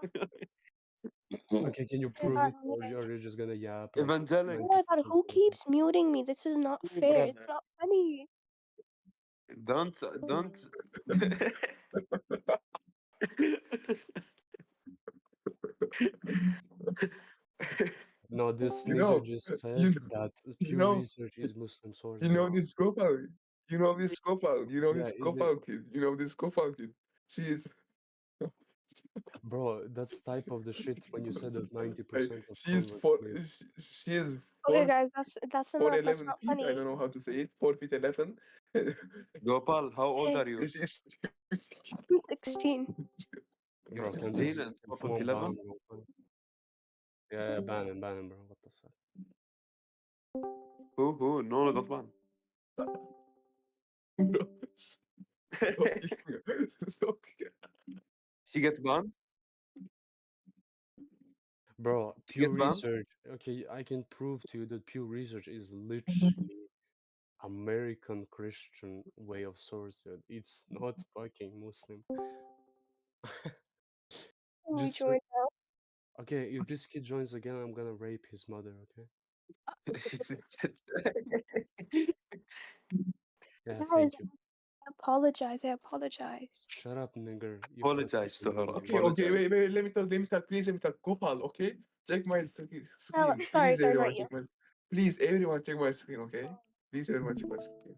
fucking. Okay, can you Oh my prove god, it, I'm or muted. are you just gonna yap like Evangelic. Oh my god, 90% who of the keeps muting me? This is not Oh, fair. It's brother. not funny. Don't. No, this You nigga know, just said you that you pure know, research is Muslim source, you bro. know this Gopal. You know this Gopal. You know Yeah, this is it, Gopal kid. You know this Gopal kid. She is. bro? That's type of the shit when you said that 90% of She is converts four. leave. She is Okay, 4 guys, that's four enough. That's 11 not feet. I funny. don't know how to say it. 4 feet 11. Gopal, how old Hey, are you? She's I'm 16. You're Bro, 16 and can 4 foot someone ban 11? him real quick? Yeah, ban him, bro. What the fuck? Who? No, don't ban. She gets banned? Bro, She pure gets banned? research. Okay, I can prove to you that pure research is literally American Christian way of source, dude. It's not fucking Muslim. We Just join now. okay, if this kid joins again, I'm gonna rape his mother, okay? Yeah, Guys, thank you. I apologize. I apologize. Shut up, nigger. You Apologize to fucking her. nigger. Okay, okay, Apologize. wait, let me talk, please, let me talk. Gopal, okay? Check my screen, Sorry, please, sorry, everyone, not you. check my, please, everyone, check my screen, okay? Please, everyone, check my screen.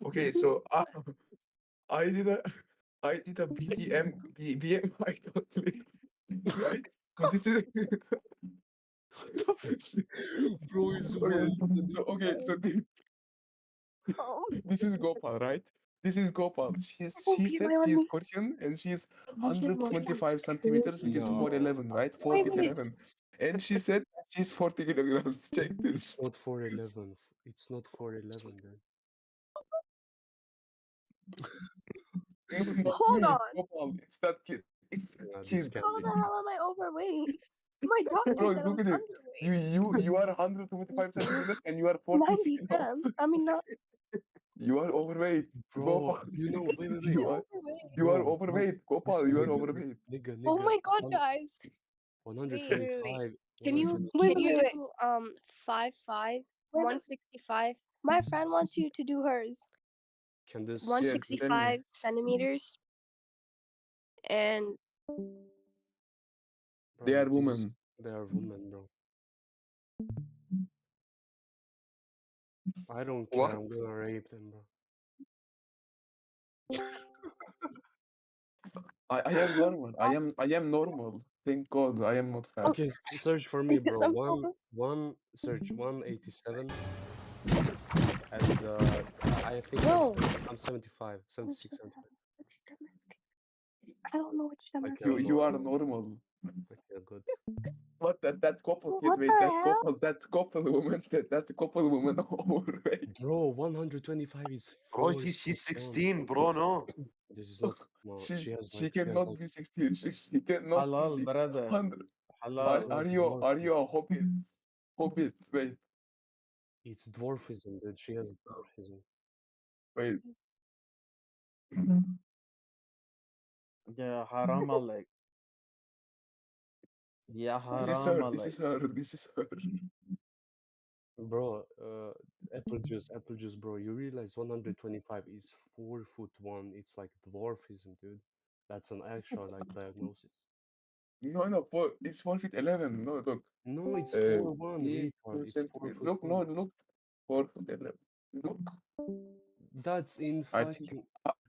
Okay, so I did a, I did a BMI calculation, right? So this is, Bro is okay, so Oh, this is Gopal, right? This is Gopal. oh, She be said my she is me. Korean and she is Muslim one, that's 125 centimeters, which is No, 4'11", right? 4 Wait, feet wait. 11. And she said she's 40 kilograms. Check it's this. not 411. It's not 411, dude. Not Hold me, it's on. Gopal. It's that kid. It's that Yeah, this kid. can't How be the him. hell am I overweight? My doctor Bro, said I look was at it. underweight. You are 125 centimeters and you are 40 90 kilos. grams. I mean, not You are overweight. Bro, Gopal. you know, wait. You are overweight. you are Bro, overweight. Gopal, listen, you are overweight. Oh nigga, my god, guys. Wait, wait, wait. 125, Can you 120. wait, wait, wait, do 5'5", 165? My friend wants you to do hers. Can this, Yes, tell me. 165 centimeters and They are bro, women. they are women, bro. I don't care, What? I'm gonna rape them, bro. I am normal. I am normal. Thank God I am not fat. Okay, search for me, bro. Search 187, and I think no. I'm 75, 76, 75. I don't know which Okay, Damascus You is. are normal. okay, good. What that couple kid, What wait, the hell? that couple woman, that couple woman overweight. Bro, 125 is Bro, forced she's on. 16, bro, no. This is not, no, She she has cannot like, be 16. She cannot be Halal, brother. 100. this Halal. is not Are dwarfism. you a hobbit? Hobbit, wait, It's dwarfism, dude. She has dwarfism. wait. Yeah, haram عليك. Yeah, This is haram her. This عليك. is her. This is her. Bro, apple juice, bro. You realize 125 is 4'1". It's like dwarfism, dude. That's an actual like diagnosis. No, it's 4 feet 11. No, look. No, it's 4'1", Feet, retard. 2 It's centimeters. Look, 4'1". look. 4 foot 11. Look. That's in I think. fucking.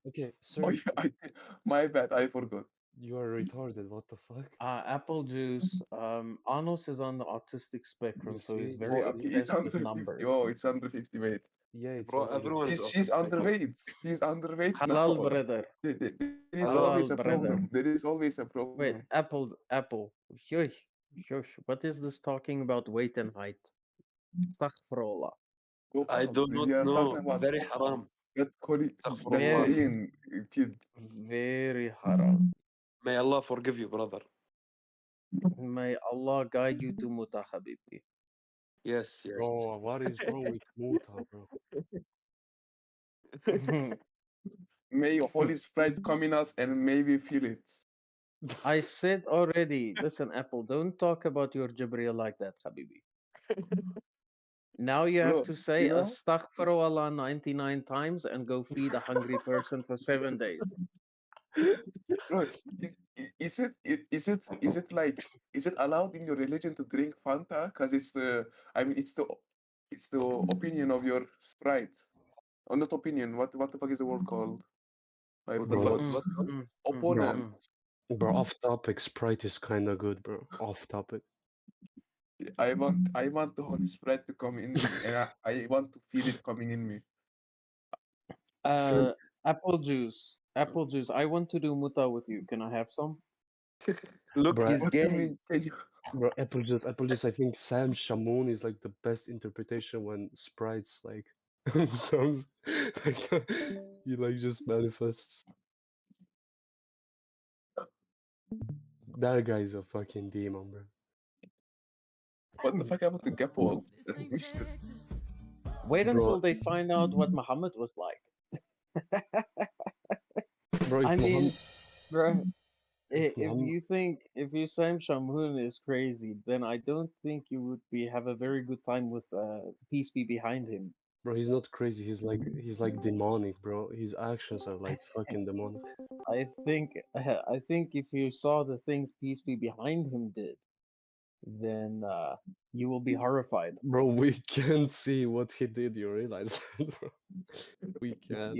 Okay, Oh search. yeah, my bad. I forgot. You are retarded. What the fuck? Apple juice. Anos is on the autistic spectrum, You so he's see, very you Okay, see. it's obsessed with 150. numbers. Oh, it's 150 weight. Yeah, it's Bro, everyone is She's autistic. underweight. She's underweight Halal now. brother. There is Hello. always Halal a brother. problem. There is always a Wait, problem. Apple. Shush, shush. What is this talking about weight and height? Astaghfirullah. Go I up. do We not are know. talking about Very haram. that Astaghfirullah. Korean kid. Very haram. May Allah forgive you, brother. May Allah guide you to Muta Habibti. Yes, yes. Bro, what is wrong with Muta, bro? May Holy Spirit come in us and maybe feel it. I said already, listen, Apple, don't talk about your Jibreel like that, Habibi. Now you have Bro, to say you know, Astaghfirullah 99 times and go feed a hungry person for 7 days. bro, is it allowed in your religion to drink Fanta? Because it's the opinion of your sprite. Or not opinion, what the fuck is the word called? I What the forgot. fuck? What? Opponent. Bro, off topic, Sprite is kind of good, bro. Off topic. I want the Holy Spirit to come in me, and I want to feel it coming in me. Apple juice. Apple juice. I want to do Muta with you. Can I have some? Look, Bro, he's What do you gay. mean? Can you? bro, Apple Juice. I think Sam Shamoon is like the best interpretation when Sprite's like comes, like he like just manifests. That guy's a fucking demon, bro. What the fuck happened to Gapol? Wait Bro, until they find out what Muhammad was like. bro, if I mean, Muhammad, bro, if if Muhammad, you think if you Sam Shamoon is crazy, then I don't think you would have a very good time with peace be behind him. bro, he's not crazy. He's like demonic, bro. His actions are like fucking demonic. I think if you saw the things peace be behind him did, then you will be horrified. Bro, we can't see what he did. You realize that, bro? We can't.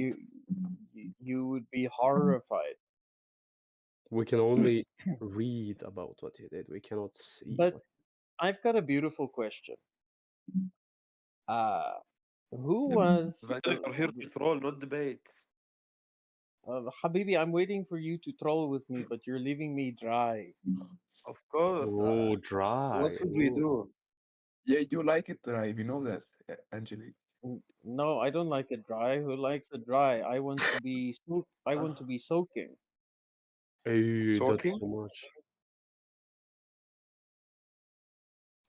You would be horrified. We can only read about what he did. We cannot see But what. I've got a beautiful question. Who was Vandal, you're here to troll, not debate. Habibi? I'm waiting for you to troll with me, but you're leaving me dry. Of course. Oh, What dry. should we Ooh. do? Yeah, you like it dry. We know that, Angelique. No, I don't like it dry. Who likes it dry? I want to be I want to be soaking. Hey, that's Talking? too much.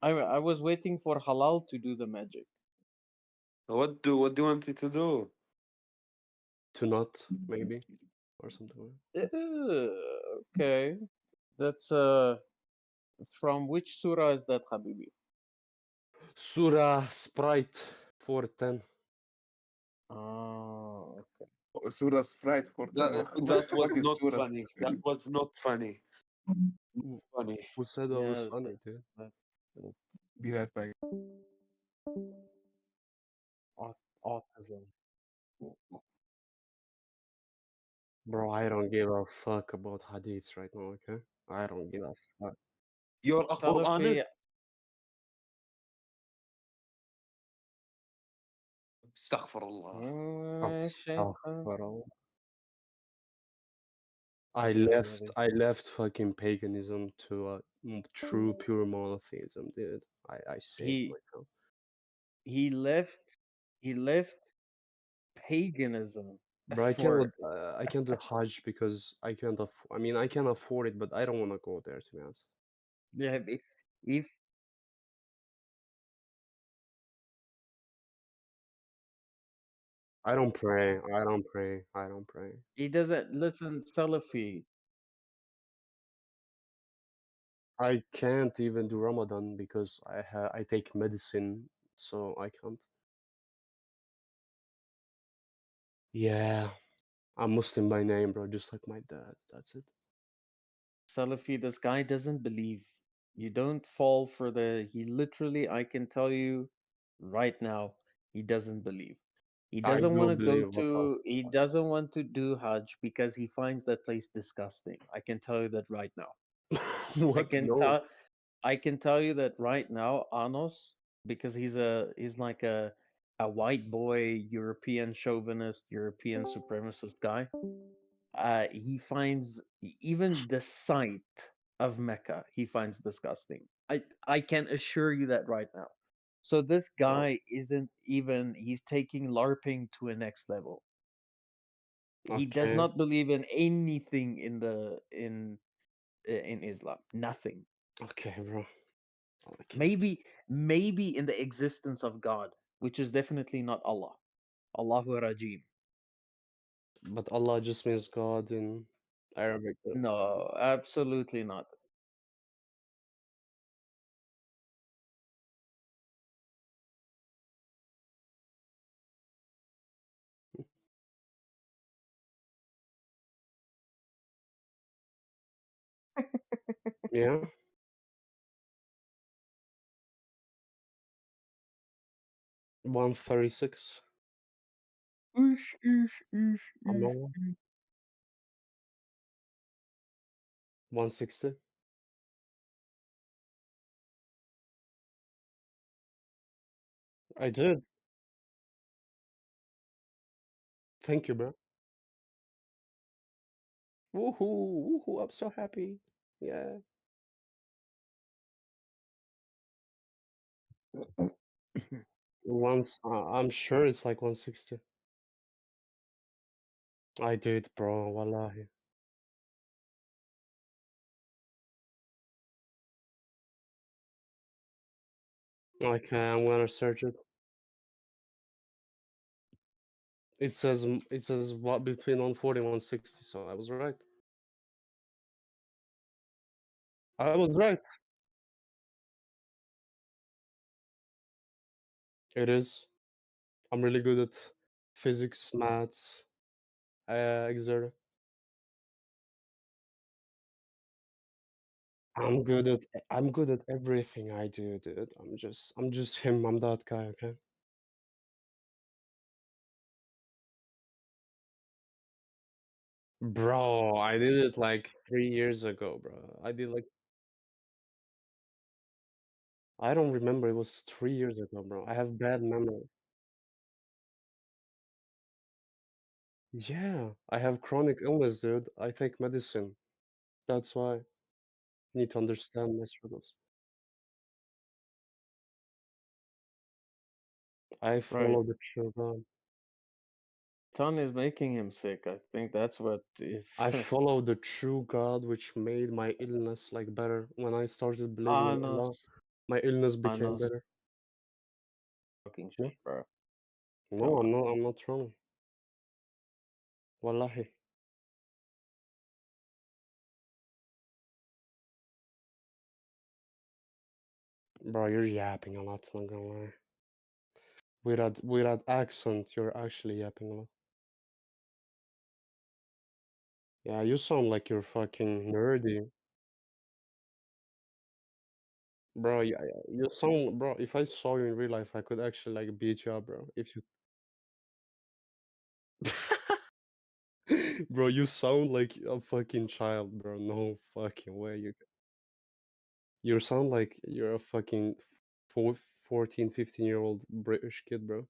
I was waiting for Halal to do the magic. What do you want me to do? To not, maybe, or something like Okay, that's from which surah is that, Habibi? that. Surah Sprite 410. Oh, okay. Surah Sprite for That, what that the was fuck is not Surah funny. That Sprite? was not funny. Funny. Who said that was Yeah, funny, dude? that's Be right back. autism. Bro, I don't give a fuck about hadiths right now, okay? I don't give a fuck. You're a Salafi, Quranist? Astaghfirullah. Astaghfirullah. Okay, I left fucking paganism to true pure monotheism, dude. I saved he myself. he left he left paganism Bro, for I can't do Hajj because I can't I mean, I can afford it, but I don't want to go there, to be honest. yeah, if I don't pray. I don't pray. I don't pray. he doesn't listen Salafi. I can't even do Ramadan because I take medicine, so I can't. Yeah, I'm Muslim by name, bro, just like my dad. That's it. Salafi, this guy doesn't believe. You don't fall for he literally, I can tell you right now, he doesn't believe. He I doesn't do want to go believe what to. He doesn't want to do Hajj because he finds that place disgusting. I can tell you that right now. I what? can No. tell. I can tell you that right now, Anos, because he's like a white boy, European chauvinist, European supremacist guy. He finds even the sight of Mecca he finds disgusting. I can assure you that right now. So this guy isn't even he's taking LARPing to a next level. He does Okay. not believe in anything in Islam. Nothing. Okay, bro. Okay. Maybe in the existence of God, which is definitely not Allah. Allahu Rajim. But Allah just means God in Arabic. No, absolutely not. Yeah. 136. Allah. 160. I did. Thank you, bro. Woohoo! Woohoo! I'm so happy. Yeah. I'm sure it's like 160. I did, bro. Wallahi. Okay, I'm gonna search it. It says what between 140 and 160, so I was right. I was right. It is. I'm really good at physics, maths, etc. I'm good at everything I do, dude. I'm just him. I'm that guy, okay? Bro, I did it like 3 years ago, bro. I did like I don't remember. It was 3 years ago, bro. I have bad memory. Yeah, I have chronic illness, dude. I take medicine. That's why. You need to understand my struggles. I Right. follow the true God. Ton is making him sick. I think that's what if I follow the true God, which made my illness like better. When I started believing in Allah, Anos my illness became Anos better. talking No, shit, bro. no, Come I'm on. not. I'm not wrong. Wallahi, bro, you're yapping a lot. Not gonna lie. With that accent, you're actually yapping a lot. Yeah, you sound like you're fucking nerdy, bro. You sound, bro. If I saw you in real life, I could actually like beat you up, bro. If you, bro, you sound like a fucking child, bro. No fucking way. You sound like you're a fucking 14, 15-year-old British kid, bro.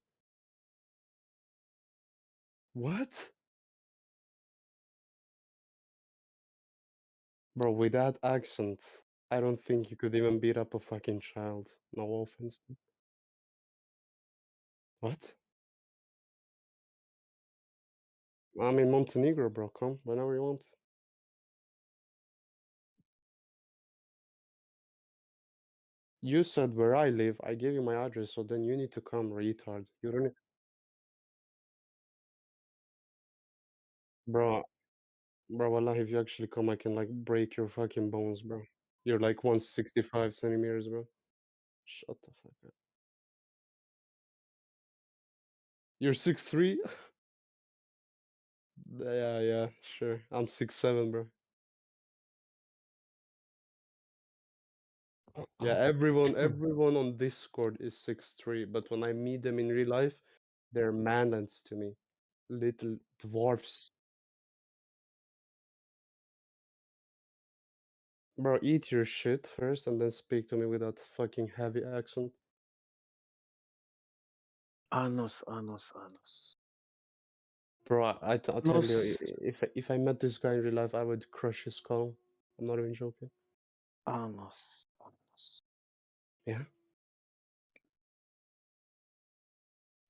What? Bro, with that accent, I don't think you could even beat up a fucking child. No offense. What? I'm in Montenegro, bro. Come whenever you want. You said where I live. I gave you my address, so then you need to come, retard. You don't need... Bro, bro, wallah, if you actually come, I can like break your fucking bones, bro. You're like 165 centimeters, bro. Shut the fuck up. You're 6'3"? Yeah, yeah, sure. I'm 6'7", bro. Yeah, everyone on Discord is 6'3", but when I meet them in real life, They're manlets to me. Little dwarfs. Bro, eat your shit first and then speak to me with that fucking heavy accent. Anos. Bro, I'll tell you, Anos. if I met this guy in real life, I would crush his skull. I'm not even joking. Anos. Yeah.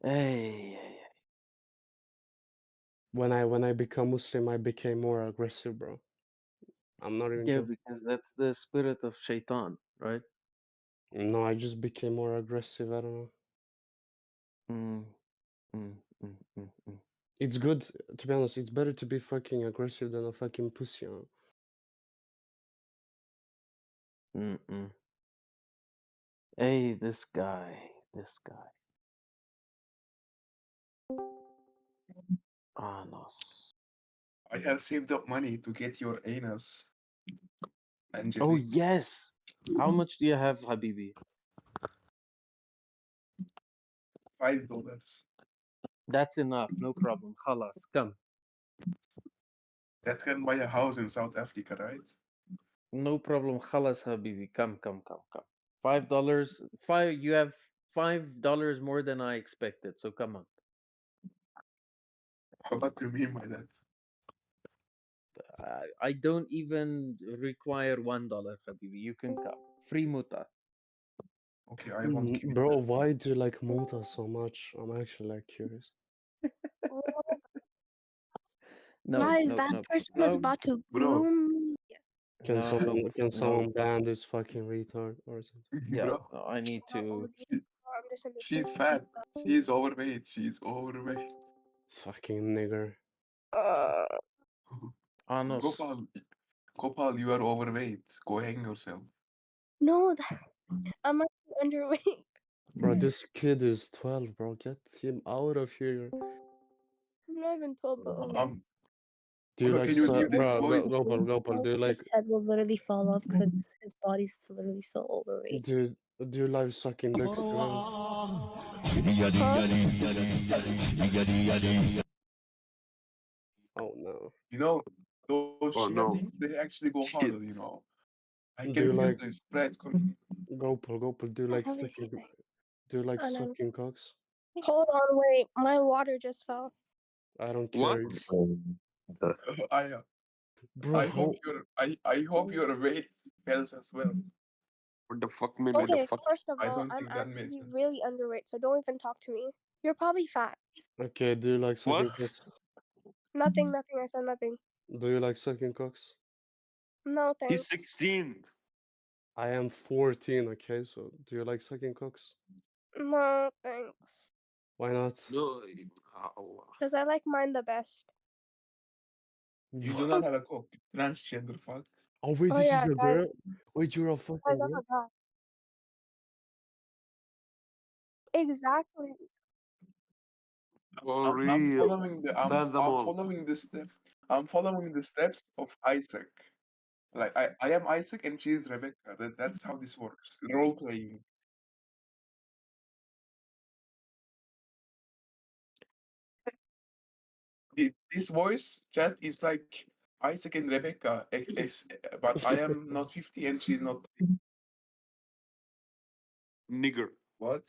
Hey. When I become Muslim, I became more aggressive, bro. I'm not even Yeah, joking. because that's the spirit of shaitan, right? No, I just became more aggressive. I don't know. It's good, to be honest. It's better to be fucking aggressive than a fucking pussy. Hey, this guy. Anos. I have saved up money to get your anus. Oh Angelique. yes. How much do you have, Habibi? $5. That's enough. No problem. Khalas, come. That can buy a house in South Africa, right? No problem. Khalas, Habibi. Come. $5. You have $5 more than I expected. So come on. What do you mean by that? I don't even require $1, Habibi. You can come. Free muta. Okay, I won't give you Bro, why do you like Muta so much? I'm actually like curious. Guys, that person was about to groom me. Can someone ban this fucking retard or something? Yeah, Bro. I need to. I'm just in the She's same fat. She's overweight. She's overweight. Fucking nigger. Anos. Gopal, you are overweight. Go hang yourself. No, I'm actually underweight. Bro, this kid is 12, bro. Get him out of here. I'm not even 12, but okay. Do you Bro, like can you hear that bro, voice? Gopal, do you like His head will literally fall off because his body's literally so overweight. do you like sucking dicks, to be honest? Oh no. You know, those Oh, Shia no. things, they actually go Shit. harder, you know. I Do can you feel like the spread coming. Gopal, do you like hell is he sucking do you like Oh, no. sucking cocks? Hold on, wait. My water just fell. I don't What? care. Bro, I hope your weight falls as well. What the fuck, man? What the Okay, fuck? first of I all, don't I'm think that makes actually sense. really underweight, so don't even talk to me. You're probably fat. Okay, do you like sucking What? cocks? Nothing, I said nothing. Do you like sucking cocks? No, He's thanks. 16. I am 14, okay, so do you like sucking cocks? No, thanks. Why not? No. Because I like mine the best. You do not have a cock. Transgender fuck. Oh wait, Oh this yeah, is a guys. girl? Wait, you're a fucking Guys, I girl? forgot. Exactly. For I'm real. following the Ban them all. I'm following the steps of Isaac. Like I am Isaac and she is Rebecca. That's how this works. Role playing. This voice chat is like Isaac and Rebecca, but I am not 50 and she's not. Nigger. What?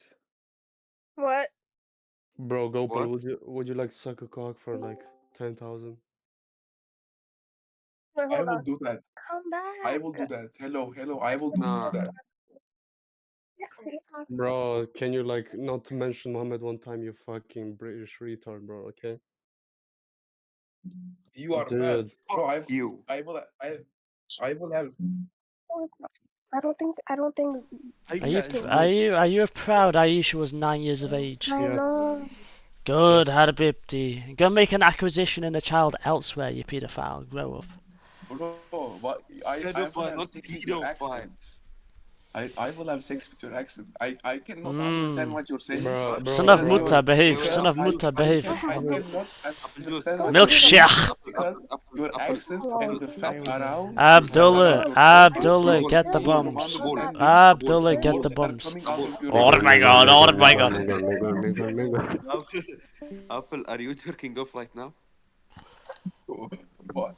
What? Bro, Gopal, What? would you like suck a cock for like 10,000? Wait, I hold will on. do that. Come back. I will do that. Hello. I will do Nah. that. Bro, can you like not mention Mohammed one time, you fucking British retard, bro, okay? You are Dude. fat. Bro, you. I will have I don't think. Are you proud Aisha was 9 years of age? I know. Good, Habibti. Go make an acquisition in a child elsewhere, you paedophile. Grow up. Bro, what I will Pedophile, have not sex with your pedophile. accent. I will have sex with your accent. I cannot understand what you're saying. Bro, Son bro, of because bro. Mutta, behave. because Son of Mutta, behave. I Bro, cannot understand what Milk you're saying Sheikh. because your accent and the fact around Abdullah, your Abdullah, throat get the is from bombs. understanding Abdullah, the get the words that are bombs. coming out of your Oh mouth. my god, oh my god. Apple, Apple, are you jerking off right now? What?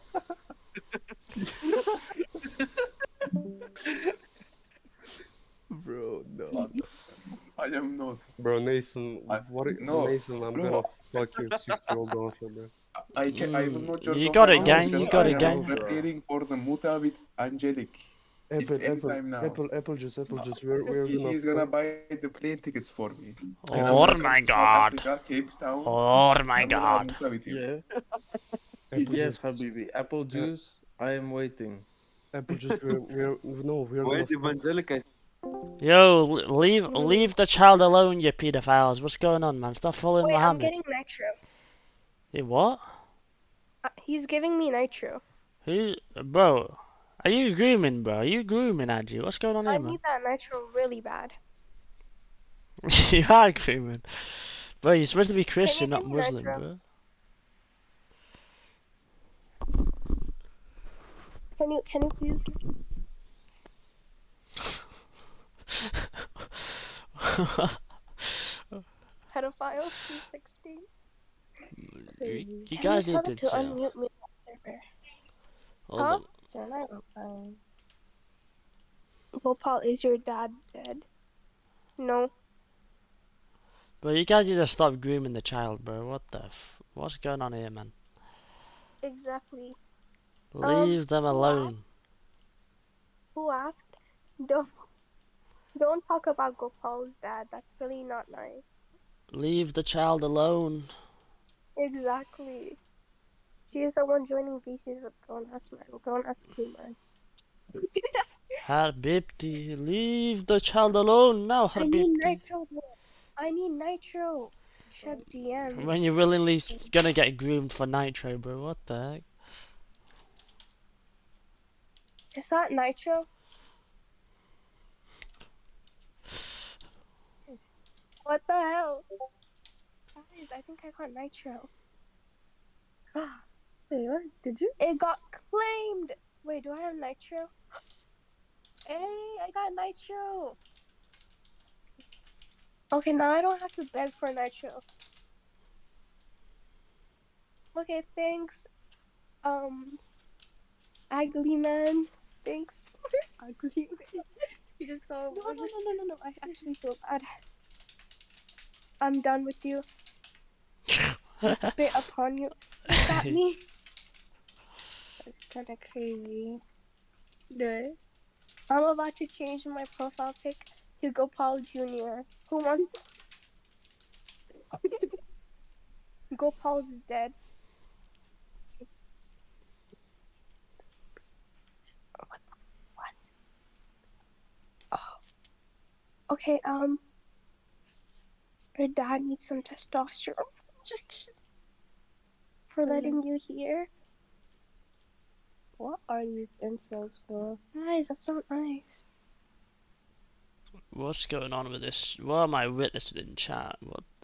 Bro, no. I am not. Bro, Nathan, No, Nathan, I'm bro. gonna fuck your 6-year-old daughter, bro. I will not jerk You off got right it, now gang. You because got I it, am gang. preparing for the muta with Angelic. It's anytime now. Apple juice. We're gonna He's gonna fuck. buy the plane tickets for me. And I'm Oh gonna come my to South god. Africa, Cape Town. Oh my I'm gonna have god. muta with you. Yeah. Apple Yes, juice. Habibi. Apple juice. I am waiting. Apple juice. We're gonna Wait, fuck. Evangelica. Yo, leave the child alone, you pedophiles. What's going on, man? Stop following Wait, I'm Muhammad. getting nitro. Hey, what? He's giving me nitro. Who? Bro, are you grooming, bro? Are you grooming, Adji? What's going on I here, man? need that nitro really bad. You are grooming. Bro, you're supposed to be Can you Christian, give not me Muslim, nitro? bro. Can you please give pedophile 216? You Can you guys tell need them to to chill. unmute me on server? Hold Huh? on. They're not replying. Gopal, is your dad dead? No. Bro, you guys need to stop grooming the child, bro. What the what's going on here, man? Exactly. Leave them alone. Who asked? Don't talk about Gopal's dad. That's really not nice. Leave the child alone. Exactly. She is the one joining VCs with grown-ass men. Grown-ass boomers. Habibti, leave the child alone now, I need Habibti. nitro. I need nitro. Check DMs. When you're willingly gonna get groomed for nitro, bro. What the heck? Is that nitro? What the hell? Guys, I think I got nitro. Wait, what? Did you? It got claimed. Wait, do I have nitro? Hey, I got nitro. Okay, now I don't have to beg for nitro. Okay, thanks. Ugly man. Thanks for ugly man. You just saw. No. I actually feel bad. I'm done with you. I spit upon you. Is that me? That's kind of crazy. Dude. I'm about to change my profile pic to Gopal Jr. Who wants to... Gopal's dead. What? Oh. Okay, your dad needs some testosterone injection for letting you hear. What are these insults for? Guys, that's not nice. What's going on with this? What am I witnessing in chat?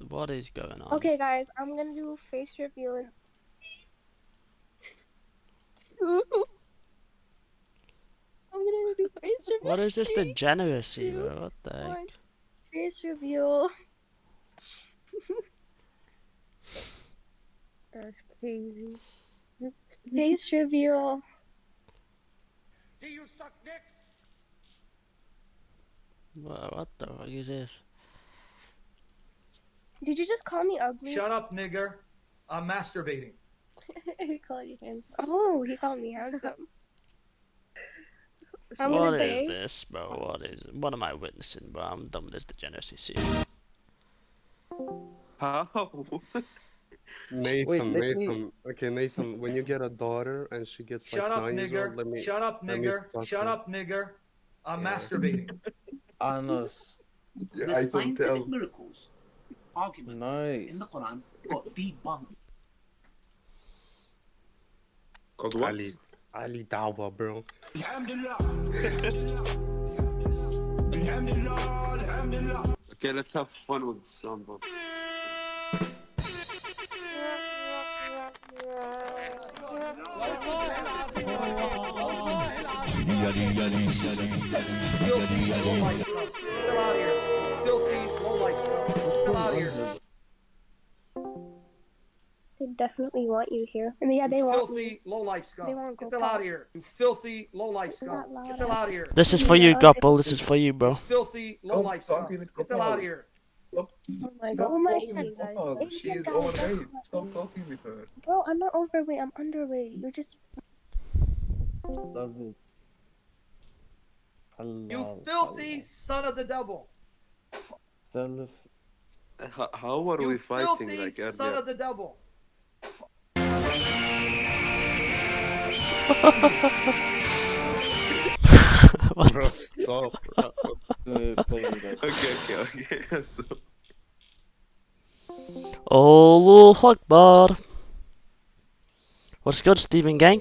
What is going on? Okay, guys, I'm gonna do face reveal in... I'm gonna do face reveal. What is this degeneracy, bro? What the heck? Face reveal. That's crazy. Face reveal. Do you suck dicks? What the fuck is this? Did you just call me ugly? Shut up, nigger. I'm masturbating. He called you handsome. Oh, he called me handsome. I'm What gonna is say. this, bro? What am I witnessing, bro? I'm done with this degeneracy. See. How? Nathan. Okay, Nathan. When you get a daughter and she gets Shut like up, 9 years nigger. old, let me. Shut up, let me nigger. fuck Shut her. up, nigger. I'm Yeah. masturbating. Anos. Yeah, The I can scientific tell. miracles argument in the Quran got debunked. Called what? Ali Dawa, bro. Okay, let's have fun with the song, bro. They definitely want you here. I mean, yeah, they want you. Filthy low-life scum. They won't go Get the hell out past. of here. You filthy low-life Isn't scum. that loud? Get the hell out of here. This is for you, Gopal. This is for you, bro. You filthy low-life Stop scum. talking with Get the hell out Gopal. of here. Stop. Oh my god. Stop Oh my talking god, with guys. Gopal. Hey, She is guys, overweight. Stop talking with her. Bro, I'm not overweight. I'm underweight. You're just. Love it. You Allah, filthy son of the devil. Allah. How are You we fighting filthy like son earlier? of the devil. Bro, stop. Bro. Okay. Stop. Allahu Akbar. What's good, Stephen gang?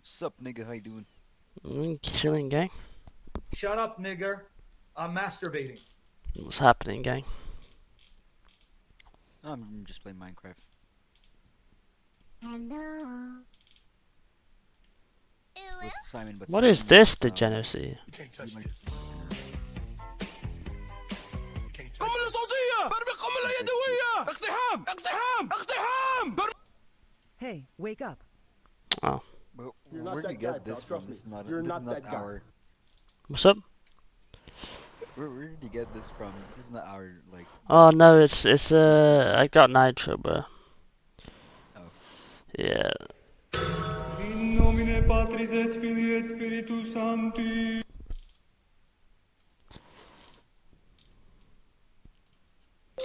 What's up, nigga? How you doing? Chilling, gang. Shut up, nigger. I'm masturbating. What's happening, gang? I'm just playing Minecraft. Hello. With Simon, but What Simon is this is, degeneracy? You can't touch like- this. قنبلة صوتية! برمي قنبلة يدوية! اقتحام! اقتحام! اقتحام! Hey, wake up. Oh. But You're not where do that you get guy, this pal, trust from? me. This is not, You're this not is not that guy. our. What's up? Where did you get this from? This is not our like. Oh no, it's I got nitro, bro. Oh. Yeah. In nomine Patris et Filii et Spiritus Sancti.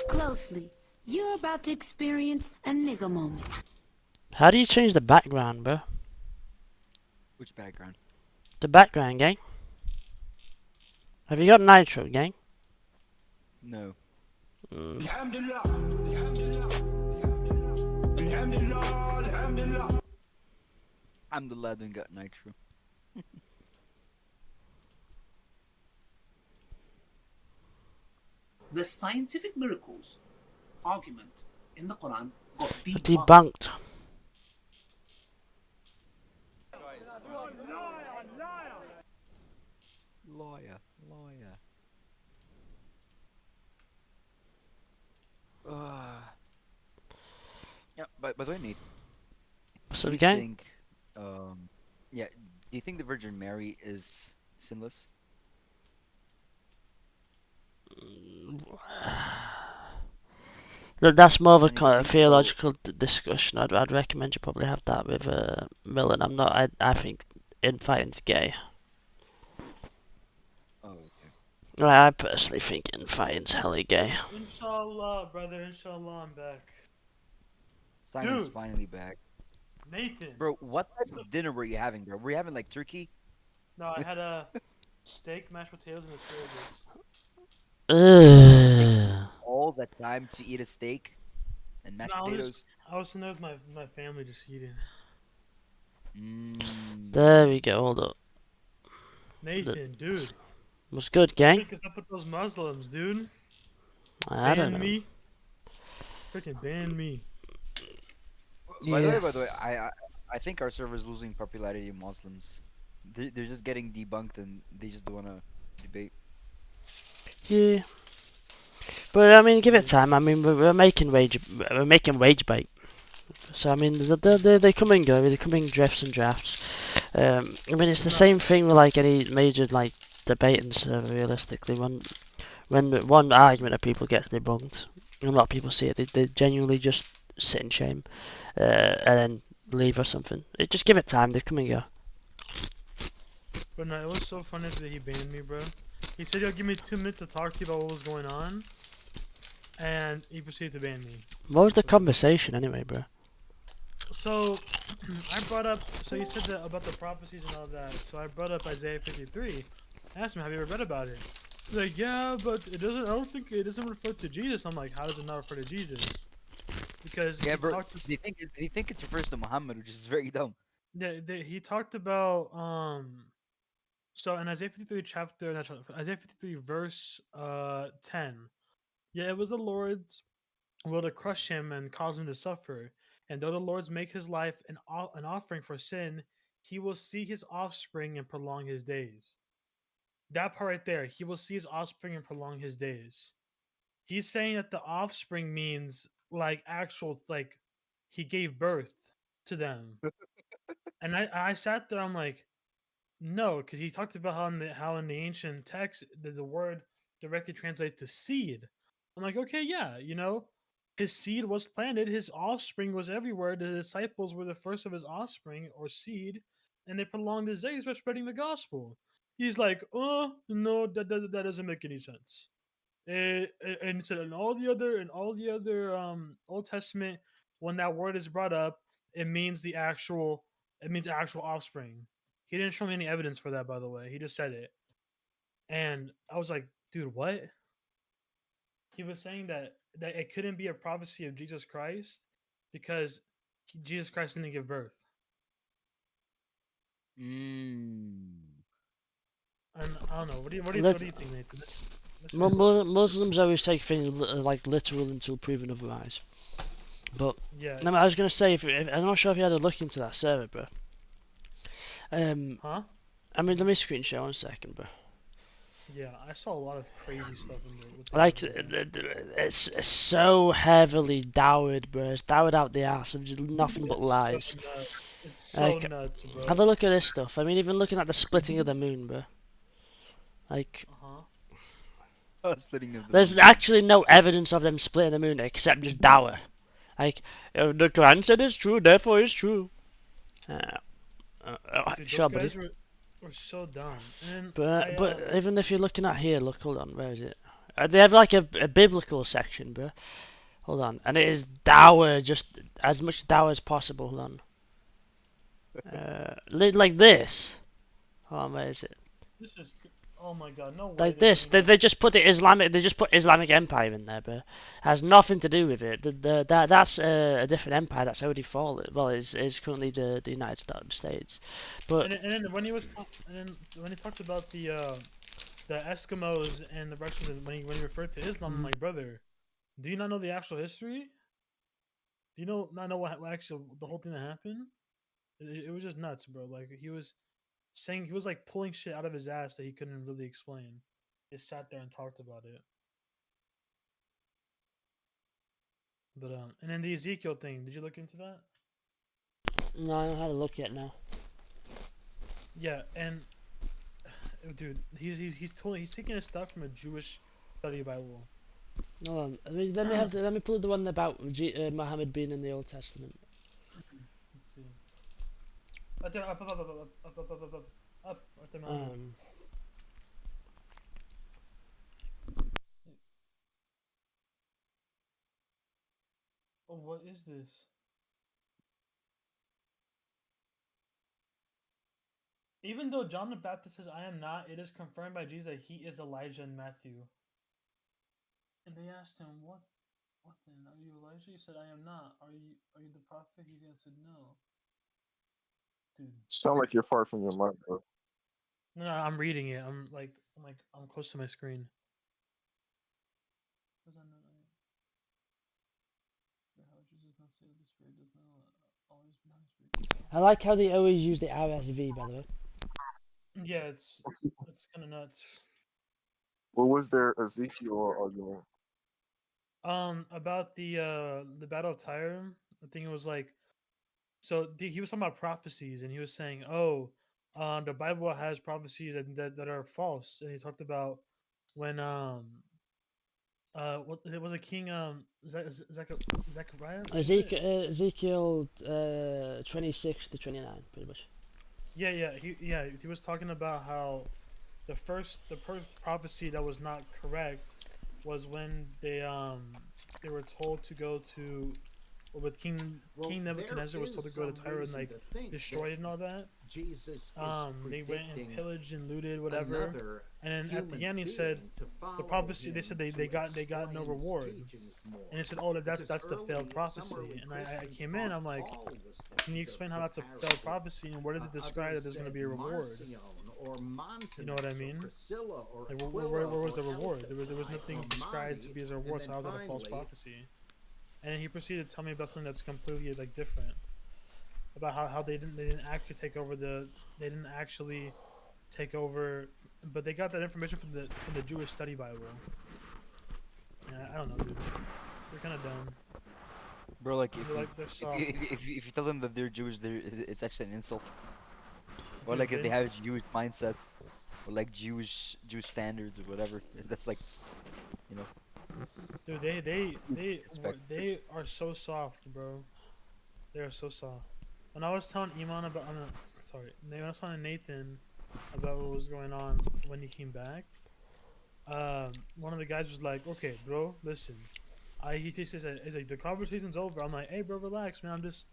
Closely. You're about to experience a nigga moment. How do you change the background, bro? Which background? The background, gang. Have you got nitro, gang? No. I'm the lad who got nitro. The scientific miracles argument in the Quran got Debunked. Lawyer. Yeah, by the way, Nathan. What's Do up, you gang? think, yeah, do you think the Virgin Mary is sinless? That's more of a And if kind you of follow- theological discussion. I'd recommend you probably have that with Millen. I'm not. I think infighting's gay. Oh, okay. Right, I personally think infighting's hella gay. Inshallah, brother. Inshallah, I'm back. Simon's Dude. finally back. Nathan. Bro, what type of dinner were you having, bro? Were you having like turkey? No, I had a steak, mashed potatoes, and asparagus. All the time to eat a steak and mashed No, potatoes. I was sitting there with my family just eating. There we go. Hold up. Nathan, dude. What's good, gang? What is up with those Muslims, dude? I don't know. me. Freaking ban me. By the way, I think our server is losing popularity in Muslims. They're just getting debunked and they just don't wanna debate. Yeah. But I mean, give it time. I mean, we're making wage bait. So I mean, they come and go. They come in drifts and drafts. I mean, it's the same thing with like any major like debate and server. Realistically, when one argument of people gets debunked, and a lot of people see it, they genuinely just sit in shame, and then leave or something. Just give it time. They come and go. But no, it was so funny that he banned me, bro. He said he'll give me 2 minutes to talk to you about what was going on, and he proceeded to ban me. What was the conversation anyway, bro? So, I brought up, so you said that about the prophecies and all that, so I brought up Isaiah 53. I asked him, have you ever read about it? He's like, yeah, but it doesn't, I don't think it doesn't refer to Jesus. I'm like, how does it not refer to Jesus? Because Yeah, he bro. talked, They think it refers to Muhammad, which is very dumb. he talked about, So in Isaiah 53 chapter, Isaiah 53 verse 10. Yeah, it was the Lord's will to crush him and cause him to suffer. And though the Lord's make his life an offering for sin, he will see his offspring and prolong his days. That part right there, he will see his offspring and prolong his days. He's saying that the offspring means like actual, like he gave birth to them. And I sat there, I'm like, no, because he talked about how in the ancient text the word directly translates to seed. I'm like, okay, yeah, his seed was planted, his offspring was everywhere. The disciples were the first of his offspring or seed, and they prolonged his days by spreading the gospel. He's like, oh no, that doesn't make any sense. And so in all the other Old Testament, when that word is brought up, it means actual offspring. He didn't show me any evidence for that, by the way. He just said it. And I was like, dude, what? He was saying that it couldn't be a prophecy of Jesus Christ because Jesus Christ didn't give birth. And I don't know. What do you think, Nathan? Muslims always take things like literal until proven otherwise. But yeah, I was gonna say, I'm not sure if you had a look into that server, bro. Huh? I mean, let me screenshot 1 second, bro. Yeah, I saw a lot of crazy stuff in there. Like, it's so heavily dowered, bro. It's dowered out the ass and just nothing but lies. It's so nuts, bro. Have a look at this stuff. I mean, even looking at the splitting of the moon, bro. Like, Splitting of the there's moon. actually no evidence of them splitting the moon except just dower. Like, the Quran said it's true, therefore it's true. Dude, sure, those buddy. guys were so dumb. And But even if you're looking at here, look, hold on, where is it? They have like a biblical section, bro. Hold on, and it is dour, just as much dour as possible. Hold on. Like this. Hold on, where is it? This is, oh my god, no way. Like this. They just put the Islamic. They just put Islamic Empire in there, bro. Has nothing to do with it. That's a different empire that's already fallen. Well, it's currently the United States. But and then when he talked about the Eskimos and the Russians, when he referred to Islam, I'm like, brother, do you not know the actual history? Do you not know what actually the whole thing that happened? It was just nuts, bro. Like he was like pulling shit out of his ass that he couldn't really explain. He sat there and talked about it. But and then the Ezekiel thing, did you look into that? No, I don't have a look yet now. Yeah, and dude, he's taking his stuff from a Jewish study Bible. Hold on, let me pull the one about Muhammad being in the Old Testament. Let's see. Right there, up, right there, Muhammad. Oh, what is this? Even though John the Baptist says, I am not, it is confirmed by Jesus that he is Elijah in Matthew. And they asked him, what then? Are you Elijah? He said, I am not. Are you the prophet? He answered, no. Dude. Sound like you're far from your mic, bro. No, I'm reading it. I'm close to my screen. I like how they always use the RSV, by the way. Yeah, it's kind of nuts. What was their Ezekiel argument? About the Battle of Tyre, I think it was like, so he was talking about prophecies, and he was saying, oh, the Bible has prophecies that are false, and he talked about when what was it, King Zechariah? Ezekiel 26 to 29, pretty much. Yeah, he was talking about how the first prophecy that was not correct was when they were told to go to, or with King Nebuchadnezzar was told to go to Tyre and like destroy it and all that. They went and pillaged and looted whatever, and then at the end he said the prophecy. They said they got no reward, and he said, oh, that's the failed prophecy. And I came in, I'm like, can you explain how that's a failed prophecy, and where does it describe that there's going to be a reward? or Montanus You know what I or mean? Priscilla or Like, Aquila where was or the reward? Elephas, There was right, nothing or described to Mani, be as a and reward, then so I was at a false finally, prophecy. And then he proceeded to tell me about something that's completely like different. About how they didn't actually take over they didn't actually take over, but they got that information from the Jewish Study Bible. Yeah, I don't know, dude. They're kind of dumb. Bro, like if They're you like they're if soft. you, if you tell them that they're Jewish, it's actually an insult. Or Dude, like if they- they have Jewish mindset, or like Jewish standards or whatever. That's like, you know. Dude, Respect. they are so soft, bro. They are so soft. When I was telling Iman about, when I was telling Nathan about what was going on when he came back, one of the guys was like, "Okay, bro, listen." He says that he's like, "The conversation's over." I'm like, "Hey, bro, relax, man. I'm just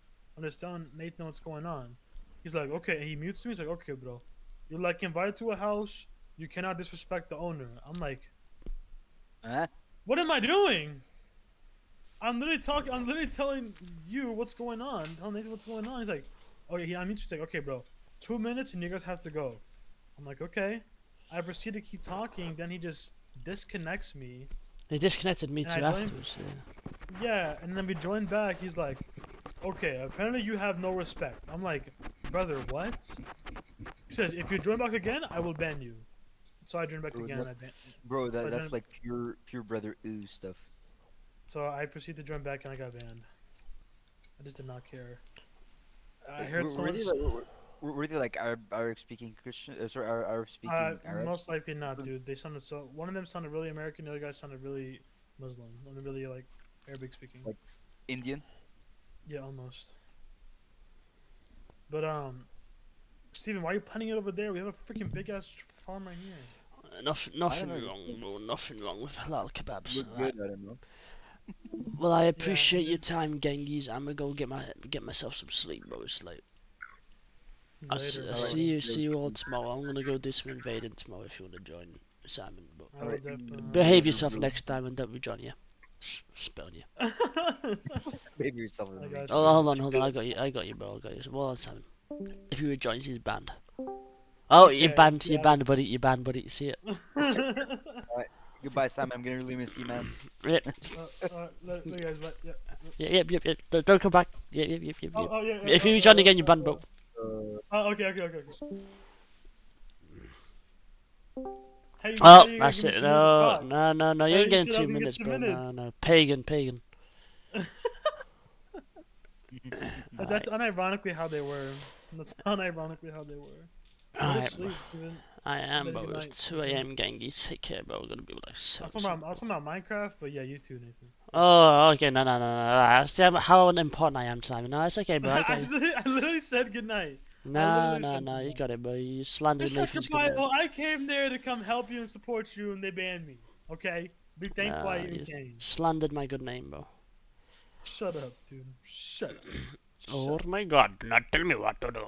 telling Nathan what's going on." He's like, "Okay," and he mutes me. He's like, "Okay, bro, you're like invited to a house. You cannot disrespect the owner." I'm like, Huh? "What am I doing?" I'm literally telling you what's going on. Telling Nathan what's going on. He's like, "Oh yeah." I mean, she's like, "Okay, bro, 2 minutes and you guys have to go." I'm like, "Okay." I proceed to keep talking. Then he just disconnects me. He disconnected me And too I joined- afterwards. Yeah. Yeah, and then we joined back. He's like, "Okay, apparently you have no respect." I'm like, "Brother, what?" He says, "If you join back again, I will ban you." So I joined back Bro, again. bro, So I that's joined- like pure brother ooh stuff. So I proceeded to join back and I got banned. I just did not care. I Wait, heard someone. were they like Arab speaking Christian? Sorry, Arab speaking Arabs? Most likely not, dude. They sounded so. One of them sounded really American. The other guy sounded really Muslim. Really like Arabic speaking. Like Indian? Yeah, almost. But Steven, why are you planting it over there? We have a freaking big ass farm right here. Nothing wrong, bro. Nothing wrong with halal kebabs. Look good, I don't know. Well, I appreciate your time, Genghis. I'm gonna go get myself some sleep, bro. It's late. I'll Later, see you all tomorrow. I'm gonna go do some invading tomorrow if you wanna join, Simon. But I will definitely- behave yourself next time and don't rejoin you. Spell you. Behave yourself. Oh, hold on. I got you, bro. I got you. Well on, Simon. If you rejoin, he's banned. Oh, Okay, you're banned, buddy. You're banned, buddy. See it. Alright, goodbye, Simon. I'm gonna really miss you, man. Yep. Look, guys, but, yeah. Yep. Don't come back. Yep. Oh, yeah, If you rejoin again, you're banned, bro. Okay. Hey, Oh, you that's give me it. 2 minutes No. back. You Hey, ain't getting said I 2 was gonna get minutes, 2 bro. minutes. No. Pagan. That's unironically how they were. That's unironically how they were. Go to Alright, sleep, Steven. I am, Good bro. night. It's 2 a.m. Genghis. Take care, bro. Gonna be like I 7. was talking about Minecraft, but yeah, you too, Nathan. Oh, okay. No. See how important I am, Simon. No, it's okay, bro. I got you. I literally said goodnight. No. You got it, bro. You slandered Just Nathan's goodbye. good name. Well, I came there to come help you and support you, and they banned me. Okay, be thankful I even You came. slandered my good name, bro. Shut up, dude. Shut up. Oh my god, do not tell me what to do.